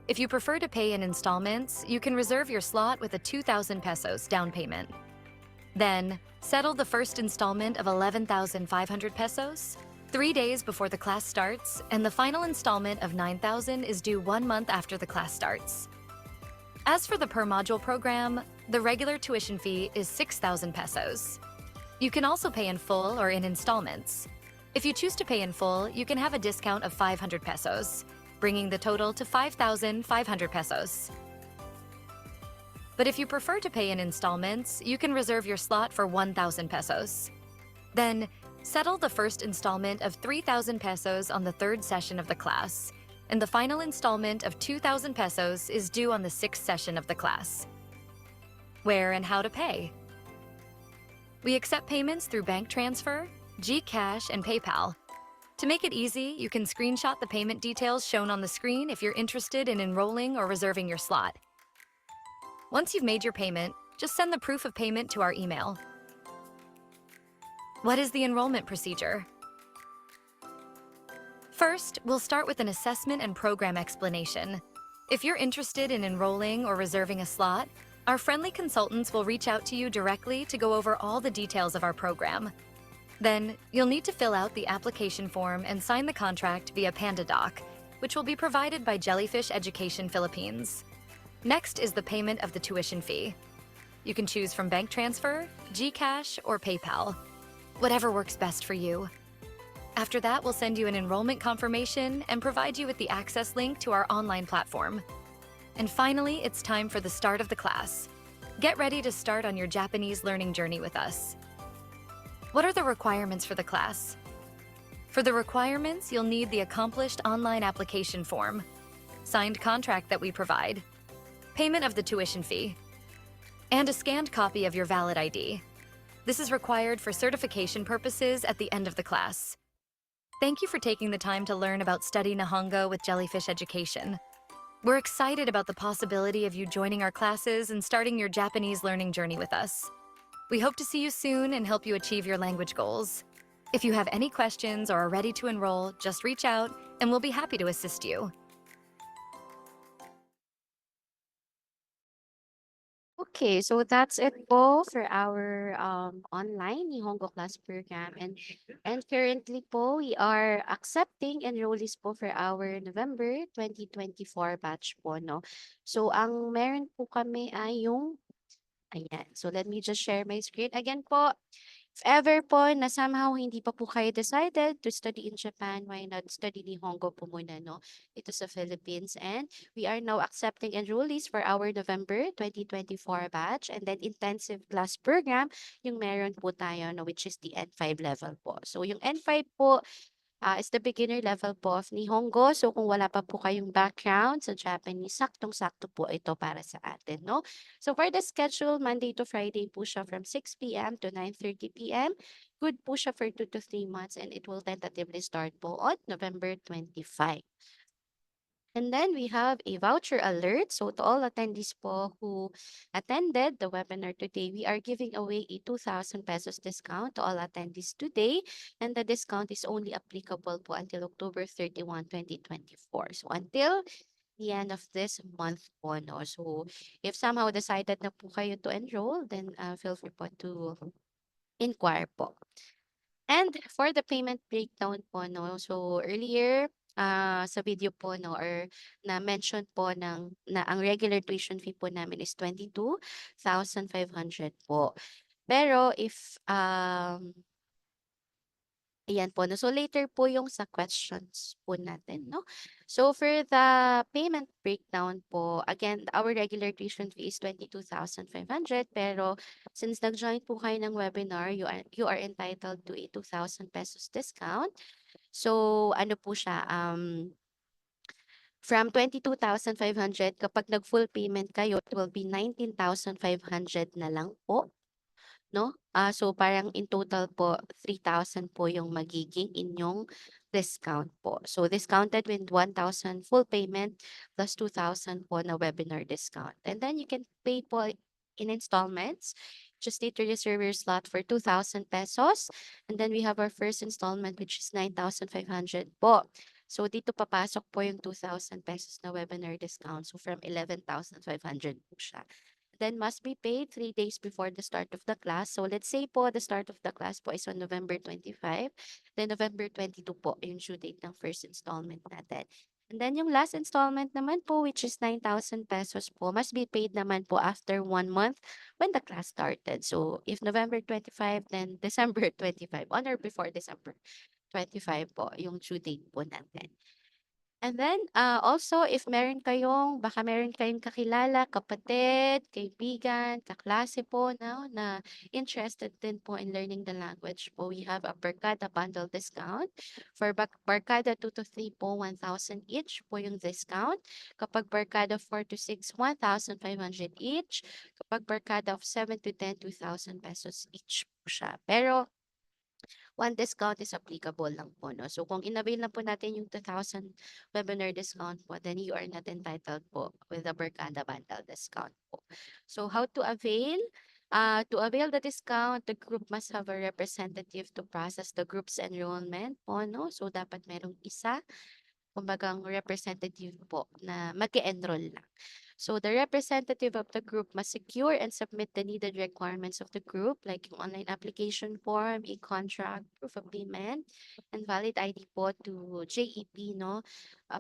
If you prefer to pay in installments, you can reserve your slot with a 2,000 pesos down payment. Then, settle the first installment of 11,500 pesos 3 days before the class starts, and the final installment of 9,000 is due 1 month after the class starts. As for the per module program, the regular tuition fee is 6,000 pesos. You can also pay in full or in installments. If you choose to pay in full, you can have a discount of 500 pesos. bringing the total to 5,500 pesos. But if you prefer to pay in installments, you can reserve your slot for 1,000 pesos. Then, settle the first installment of 3,000 pesos on the third session of the class, and the final installment of 2,000 pesos is due on the sixth session of the class. Where and how to pay? We accept payments through bank transfer, GCash, and PayPal. To make it easy, you can screenshot the payment details shown on the screen if you're interested in enrolling or reserving your slot. Once you've made your payment, just send the proof of payment to our email. What is the enrollment procedure? First, we'll start with an assessment and program explanation. If you're interested in enrolling or reserving a slot, our friendly consultants will reach out to you directly to go over all the details of our program. Then, you'll need to fill out the application form and sign the contract via PandaDoc, which will be provided by Jellyfish Education Philippines. Next is the payment of the tuition fee. You can choose from bank transfer, GCash, or PayPal. Whatever works best for you. After that, we'll send you an enrollment confirmation and provide you with the access link to our online platform. And finally, it's time for the start of the class. Get ready to start on your Japanese learning journey with us. What are the requirements for the class? For the requirements, you'll need the accomplished online application form, signed contract that we provide, payment of the tuition fee, and a scanned copy of your valid ID. This is required for certification purposes at the end of the class. Thank you for taking the time to learn about Study Nihongo with Jellyfish Education. We're excited about the possibility of you joining our classes and starting your Japanese learning journey with us. We hope to see you soon and help you achieve your language goals. If you have any questions or are ready to enroll, just reach out and we'll be happy to assist you. Okay, so that's it po for our online Nihongo class program. And currently po, we are accepting enrollees po for our November 2024 batch po, no? So, ang meron po kami ay yung, ayan. So, let me just share my screen. Again po, if ever po na somehow hindi pa po kayo decided to study in Japan, why not study Nihongo po muna, no? Ito sa Philippines. And we are now accepting enrollees for our November 2024 batch. And then intensive class program, yung meron po tayo, no, which is the N5 level po. So yung N5 po, is the beginner level po of Nihongo. So kung wala pa po kayong background sa Japanese, saktong-sakto po ito para sa atin, no? So for the schedule, Monday to Friday po siya from 6 p.m. to 9:30 p.m. Good po siya for 2 to 3 months and it will tentatively start po on November 25. And then we have a voucher alert. So to all attendees po who attended the webinar today, we are giving away a 2,000 pesos discount to all attendees today. And the discount is only applicable po until October 31, 2024. So until the end of this month po, no? So if somehow decided na po kayo to enroll, then feel free po to inquire po. And for the payment breakdown po, no, so earlier, sa video po, no, or na-mention po na ang regular tuition fee po namin is 22,500 po. Pero if, ayan po, no, so later po yung sa questions po natin, no. So for the payment breakdown po, again, our regular tuition fee is 22,500, pero since nag-join po kayo ng webinar, you are entitled to a 2,000 pesos discount. So ano po siya, from 22,500, kapag nag-full payment kayo, it will be 19,500 na lang po, no? So parang in total po, 3,000 po yung magiging inyong discount po. So discounted with 1,000 full payment plus 2,000 po na webinar discount. And then you can pay po in installments. Just need to reserve your slot for 2,000 pesos. And then we have our first installment, which is 9,500 po. So dito papasok po yung 2,000 pesos na webinar discount. So from 11,500 po siya. Then must be paid 3 days before the start of the class. So let's say po, the start of the class po is on November 25. Then November 22 po yung due date ng first installment natin. And then yung last installment naman po, which is 9,000 pesos po, must be paid naman po after 1 month when the class started. So if November 25, then December 25, on or before December 25 po yung due date po natin. And then, also if baka meron kayong kakilala, kapatid, kaibigan, kaklase po 'no, na interested din po in learning the language po, we have a Barkada bundle discount. For Barkada 2 to 3 po, 1,000 each po yung discount. Kapag Barkada 4 to 6, 1,500 each. Kapag Barkada of 7 to 10, 2,000 pesos each po siya. Pero one discount is applicable lang po, no? So, kung inavail na po natin yung 2,000 webinar discount po, then you are not entitled po with the Barkada Bundle discount po. So, how to avail? To avail the discount, the group must have a representative to process the group's enrollment po, no? So, dapat merong isa, kumbagang representative po na mag-enroll lang. So the representative of the group must secure and submit the needed requirements of the group, like yung online application form, e-contract, proof of payment, and valid ID po to JEP, no?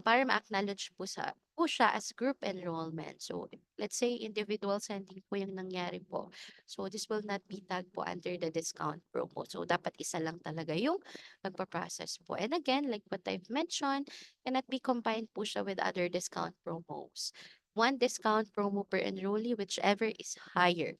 Para ma-acknowledge po siya as group enrollment. So let's say individual sending po yung nangyari po. So this will not be tagged po under the discount promo. So dapat isa lang talaga yung magpa-process po. And again, like what I've mentioned, cannot be combined po siya with other discount promos. One discount promo per enrollee, whichever is higher.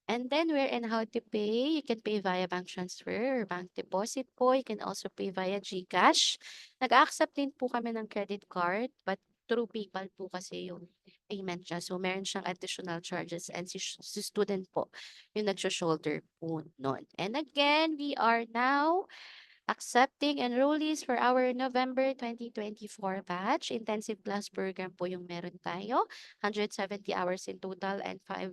And then where and how to pay, you can pay via bank transfer or bank deposit po. You can also pay via GCash. Nag-accept din po kami ng credit card, but through PayPal po kasi yung payment niya. So, meron siyang additional charges and si student po yung nag-shoulder po nun. And again, we are now accepting enrollees for our November 2024 batch. Intensive class program po yung meron tayo. 170 hours in total and 5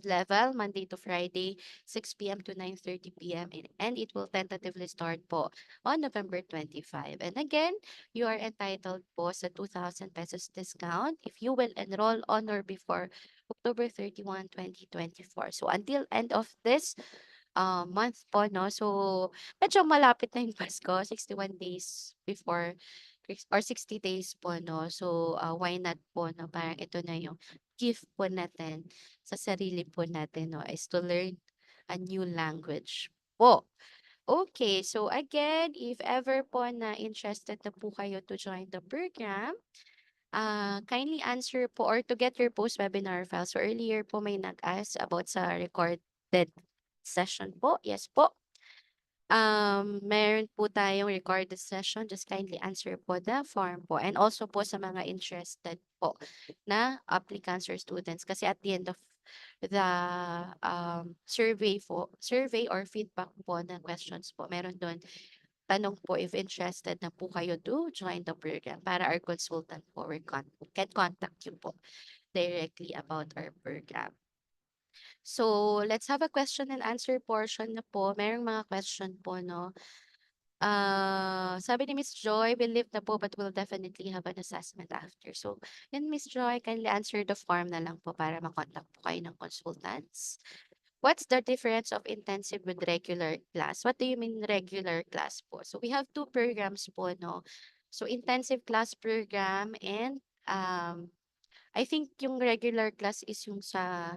level, Monday to Friday, 6 p.m. to 9:30 p.m. And it will tentatively start po on November 25. And again, you are entitled po sa 2,000 pesos discount if you will enroll on or before October 31, 2024. So until end of this month po, no? So, medyo malapit na yung Pasko, 61 days before or 60 days po, no? So, why not po, no? Parang ito na yung gift po natin sa sarili po natin, no? Is to learn a new language po. Okay, so again, if ever po na interested na po kayo to join the program, kindly answer po or to get your post-webinar file. So earlier po may nag-ask about sa recorded session po. Yes po. Meron po tayong recorded session. Just kindly answer po the form po. And also po sa mga interested po na applicants or students. Kasi at the end of the survey or feedback po ng questions po, meron doon tanong po if interested na po kayo to join the program para our consultant po can contact you po directly about our program. So, let's have a question and answer portion na po. Merong mga question po, no? Sabi ni Miss Joy, believe na po but will definitely have an assessment after. So, yun Miss Joy, kindly answer the form na lang po para makontak po kayo ng consultants. What's the difference of intensive with regular class? What do you mean regular class po? So, we have two programs po, no? So, intensive class program and I think yung regular class is yung sa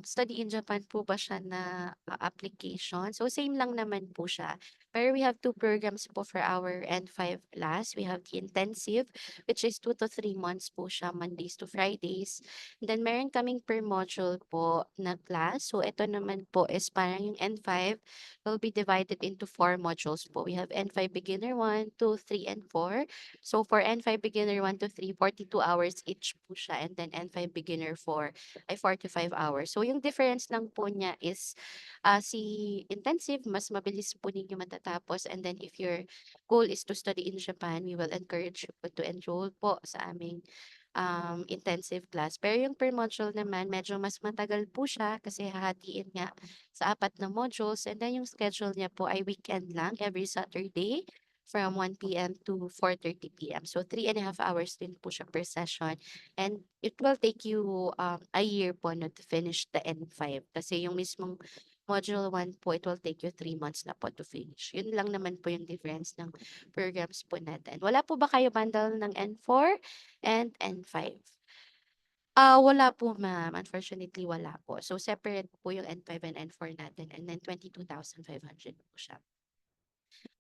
study in Japan po ba siya na application? So, same lang naman po siya. Pero we have two programs po for our N5 class. We have the intensive, which is 2 to 3 months po siya, Mondays to Fridays. And then, meron kaming per module po na class. So, ito naman po is parang yung N5 will be divided into 4 modules po. We have N5 Beginner 1, 2, 3, and 4. So, for N5 Beginner 1 to 3, 42 hours each po siya. And then, N5 Beginner 4 ay 45 hours. So, yung difference lang po niya is si intensive, mas mabilis po ninyo matatapos. And then, if your goal is to study in Japan, we will encourage you po to enroll po sa aming intensive class. Pero yung per module naman, medyo mas matagal po siya kasi hahatiin nga sa 4 na modules. And then, yung schedule niya po ay weekend lang, every Saturday from 1 p.m. to 4:30 p.m. So, 3.5 hours din po siya per session. And it will take you a year po no, to finish the N5. Kasi yung mismong module 1 po, it will take you 3 months na po to finish. Yun lang naman po yung difference ng programs po natin. Wala po ba kayo bundle ng N4 and N5? Wala po ma'am. Unfortunately, wala po. So, separate po yung N5 and N4 natin and then 22,500 po siya.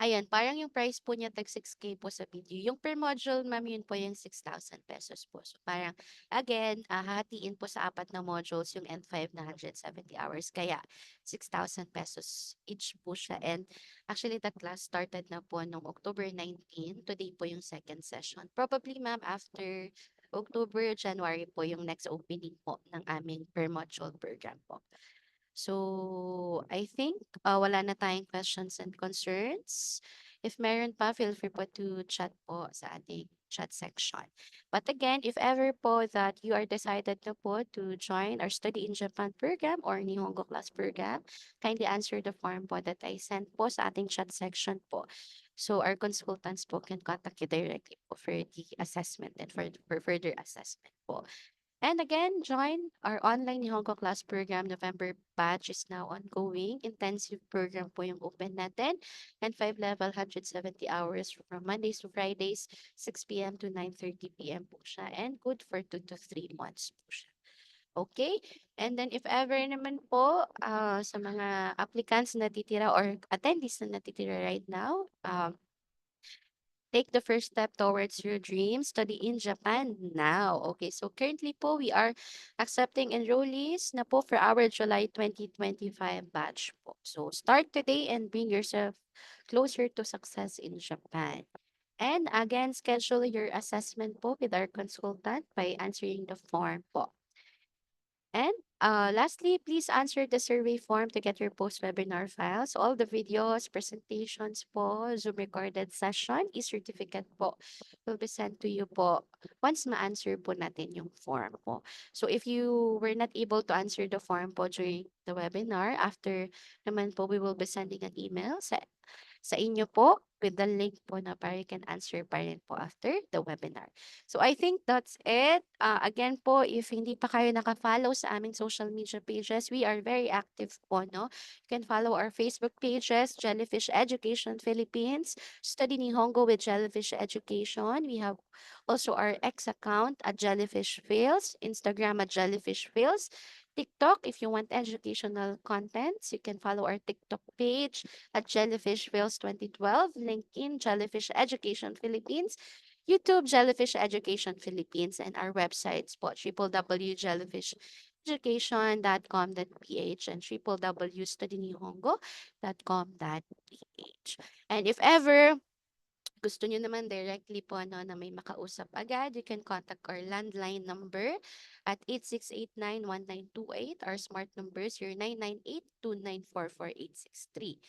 Ayan, parang yung price po niya tag 6K po sa video. Yung per module, ma'am, yun po yung 6,000 pesos po. So parang, again, hahatiin po sa apat na modules yung N5 na 170 hours. Kaya, 6,000 pesos each po siya. And actually, the class started na po noong October 19. Today po yung second session. Probably, ma'am, after October, January po yung next opening po ng aming per module program po. So, I think wala na tayong questions and concerns. If meron pa, feel free po to chat po sa ating chat section. But again, if ever po that you are decided na po to join our Study in Japan program or Nihongo class program, kindly answer the form po that I sent po sa ating chat section po. So our consultants po can contact you directly po for the assessment and for further assessment po. And again, join our online Nihongo class program. November batch is now ongoing. Intensive program po yung open natin. And 5 level, 170 hours from Mondays to Fridays, 6 p.m. to 9:30 p.m. po siya. And good for 2 to 3 months po siya. Okay? And then if ever naman po sa mga applicants na natitira or attendees na natitira right now, take the first step towards your dream. Study in Japan now. Okay, so currently po, we are accepting enrollees na po for our July 2025 batch po. So start today and bring yourself closer to success in Japan. And again, schedule your assessment po with our consultant by answering the form po. And lastly, please answer the survey form to get your post-webinar files. All the videos, presentations po, Zoom recorded session, e-certificate po will be sent to you po once ma-answer po natin yung form po. So if you were not able to answer the form po during the webinar, after naman po, we will be sending an email sa inyo po with the link po na para you can answer pa rin po after the webinar. So I think that's it. Again po, if hindi pa kayo naka-follow sa aming social media pages, we are very active po, no? You can follow our Facebook pages, Jellyfish Education Philippines, Study Nihongo with Jellyfish Education. We have also our X account at Jellyfish Fails, Instagram at Jellyfish Fails, TikTok, if you want educational contents, you can follow our TikTok page at Jellyfish Fails 2012, LinkedIn, Jellyfish Education Philippines, YouTube, Jellyfish Education Philippines, and our websites po, www.jellyfisheducation.com.ph and www.studynihongo.com.ph. And if ever gusto nyo naman directly po no, na may makausap agad, you can contact our landline number at 8689-1928. Our smart number is 0998-2944863.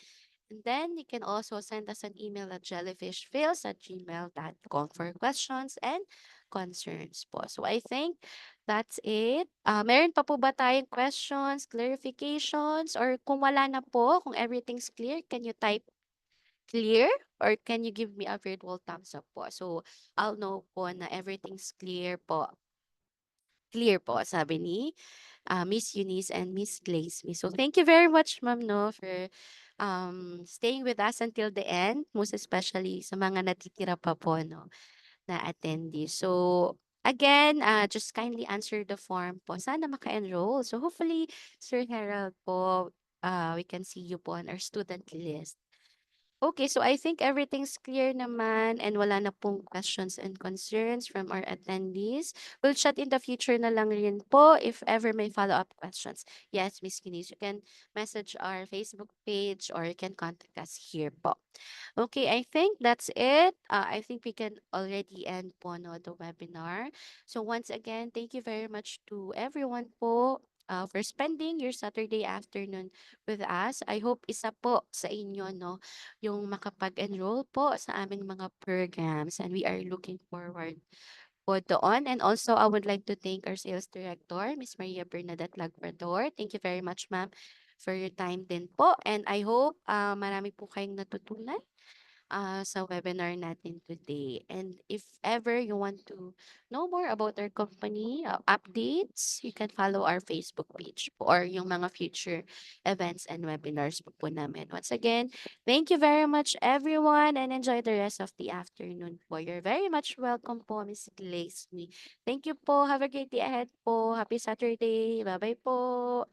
And then you can also send us an email at jellyfishfails@gmail.com for questions and concerns po. So I think that's it. Meron pa po ba tayong questions, clarifications, or kung wala na po, kung everything's clear, can you type clear or can you give me a virtual thumbs up po? So I'll know po na everything's clear po. Clear po, sabi ni Miss Eunice and Miss Glaze. So thank you very much, ma'am, no, for staying with us until the end, most especially sa mga natitira pa po, no, na attendees. So again, just kindly answer the form po. Sana maka-enroll. So hopefully, Sir Harold po, we can see you po on our student list. Okay, so I think everything's clear naman and wala na pong questions and concerns from our attendees. We'll chat in the future na lang rin po if ever may follow-up questions. Yes, Miss Kinis, you can message our Facebook page or you can contact us here po. Okay, I think that's it. I think we can already end po no, the webinar. So once again, thank you very much to everyone po for spending your Saturday afternoon with us. I hope isa po sa inyo no, yung makapag-enroll po sa aming mga programs and we are looking forward po doon. And also, I would like to thank our sales director, Miss Maria Bernadette Lagrador. Thank you very much, ma'am, for your time din po. And I hope marami po kayong natutunan sa webinar natin today. And if ever you want to know more about our company updates, you can follow our Facebook page po, or yung mga future events and webinars po namin. Once again, thank you very much everyone and enjoy the rest of the afternoon po. You're very much welcome po, Miss Glaze. Thank you po. Have a great day ahead po. Happy Saturday. Bye-bye po.